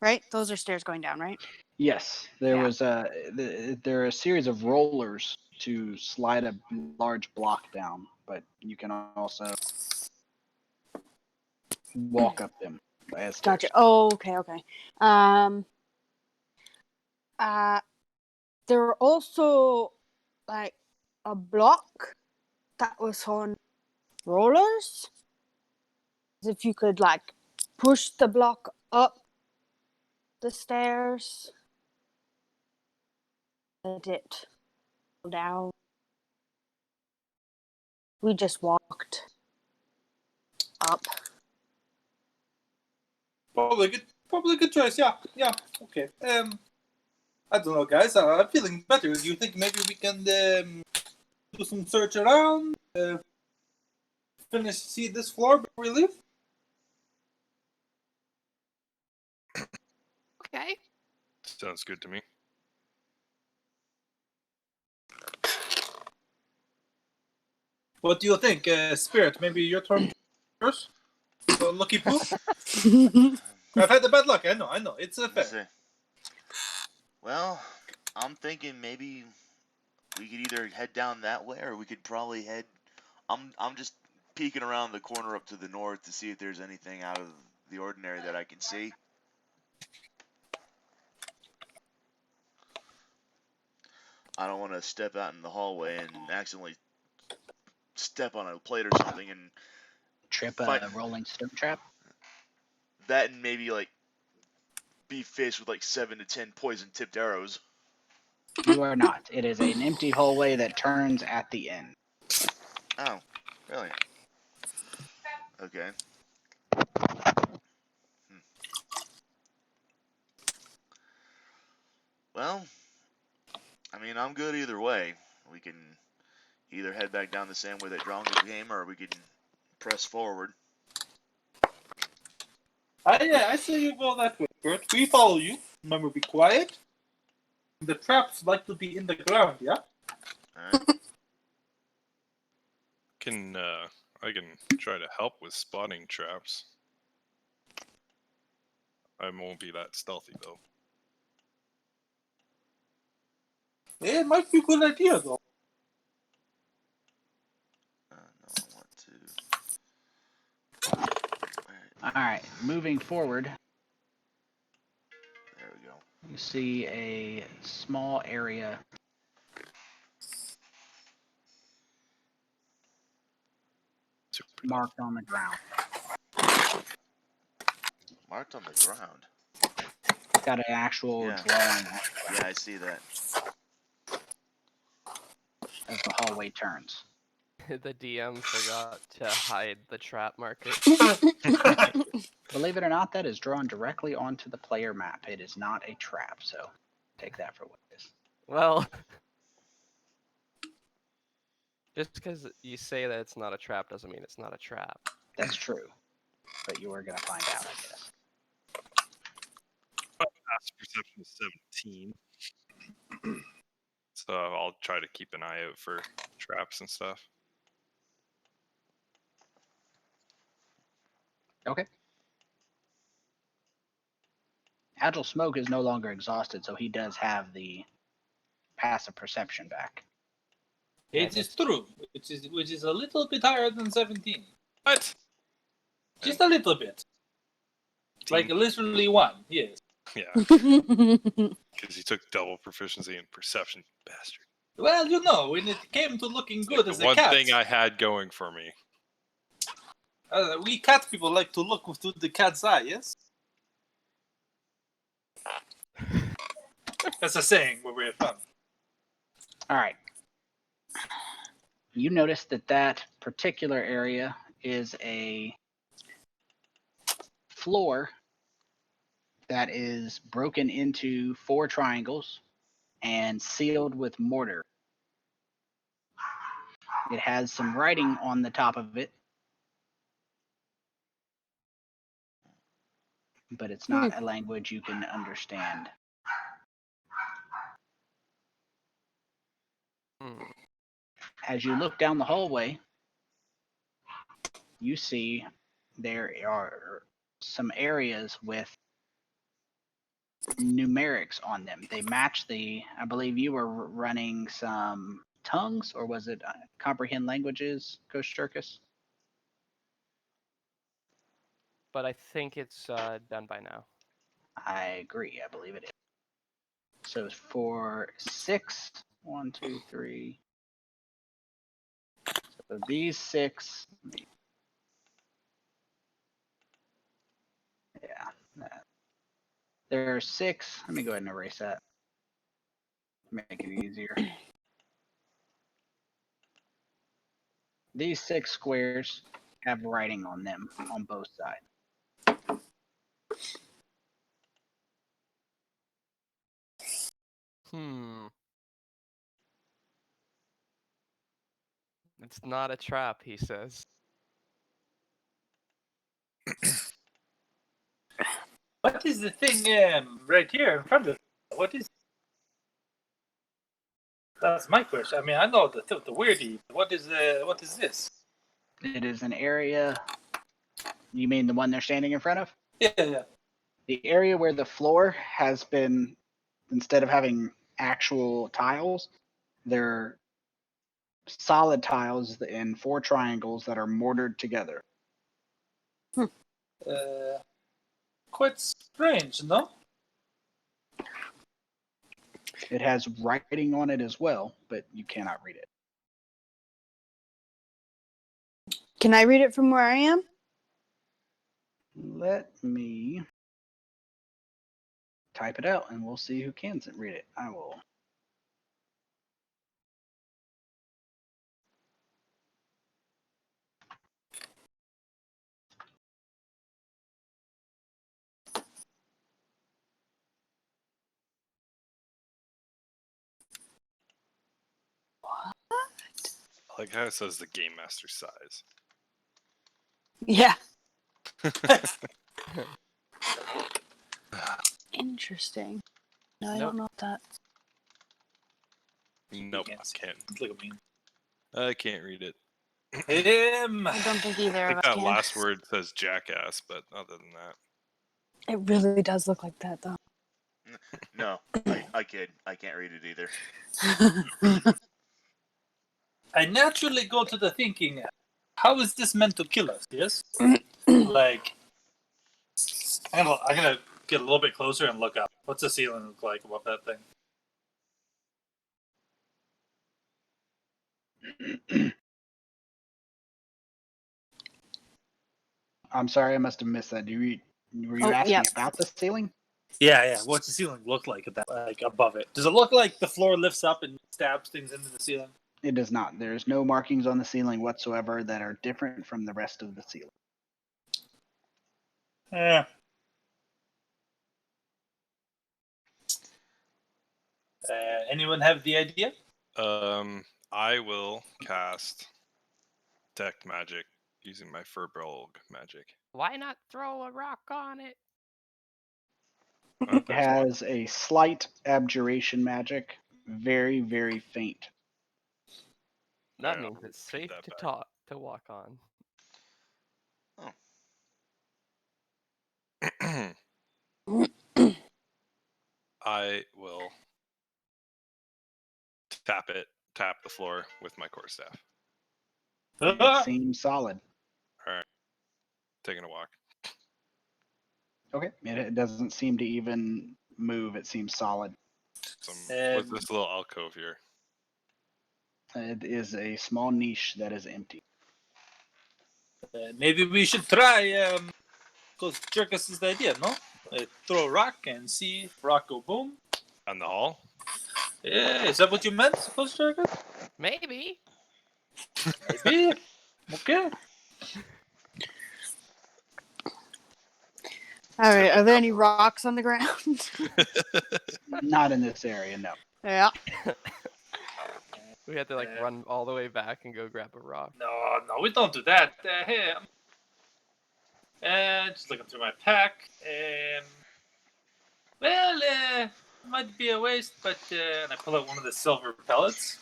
Right? Those are stairs going down, right? Yes, there Yeah. was there are a series of rollers to slide a large block down, but you can also walk up them as stairs. Gotcha. Oh, okay. There were also like a block that was on rollers. As if you could like push the block up the stairs. Let it down. We just walked up. Probably a good choice. Yeah. Okay. I don't know, guys. I'm feeling better. Do you think maybe we can do some search around? See this floor before we leave? Okay. Sounds good to me. What do you think, Spirit? Maybe your turn first. Lucky Poo. I've had the bad luck. I know. It's Let's fair. see. Well, I'm thinking maybe we could either head down that way, or we could probably head. I'm just peeking around the corner up to the north to see if there's anything out of the ordinary that I can see. I don't want to step out in the hallway and accidentally step on a plate or something and Trip fight a rolling stone trap. that, and maybe like be faced with like 7 to 10 poison tipped arrows. You are not. It is an empty hallway that turns at the end. Oh, really? Okay. Well, I mean, I'm good either way. We can either head back down the same way that Dronga came, or we can press forward. I say you go that way, Spirit. We follow you. Remember, be quiet. The traps like to be in the ground, yeah? Alright. I can try to help with spotting traps. I won't be that stealthy though. Yeah, it might be a good idea, though. No, I want to. Alright, moving forward, There we go. you see a small area marked on the ground. Marked on the ground. Got an actual Yeah. drawing Yeah, I see that. as the hallway turns. The DM forgot to hide the trap marker. Believe it or not, that is drawn directly onto the player map. It is not a trap, so take that for what it is. Well, just because you say that it's not a trap doesn't mean it's not a trap. That's true, but you are going to find out, I guess. Past perception is 17. So I'll try to keep an eye out for traps and stuff. Okay. Agile Smoke is no longer exhausted, so he does have the passive perception back. It is true, which is a little bit higher than 17. What? Just a little bit. Like literally 1, yes. Yeah, because he took double proficiency in perception, bastard. Well, you know, when it came to looking It's good like as the a one cat, thing I had going for me. we cat people like to look through the cat's eye, yes? That's a saying where we're from. All right. You notice that that particular area is a floor that is broken into 4 triangles and sealed with mortar. It has some writing on the top of it, but it's not a language you can understand. As you look down the hallway, you see there are some areas with numerics on them. They match I believe you were running some tongues, or was it comprehend languages, Kosjurkis? But I think it's done by now. I agree. I believe it is. So for 6, 1, 2, 3. So these 6. Yeah. There are 6. Let me go ahead and erase that. Make it easier. These 6 squares have writing on them on both sides. It's not a trap, he says. What is the thing right here in front of us? What is? That's my question. I mean, I know the weirdie. What is this? It is an area. You mean the one they're standing in front of? Yeah. The area where the floor has been, instead of having actual tiles, they're solid tiles in 4 triangles that are mortared together. Quite strange, no? It has writing on it as well, but you cannot read it. Can I read it from where I am? Let me type it out and we'll see who can read it. I will. I like how it says the game master size. Yeah. Interesting. No, I Nope. don't know what that. Nope, Can't I see. can't. Look at me. I can't read it. I don't think either I of think us that can. last word says jackass, but other than that. It really does look like that, though. No, I can't read it either. I naturally go to the thinking, how is this meant to kill us? Yes, like I'm gonna get a little bit closer and look up. What's the ceiling look like above that thing? I'm sorry, I must have missed that. Were you asking about the ceiling? Yeah. What's the ceiling look like at that? Like above it? Does it look like the floor lifts up and stabs things into the ceiling? It does not. There's no markings on the ceiling whatsoever that are different from the rest of the ceiling. Yeah. Anyone have the idea? I will cast detect magic using my Firbolg magic. Why not throw a rock on it? It has a slight abjuration magic, very, very faint. That Yeah, means it's safe that to walk on. I will tap the floor with my quarterstaff. It seems solid. Alright. Taking a walk. Okay. It doesn't seem to even move. It seems solid. What's this little alcove here? It is a small niche that is empty. Maybe we should try Kosjurkis' idea, no? Throw a rock and see if rock go boom. On the hall? Yeah, is that what you meant, Kosjurkis? Maybe. Maybe. Okay. All right. Are there any rocks on the ground? Not in this area, no. Yeah. We had to like run all the way back and go grab a rock. No, we don't do that. Hey, just looking through my pack. Well, might be a waste, but and I pull out one of the silver pellets.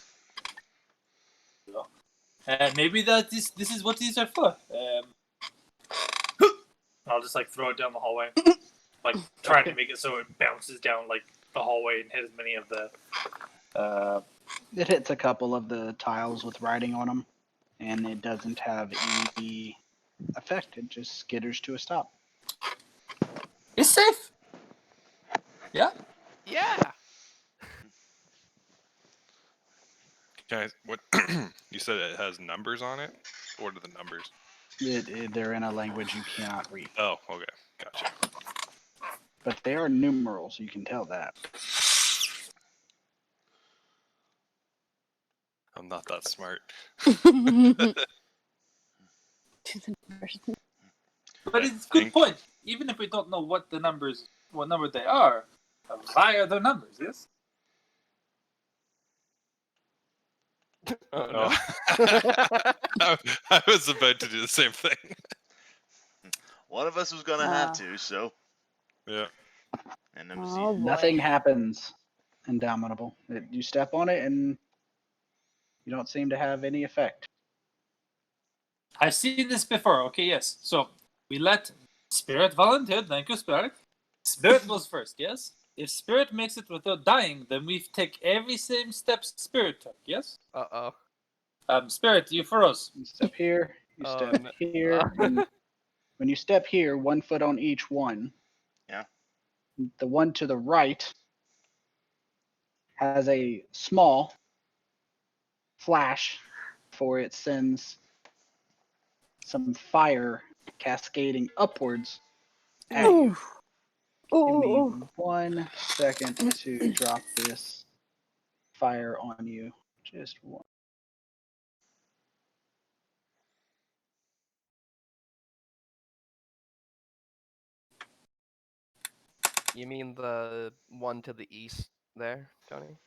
Maybe this is what these are for. I'll just like throw it down the hallway, like trying to make it so it bounces down like the hallway and hit as many of the. It hits a couple of the tiles with writing on them, and it doesn't have any effect. It just skitters to a stop. It's safe. Yeah. Yeah. Guys, what you said it has numbers on it? What are the numbers? They're in a language you cannot read, Oh, okay, gotcha. but they are numerals. You can tell that. I'm not that smart. But it's a good point. Even if we don't know what number they are, why are there numbers? Yes. Oh no. I was about to do the same thing. One of us was gonna have to, so. Yeah. And Oh, boy. Nothing happens. Indomitable. You step on it, and you don't seem to have any effect. I've seen this before. Okay, yes. So we let Spirit volunteer. Thank you, Spirit. Spirit goes first. Yes. If Spirit makes it without dying, then we take every same step Spirit took. Yes. Uh-oh. Spirit, you first. You step here. You Oh, step no. here. And when you step here, 1 foot on each one. Yeah. The one to the right has a small flash for it sends some fire cascading upwards at you. Give me Ooh. 1 second to drop this fire on you. Just one. You mean the one to the east there, Tony?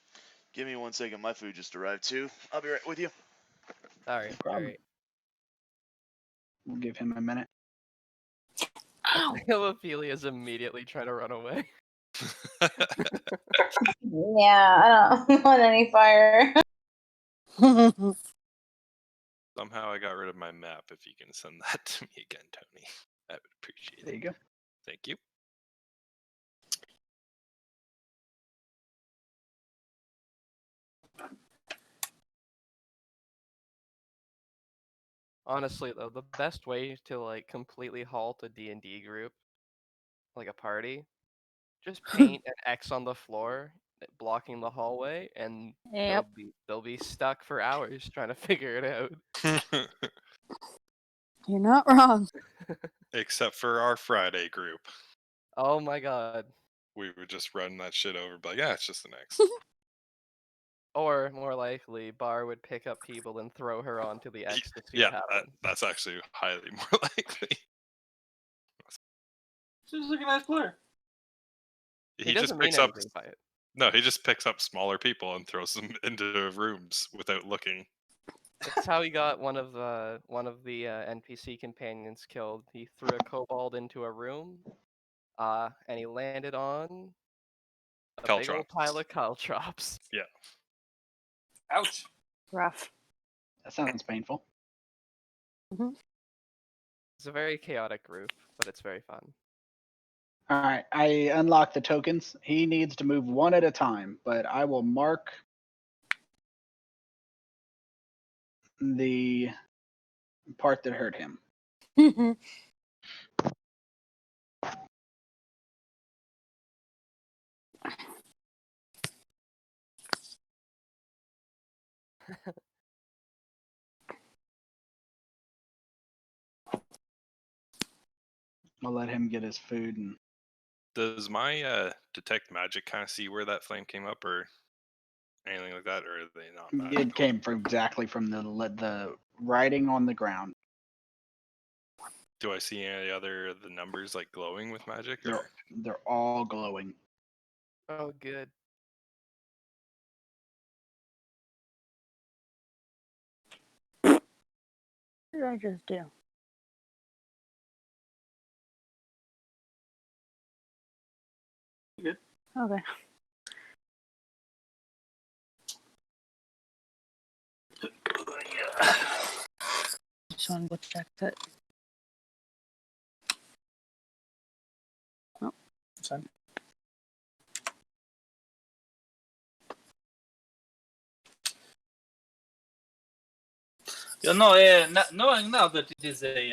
Give me 1 second. My food just arrived too. I'll be right with you. Alright, problem. alright. We'll give him a minute. Ow. Ophelia's immediately trying to run away. Yeah, I don't want any fire. Somehow I got rid of my map. If you can send that to me again, Tony, I would appreciate There it. you go. Thank you. Honestly, though, the best way to like completely halt a D&D group, like a party, just paint an X on the floor, blocking the hallway, and Yep. they'll be stuck for hours trying to figure it out. You're not wrong. Except for our Friday group. Oh my god. We would just run that shit over, but yeah, it's just an X. Or more likely, Bar would pick up people and throw her onto the X to see Yeah, what happens. that's actually highly more likely. She's like a nice player. He just doesn't mean picks up. anything by it. No, he just picks up smaller people and throws them into rooms without looking. That's how he got one of the NPC companions killed. He threw a kobold into a room, and he landed on a big old Caltrops. pile of caltrops. Yeah. Ouch. Rough. That sounds painful. It's a very chaotic group, but it's very fun. All right, I unlock the tokens. He needs to move one at a time, but I will mark the part that hurt him. I'll let him get his food. And Does my detect magic kind of see where that flame came up, or anything like that, or are they not magical? It came from exactly from the writing on the ground. Do I see any other the numbers like glowing with magic? They're Or? they're all glowing. Oh, good. What did I just do? Good. Okay. Just want to go check that. Oh, It's fine. You know, knowing now that it is a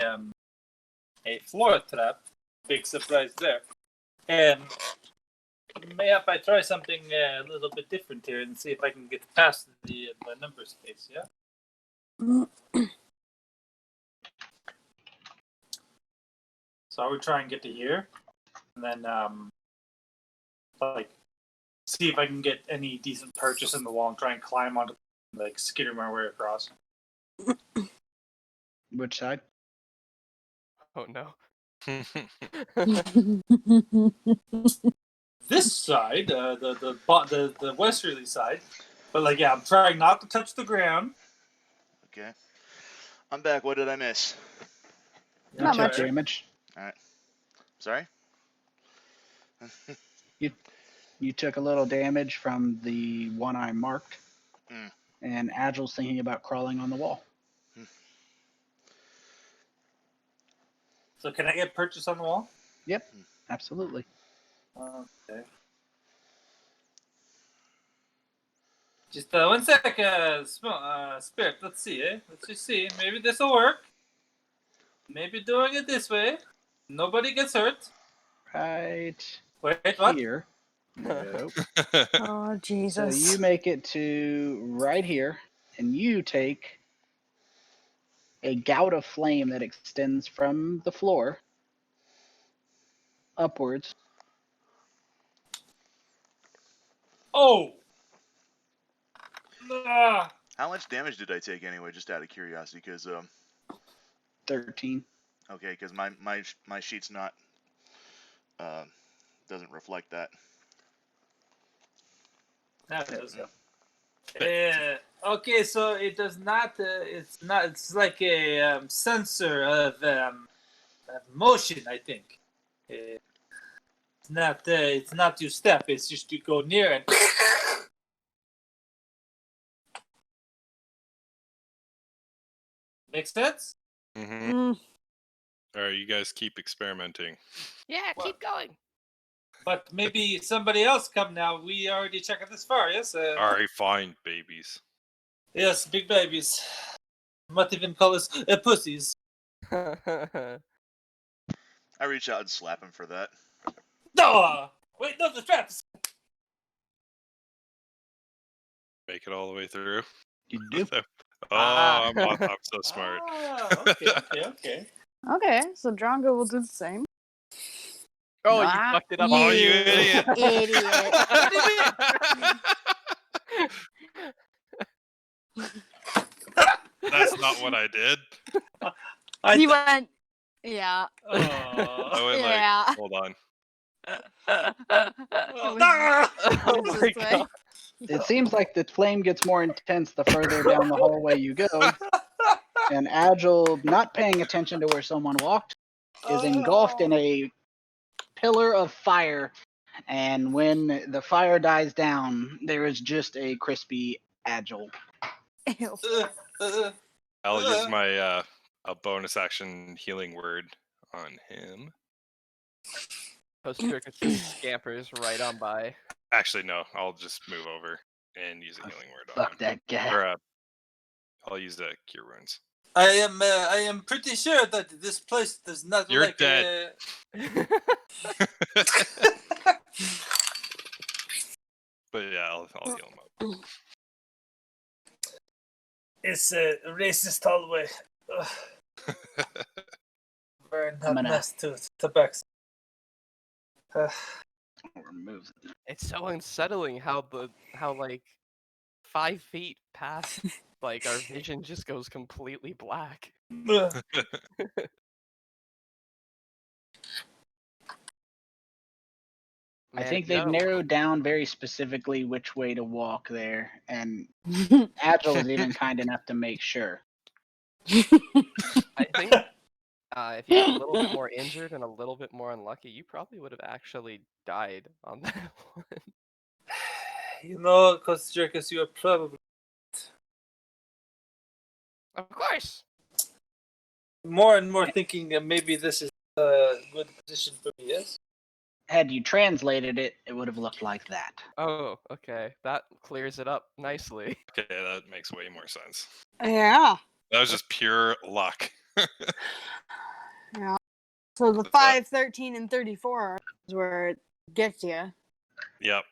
floor trap, big surprise there. Maybe I try something a little bit different here and see if I can get past the number space. Yeah. So I would try and get to here, and then like see if I can get any decent purchase in the wall and try and climb onto, like, skitter my way across. Which side? Oh no. This side, the westerly side, but like, yeah, I'm trying not to touch the ground. Okay. I'm back. What did I miss? You Not took much. damage. Sorry? You took a little damage from the one I marked. Mm. And Agile's thinking about crawling on the wall. So can I get purchase on the wall? Yep, absolutely. Okay. Just 1 sec, Spirit. Let's see, Let's just see. Maybe this will work. Maybe doing it this way. Nobody gets hurt. Right Wait, what? here. Nope. Oh, So Jesus. you make it to right here, and you take a gout of flame that extends from the floor upwards. Oh! Ah! How much damage did I take anyway, just out of curiosity? Because 13. okay, because my sheet's not doesn't reflect that. That does. Okay, so it does not. It's not. It's like a sensor of motion, I think. It's not. It's not you step. It's just you go near and. Makes sense. Mm-hmm. Mm, All right, you guys keep experimenting. Yeah, keep going. But maybe somebody else come now. We already checked this far. Yes. All right, fine, babies. Yes, big babies. Might even call us pussies. I reach out and slap him for that. No! Wait, no, the traps! Make it all the way through. You do. Oh, I'm so smart. Okay. okay, so Dronga will do the same. Oh, you Ah, fucked it up. Oh, you idiot. Idiot. That's not what I did. He went, yeah. I went Yeah. like, hold on. Oh was my this way. god. It seems like the flame gets more intense the further down the hallway you go. And Agile, not paying attention to where someone walked, is engulfed in a pillar of fire. And when the fire dies down, there is just a crispy Agile. Ew. I'll use my a bonus action healing word on him. Kosjurkis just scampers right on by. Actually, no. I'll just move over and use a healing word on Fuck him. that guy. Or I'll use the cure wounds. I am pretty sure that this place does not You're like. dead. But yeah, I'll heal him up. It's a racist hallway. Very I'm not gonna- nice to Tabaxi. Remove it. It's so unsettling how like 5 feet past, like our vision just goes completely black. I Man, think if you they've got a- narrowed down very specifically which way to walk there, and Agile is even kind enough to make sure. I think if you got a little bit more injured and a little bit more unlucky, you probably would have actually died on that one. You know, Kosjurkis, you are probably Of course. more and more thinking that maybe this is a good position for me, yes? Had you translated it, it would have looked like that. Oh, okay. That clears it up nicely. Okay, that makes way more sense. Yeah. That was just pure luck. Yeah. So the 5, 13, and 34 is where it gets you. Yep.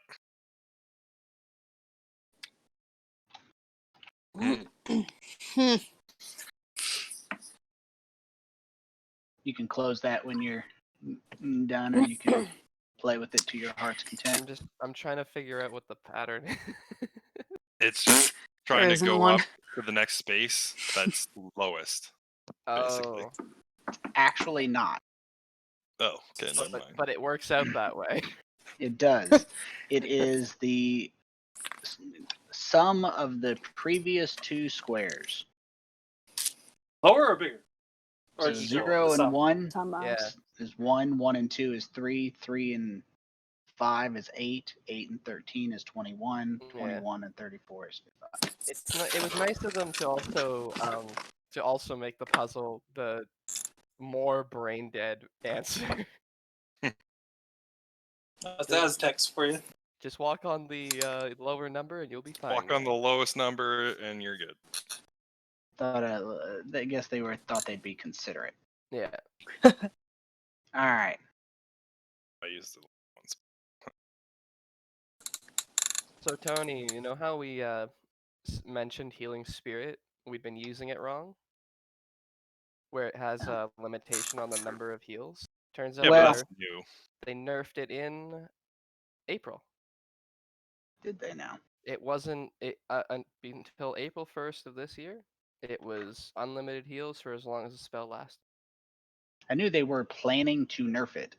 You can close that when you're done, or you can play with it to your heart's content. I'm trying to figure out what the pattern is. It's just trying to isn't go one. up to the next space that's lowest. Basically. Oh, Actually not. Oh, okay, never mind. but it works out that way. It does. It is the sum of the previous two squares. Lower or bigger? So just 0 the and sum? 1 Yeah. is 1, 1 and 2 is 3, 3 and 5 is 8, 8 and 13 is 21, Yeah. 21 and 34 is 55. It was nice of them to also make the puzzle the more brain dead answer. That's text for you. Just walk on the lower number and you'll be fine. Walk on the lowest number and you're good. I guess they thought they'd be considerate. Yeah. All right. I used the ones. So Tony, you know how we mentioned healing spirit? We've been using it wrong, where it has a limitation on the number of heals. Turns out Yeah, Well- but that's new. they nerfed it in April. Did they now? It wasn't until April 1st of this year. It was unlimited heals for as long as the spell lasted. I knew they were planning to nerf it.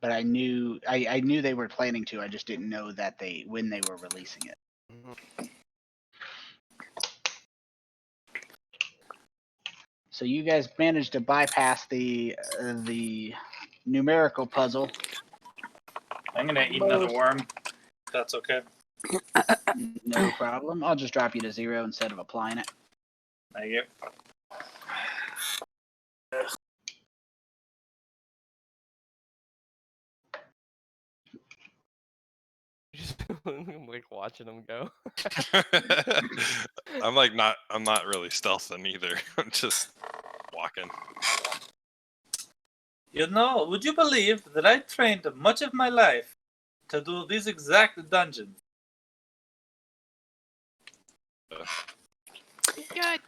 But I knew they were planning to. I just didn't know that when they were releasing it. So you guys managed to bypass the numerical puzzle. I'm gonna eat another worm. That's okay. No problem. I'll just drop you to 0 instead of applying it. Thank you. Just like watching them go. I'm not really stealthing either. I'm just walking. You know, would you believe that I trained much of my life to do these exact dungeons? Good.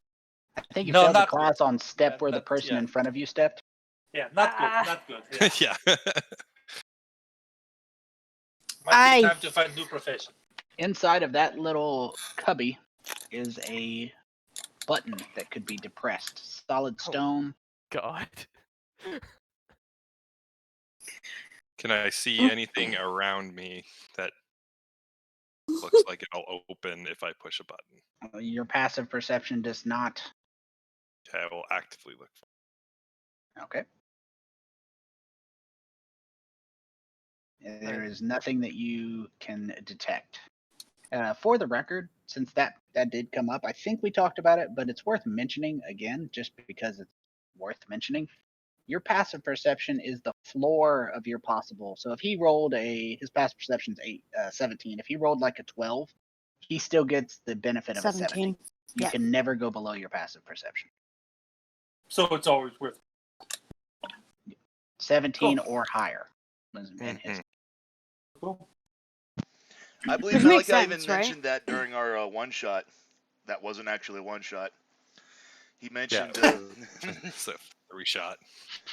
I think you No, failed the not class on step Yeah, where the not- person yeah. in front of you stepped. Yeah, not good, not good. Yeah. Yeah. Might be time to find a new profession. Inside of that little cubby is a button that could be depressed. Solid stone. God. Can I see anything around me that looks like it'll open if I push a button? Your passive perception does not. Okay, I will actively look for Okay. There is nothing that you can detect. For the record, since that did come up, I think we talked about it, but it's worth mentioning again, just because it's worth mentioning. Your passive perception is the floor of your possible. So if he rolled his passive perception's 17. If he rolled like a 12, he still gets the benefit of a 17. You Yeah. can never go below your passive perception. So it's always worth 17 Cool. or higher. In his Cool. I believe Which makes Malachi even sense, right? mentioned that during our one shot. That wasn't actually one shot. He mentioned, Yeah. So 3 shot.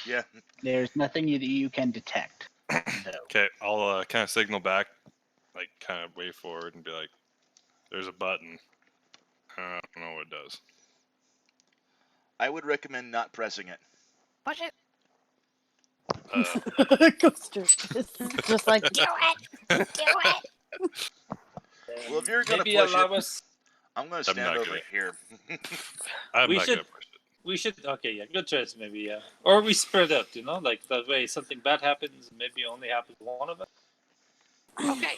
yeah. There's nothing that you can detect, though. Okay, I'll kind of signal back. like kind of way forward and be like, "There's a button. I don't know what it does." I would recommend not pressing it. Push it. Kosjurkis. Just like, do it! Do it! Well, if you're gonna maybe push allow it, us. I'm gonna I'm stand not over gonna- here. I'm We not should- gonna push it. We should. Okay, yeah, good choice. Maybe, yeah. Or we spread out. Like that way, something bad happens. Maybe only happens to one of us. Okay.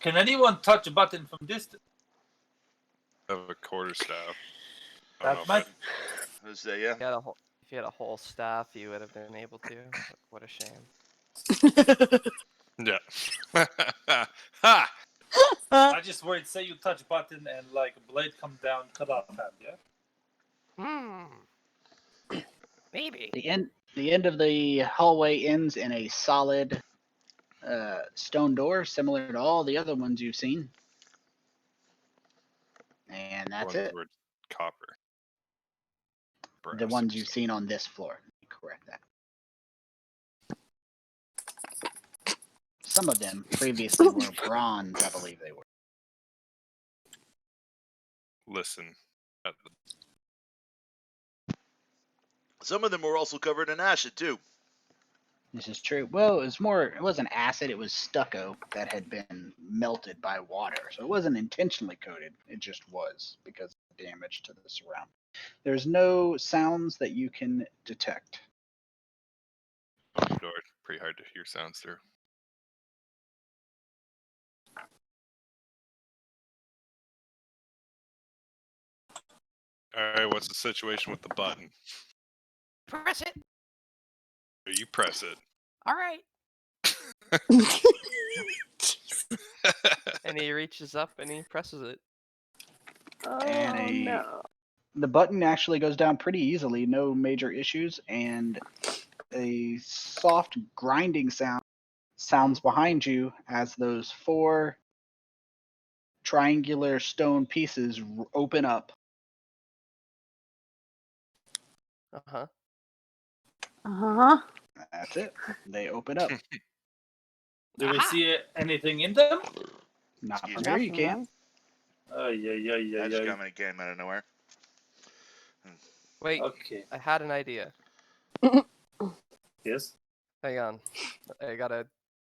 Can anyone touch a button from distance? I have a quarterstaff. I don't know That if might. Let's say, yeah. If you had a whole staff, you would have been able to. What a shame. Yeah. Ha! I just worried. Say you touch button and like a blade come down, cut off hand. Yeah. Maybe. The end of the hallway ends in a solid stone door, similar to all the other ones you've seen. And that's Ones it. were copper. The Brass ones or you've something. seen on this floor. Correct that. Some of them previously were bronze, I believe they were. Listen. Some of them were also covered in acid too. This is true. Well, it wasn't acid, it was stucco that had been melted by water. So it wasn't intentionally coated, it just was because of the damage to the surround. There's no sounds that you can detect. Open door. Pretty hard to hear sounds through. Alright, what's the situation with the button? Press it. You press it. All right. And he reaches up and he presses it. And no. the button actually goes down pretty easily, no major issues, and a soft grinding sounds behind you as those 4 triangular stone pieces open up. Uh-huh. Uh-huh. That's it. They open up. Do we Aha! see anything in them? Not Excuse from me. here, you can't. Oh yeah. I just comment again out of nowhere. Wait, Okay. I had an idea. Yes. Hang on. I gotta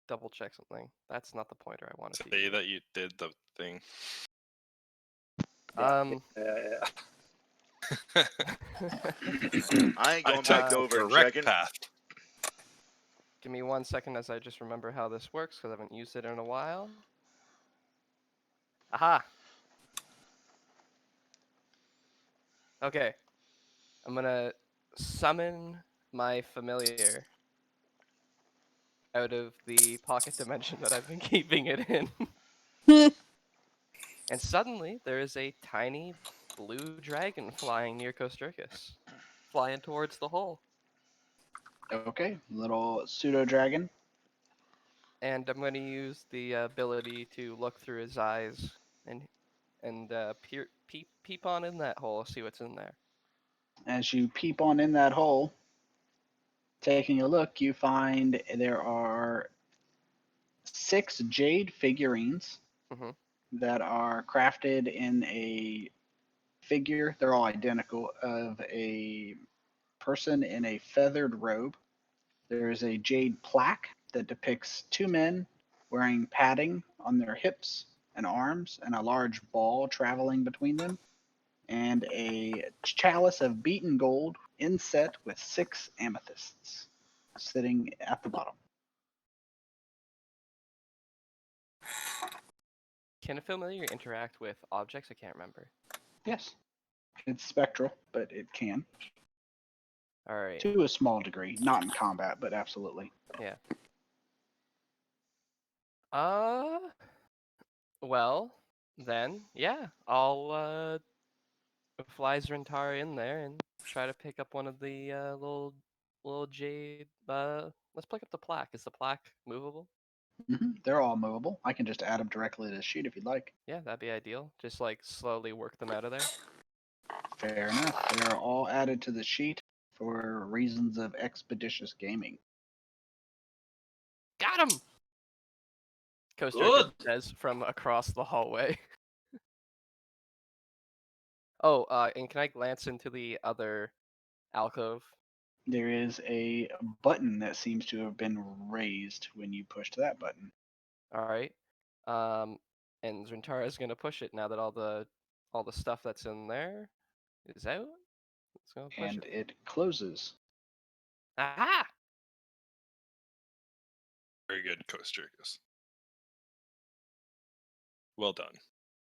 double check something. That's not the pointer I wanted to Say use. that you did the thing. Um, Yeah. I ain't I going took back the over and direct checking. path. Give me 1 second as I just remember how this works, because I haven't used it in a while. Aha! Okay. I'm gonna summon my familiar out of the pocket dimension that I've been keeping it in. And suddenly, there is a tiny blue dragon flying near Kosjurkis. Flying towards the hole. Okay, little pseudo dragon. And I'm going to use the ability to look through his eyes and peep on in that hole, see what's in there. As you peep on in that hole, taking a look, you find there are 6 jade figurines Mhm. that are crafted in a figure. They're all identical of a person in a feathered robe. There is a jade plaque that depicts 2 men wearing padding on their hips and arms and a large ball traveling between them, and a chalice of beaten gold inset with 6 amethysts sitting at the bottom. Can a familiar interact with objects? I can't remember. Yes, it's spectral, but it can All right. to a small degree, not in combat, but absolutely. Yeah. Well, then, yeah, I'll fly Zrintara in there and try to pick up one of the little jade. Let's pick up the plaque. Is the plaque movable? They're all movable. I can just add them directly to the sheet if you'd like. Yeah, that'd be ideal. Just like slowly work them out of there. Fair enough. They are all added to the sheet for reasons of expeditious gaming. Got Got him! Kosjurkis Good. says from across the hallway. Oh, and can I glance into the other alcove? There is a button that seems to have been raised when you pushed that button. All right. And Zrintara is gonna push it now that all the stuff that's in there is out. Let's go push And it. it closes. Aha! Very good, Kosjurkis. Well done.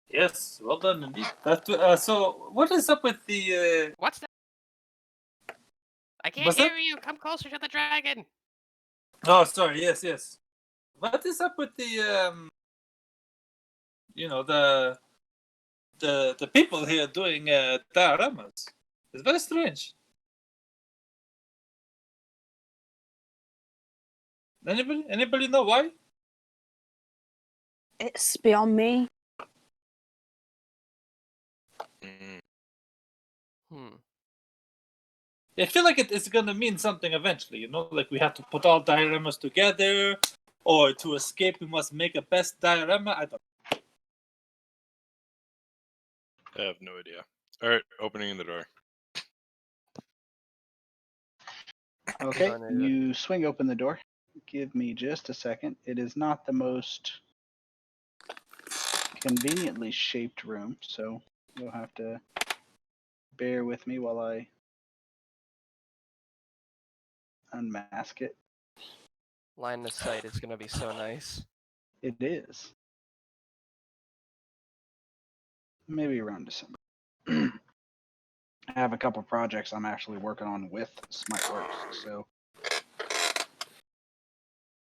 Yes, well done indeed. So, what is up with the? What's that? I can't What's hear that? you. Come closer to the dragon. Oh, sorry. Yes, yes. What is up with the? The people here doing dioramas. It's very strange. Anybody know why? It's beyond me. Mm. I feel like it's gonna mean something eventually. Like we have to put all dioramas together, or to escape we must make a best diorama. I don't. I have no idea. All right, opening the door. Okay, Gonna- you swing open the door. Give me just a second. It is not the most conveniently shaped room, so you'll have to bear with me while I unmask it. Line of sight is gonna be so nice. It is. Maybe around December. I have a couple projects I'm actually working on with Smiteworks, so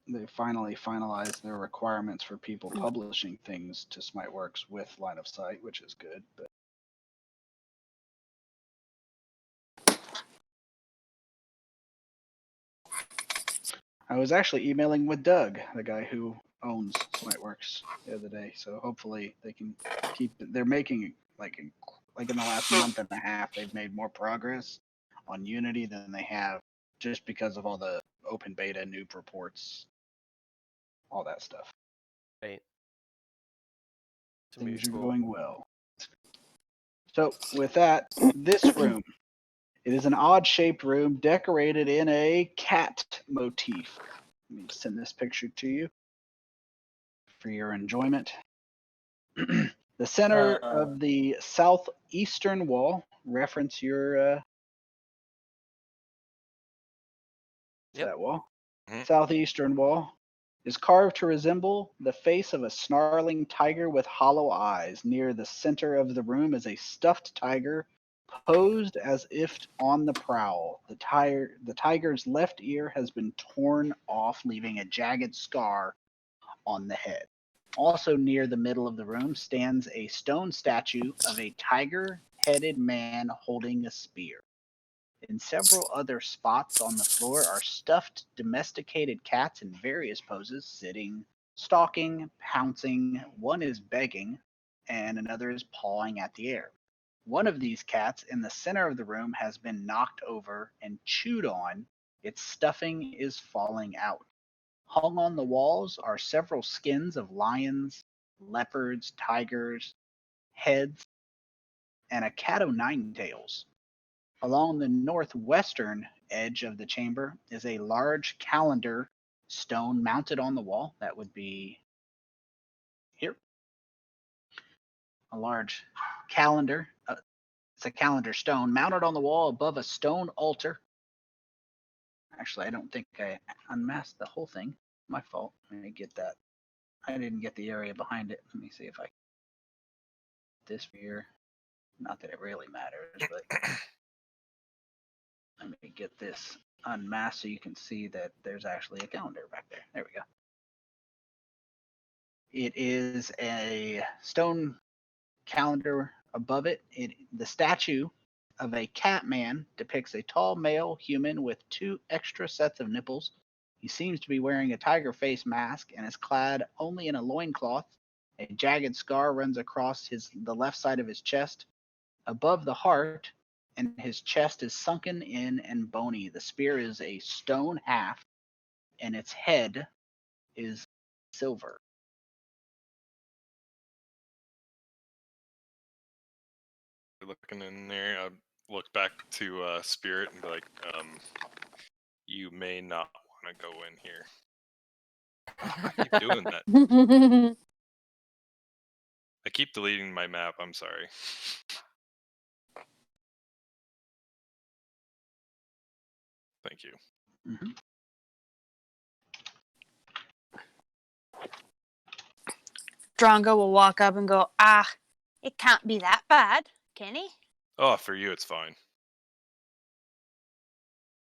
they finally finalized their requirements for people publishing things to Smiteworks with line of sight, which is good. But I was actually emailing with Doug, the guy who owns Smiteworks, the other day. So hopefully they can keep. They're making like in the last month and a half, they've made more progress on Unity than they have just because of all the open beta, noob reports, all that stuff. Right. Things are Cool. going well. So with that, this room, it is an odd-shaped room decorated in a cat motif. Let me send this picture to you for your enjoyment. The center of the southeastern wall, reference your Yep. that wall. Mhm. Southeastern wall is carved to resemble the face of a snarling tiger with hollow eyes. Near the center of the room is a stuffed tiger posed as if on the prowl. The tiger's left ear has been torn off, leaving a jagged scar on the head. Also near the middle of the room stands a stone statue of a tiger-headed man holding a spear. In several other spots on the floor are stuffed domesticated cats in various poses, sitting, stalking, pouncing. One is begging, and another is pawing at the air. One of these cats in the center of the room has been knocked over and chewed on. Its stuffing is falling out. Hung on the walls are several skins of lions, leopards, tigers, heads, and a cat o' nine tails. Along the northwestern edge of the chamber is a large calendar stone mounted on the wall. That would be here. A large calendar. It's a calendar stone mounted on the wall above a stone altar. Actually, I don't think I unmasked the whole thing. My fault. Let me get that. I didn't get the area behind it. Let me see if I this here. Not that it really matters, but let me get this unmasked so you can see that there's actually a calendar back there. There we go. It is a stone calendar above it. The statue of a cat man depicts a tall male human with two extra sets of nipples. He seems to be wearing a tiger face mask and is clad only in a loincloth. A jagged scar runs across the left side of his chest. Above the heart, and his chest is sunken in and bony. The spear is a stone haft, and its head is silver. Looking in there, I look back to Spirit and be like, you may not want to go in here. I keep doing that. I keep deleting my map. I'm sorry. Thank you. Mm-hmm. Dronga will walk up and go, it can't be that bad, can he? Oh, for you, it's fine.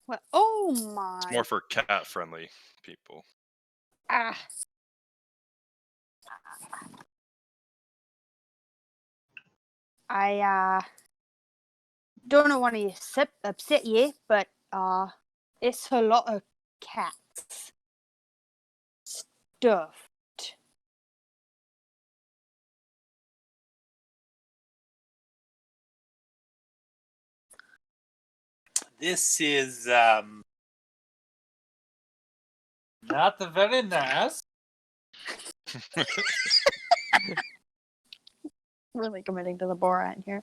Well, oh my. It's more for cat-friendly people. I don't want to upset you, but it's a lot of cats stuffed. This is not very nice. Really committing to the Borat here.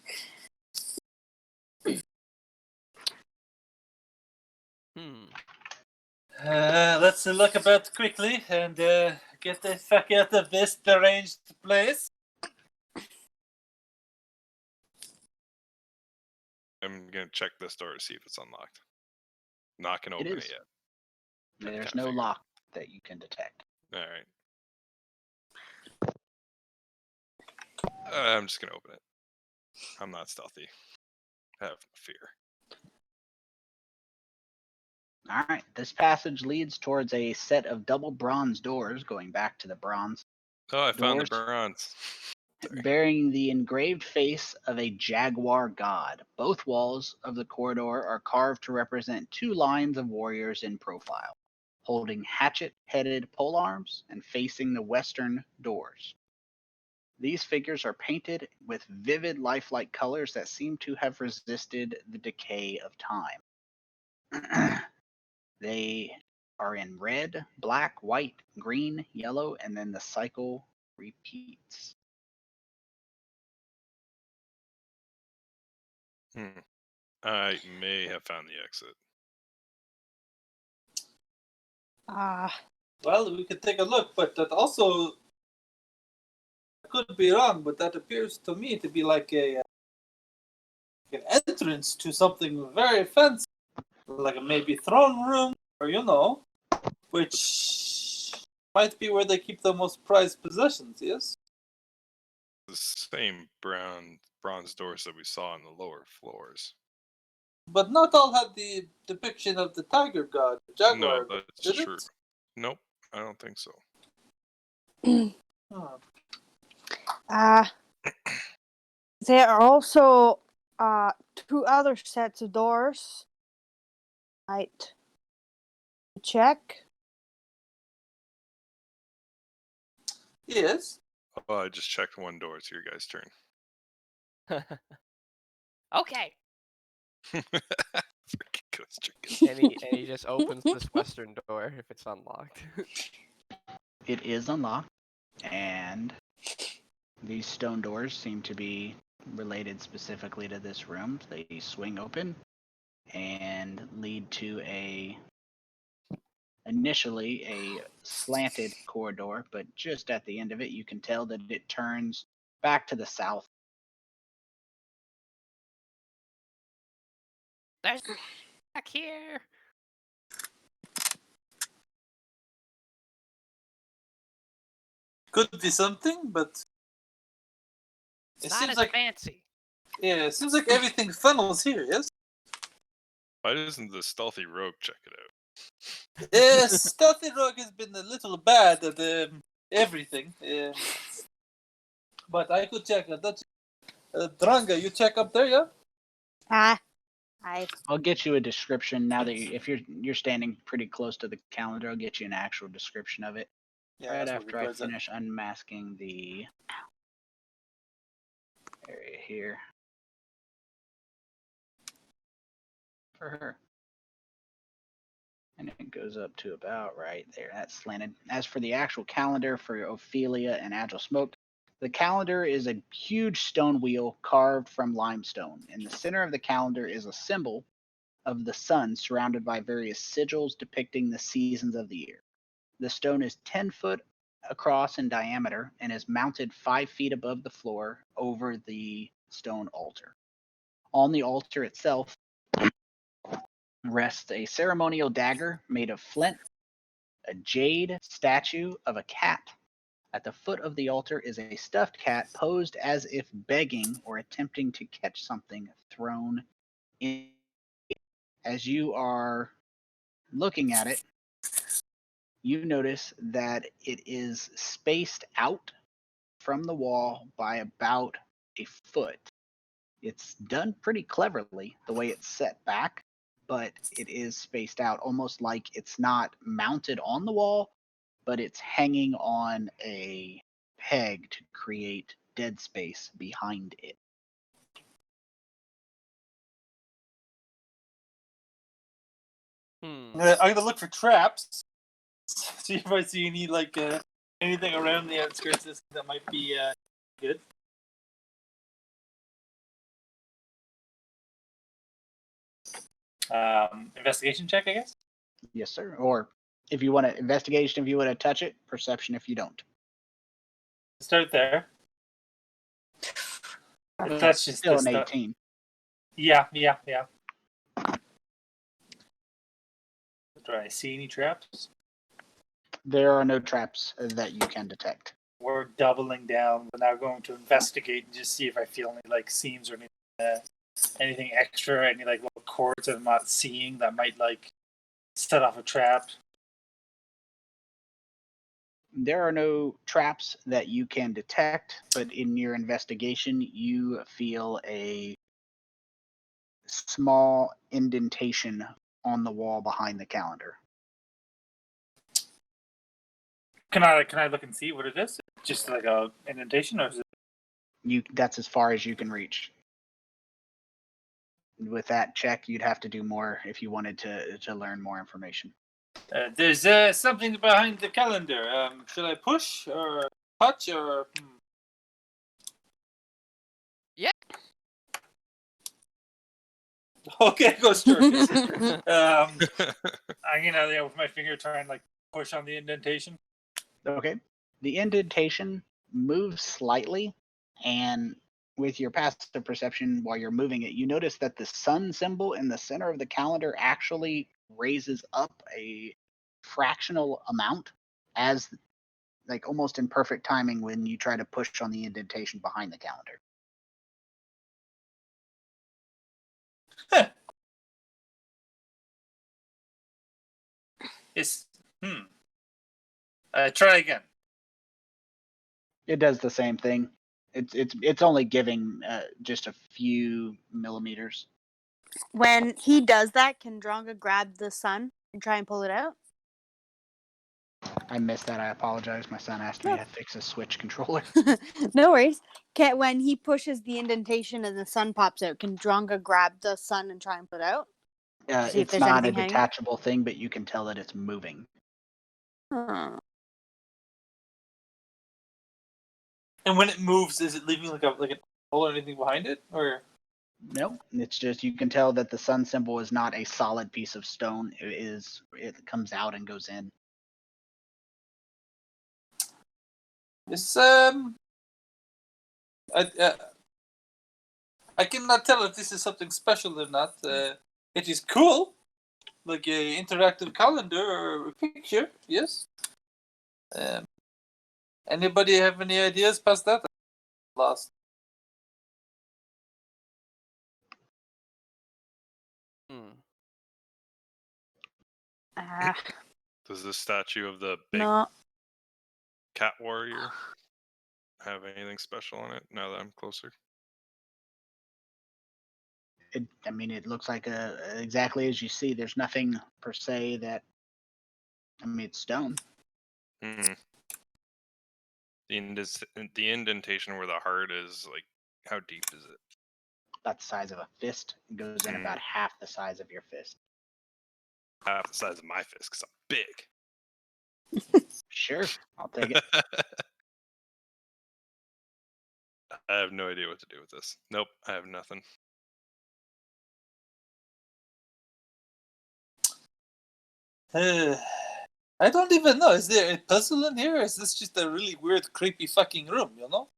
Let's look about quickly and get the fuck out of this deranged place. I'm gonna check this door to see if it's unlocked. Not gonna It open is. it yet. There's Kinda no figured. lock that you can detect. All right. I'm just gonna open it. I'm not stealthy. I have no fear. All right. This passage leads towards a set of double bronze doors going back to the bronze, Oh, I found the Doors. bronze. Sorry. bearing the engraved face of a jaguar god. Both walls of the corridor are carved to represent two lines of warriors in profile, holding hatchet-headed polearms and facing the western doors. These figures are painted with vivid lifelike colors that seem to have resisted the decay of time. They are in red, black, white, green, yellow, and then the cycle repeats. I may have found the exit. Well, we could take a look, but that also I could be wrong, but that appears to me to be like an entrance to something very fancy, like a maybe throne room, or which might be where they keep the most prized possessions. Yes, The same bronze doors that we saw on the lower floors. but not all had the depiction of the tiger god, the jaguar. No, that's did true. it? Nope, I don't think so. Oh. There are also two other sets of doors. Right. Check. Yes. Oh, I just checked one door. It's your guys' turn. Okay. Freaking Kosjurkis. And he just opens this western door if it's unlocked. It is unlocked, and these stone doors seem to be related specifically to this room. They swing open and lead to initially a slanted corridor, but just at the end of it, you can tell that it turns back to the south. There's back here. Could be something, but It's it not seems as like fancy. everything funnels here. Yes. Why doesn't the stealthy rogue check it out? Stealthy Rogue has been a little bad at everything. But I could check that. Dronga, you check up there, yeah? I'll get you a description now that if you're standing pretty close to the calendar. I'll get you an actual description of it right that's what after I records it. finish unmasking the area here for her. And it goes up to about right there. That's slanted. As for the actual calendar for Ophelia and Agile Smoke, the calendar is a huge stone wheel carved from limestone. In the center of the calendar is a symbol of the sun surrounded by various sigils depicting the seasons of the year. The stone is 10 foot across in diameter and is mounted 5 feet above the floor over the stone altar. On the altar itself rests a ceremonial dagger made of flint, a jade statue of a cat. At the foot of the altar is a stuffed cat posed as if begging or attempting to catch something thrown in. As you are looking at it, you notice that it is spaced out from the wall by about a foot. It's done pretty cleverly the way it's set back, but it is spaced out almost like it's not mounted on the wall, but it's hanging on a peg to create dead space behind it. Hmm. I'm gonna look for traps. See if I see any anything around the outskirts that might be good. Investigation check, I guess. Yes, sir. Or if you want to investigation, if you want to touch it, perception if you don't. Start there. That's just Still this an stuff. 18. Yeah. Do I see any traps? There are no traps that you can detect. We're doubling down. We're now going to investigate and just see if I feel any seams or anything extra, any little cords that I'm not seeing that might set off a trap. There are no traps that you can detect, but in your investigation, you feel a small indentation on the wall behind the calendar. Can I look and see what it is? Just like a indentation, or is it? That's as far as you can reach. With that check, you'd have to do more if you wanted to learn more information. There's something behind the calendar. Should I push or touch or? Yeah. Okay, Kosjurkis. I'm gonna with my finger try and push on the indentation. Okay. The indentation moves slightly, and with your passive perception while you're moving it, you notice that the sun symbol in the center of the calendar actually raises up a fractional amount as almost in perfect timing when you try to push on the indentation behind the calendar. It's try again. It does the same thing. It's only giving just a few millimeters. When he does that, can Dronga grab the sun and try and pull it out? I missed that. I apologize. My son asked me to fix a Switch controller. No worries. When he pushes the indentation and the sun pops out, can Dronga grab the sun and try and pull it out? See if It's there's not a anything hanging? detachable thing, but you can tell that it's moving. Huh. And when it moves, is it leaving like a hole or anything behind it, or? Nope. It's just you can tell that the sun symbol is not a solid piece of stone. It comes out and goes in. It's I cannot tell if this is something special or not. It is cool, like a interactive calendar or a picture. Yes. Anybody have any ideas past that? Lost. Does this statue of the big No. cat warrior have anything special on it now that I'm closer? It looks like exactly as you see. There's nothing per se that. It's stone. The indentation where the heart is, how deep is it? About the size of a fist. It goes in about half the size of your fist. half the size of my fist because I'm big. Sure, I'll take it. I have no idea what to do with this. Nope, I have nothing. I don't even know. Is there a puzzle in here, or is this just a really weird, creepy fucking room, you know?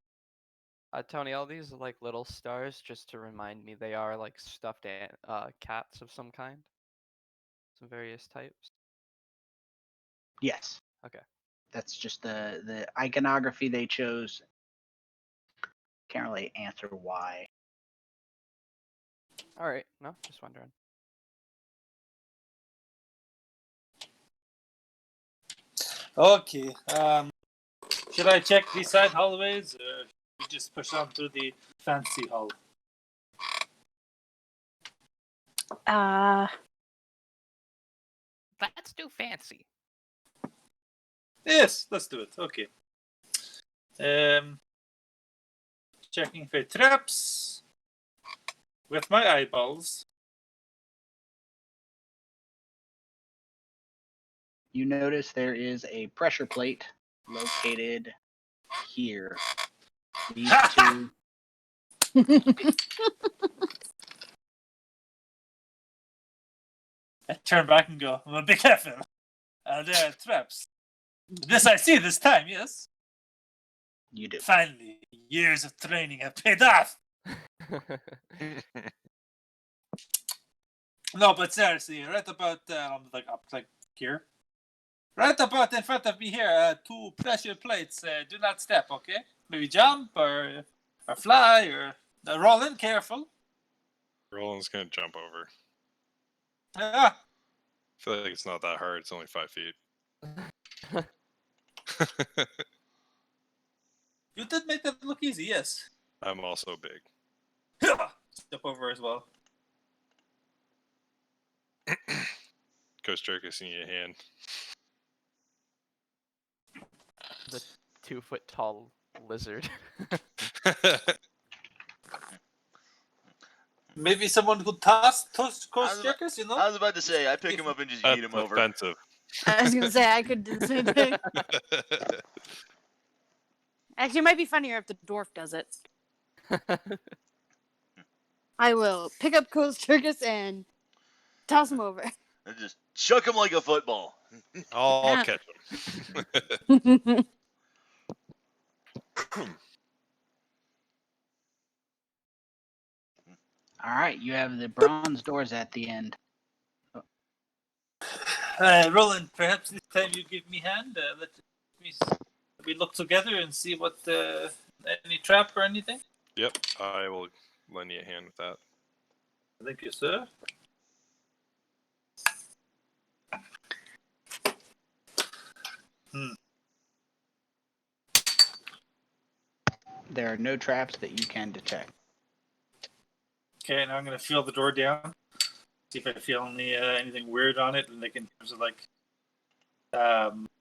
Tony, all these are like little stars, just to remind me they are like stuffed cats of some kind. Some various types. Yes. Okay. That's just the iconography they chose. Can't really answer why. Alright, no, just wondering. Okay. Should I check these side hallways, or we just push on through the fancy hall? Let's do fancy. Yes, let's do it. Okay. Checking for traps with my eyeballs. You notice there is a pressure plate located here. These two. I turn back and go, well, be careful. There are traps. This I see this time, yes? You do. Finally, years of training have paid off. No, but seriously, right about like here, right about in front of me here, two pressure plates. Do not step, okay? Maybe jump or fly or Rolen. Careful. Roland's gonna jump over. Ah, I feel like it's not that hard. It's only 5 feet. you did make that look easy, yes. I'm also big. Step over as well. Kosjurkis, you need a hand. The 2-foot tall lizard. Maybe someone could toss Kosjurkis, you know? I was about to say, I pick him up and just yeet him That's over. offensive. I was gonna say I could do the same thing. Actually, it might be funnier if the dwarf does it. I will pick up Kosjurkis and toss him over. And just chuck him like a football. I'll catch him. All right, you have the bronze doors at the end. Roland, perhaps this time you give me hand. Let we look together and see what any trap or anything. Yep, I will lend you a hand with that. Thank you, sir. There are no traps that you can detect. Okay, now I'm gonna feel the door down. See if I feel anything weird on it, and like in terms of like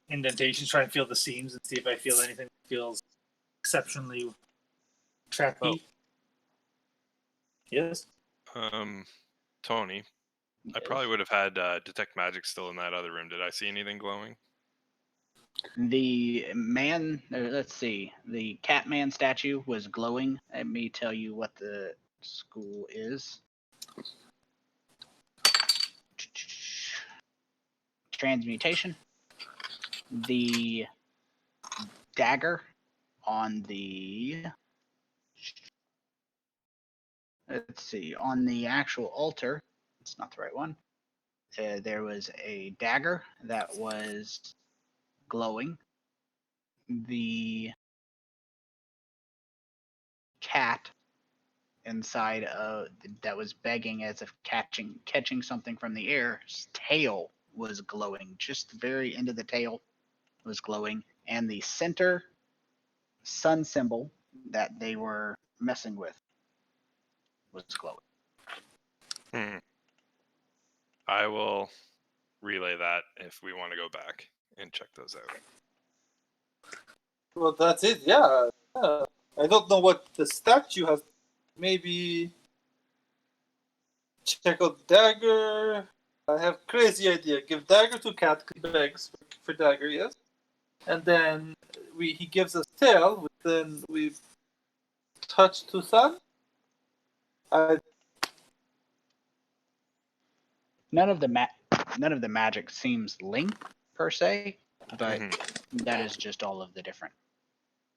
indentations. Try and feel the seams and see if I feel anything that feels exceptionally trappy. Oh. Yes. Tony, I probably would have had detect magic still in that other room. Did I see anything glowing? The man, let's see, the Catman statue was glowing. Let me tell you what the school is. Transmutation. The dagger on the, let's see, on the actual altar, it's not the right one. There was a dagger that was glowing. The cat inside that was begging as if catching something from the air, his tail was glowing. Just the very end of the tail was glowing, and the center sun symbol that they were messing with was glowing. I will relay that if we want to go back and check those out. Well, that's it. Yeah. I don't know what the statue has. Maybe check out the dagger. I have crazy idea. Give dagger to cat, begs for dagger, yes. And then he gives us tail. Then we touch to sun. None of the magic seems linked per se, but Mhm. that is just all of the different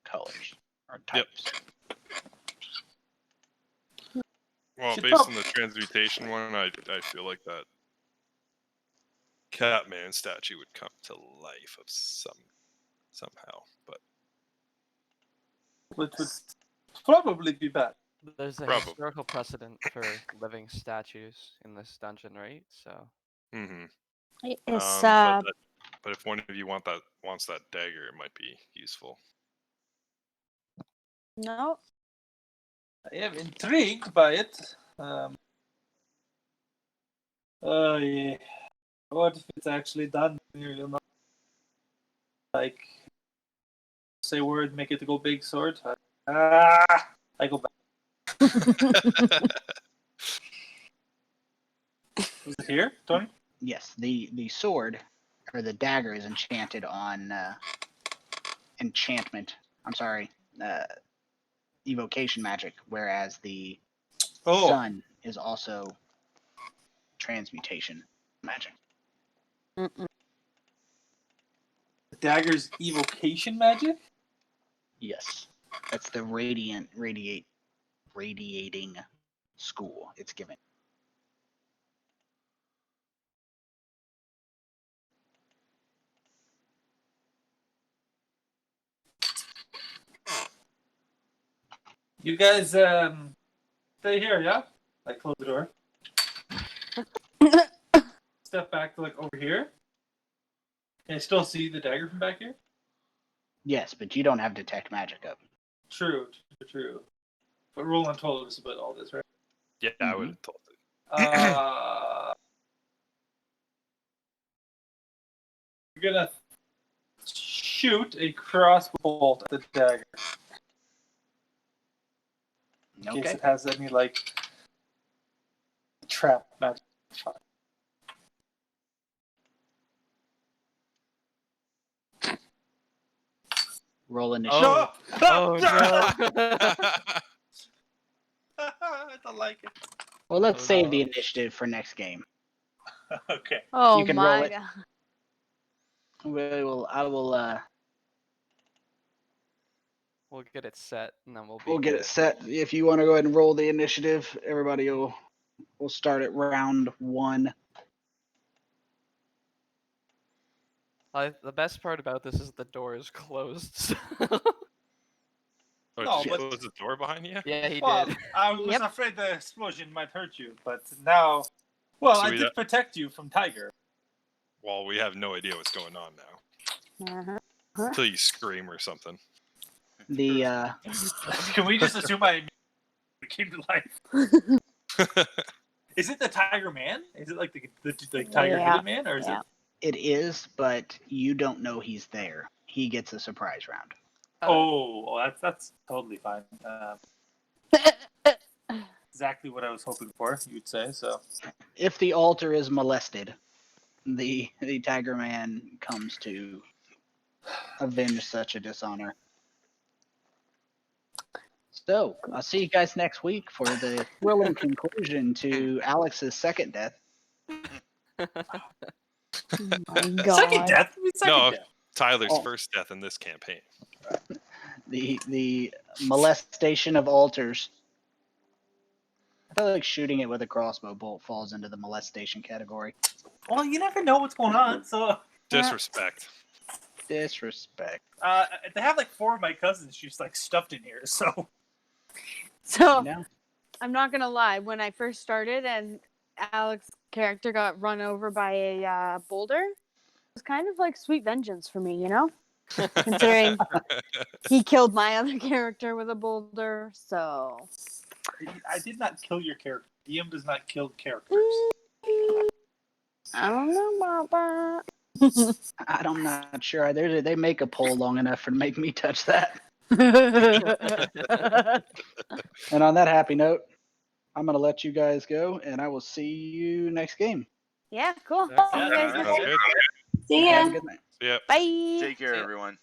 colors or types. Well, Should based prob- on the transmutation one, I feel like that Catman statue would come to life of somehow, but which would probably be bad. There's a Probably. historical precedent for living statues in this dungeon, right? So It's but if one of you wants that dagger, it might be useful. no. I am intrigued by it. Yeah. What if it's actually done here? You know, like say word, make it go big sword. I go back. Was it here, Tony? Yes, the sword or the dagger is enchanted on enchantment. I'm sorry, evocation magic, whereas the sun is also transmutation magic. Mm-mm. The dagger's evocation magic. Yes, that's the radiating school it's given. You guys stay here, yeah? I close the door. Step back to like over here. Can I still see the dagger from back here? Yes, but you don't have detect magic up. True. But Roland told us about all this, right? Yeah, I would have told it. You're gonna shoot a crossbow bolt at the dagger. In case Okay. it has any like trap magic. Roll initiative. Oh. Oh no! I don't like it. Well, let's Oh, save no. the initiative for next game. Okay. Oh You can roll my it. god. I will. We'll get it set, and then we'll be We'll get good. it set. If you want to go ahead and roll the initiative, everybody will start at round 1. The best part about this is the door is closed. Oh, No, did you but- close the door behind you? Yeah, he Well, did. I was Yep. afraid the explosion might hurt you, but now, well, So I we did don't- protect you from Tiger. Well, we have no idea what's going on now Uh-huh. until you scream or something. The Can we just assume I came to life? Is it the Tiger Man? Is it like the Tiger Yeah. Hidden Man, or is Yeah. it is, but you don't know he's there. He gets a surprise round. it? Oh, that's totally fine. Exactly what I was hoping for. You'd say so. If the altar is molested, the Tiger Man comes to avenge such a dishonor. So, I'll see you guys next week for the thrilling conclusion to Alex's second death. Oh my god. Second death. I mean, second No. death. Tyler's Oh. first death in this campaign. The molestation of altars. I feel like shooting it with a crossbow bolt falls into the molestation category. Well, you never know what's going on. So Disrespect. Disrespect. they have like 4 of my cousins just like stuffed in here. So So You know? I'm not gonna lie. When I first started and Alex's character got run over by a boulder, it was kind of like sweet vengeance for me, you know? Considering he killed my other character with a boulder, so I did not kill your character. DM does not kill characters. I don't know about that. I'm not sure either. They make a poll long enough for to make me touch that. And on that happy note, I'm going to let you guys go, and I will see you next game. Yeah, cool. Yeah, See you guys sounds next good. time. See Have ya. a good night. So yeah. Bye. Take care, See ya. everyone.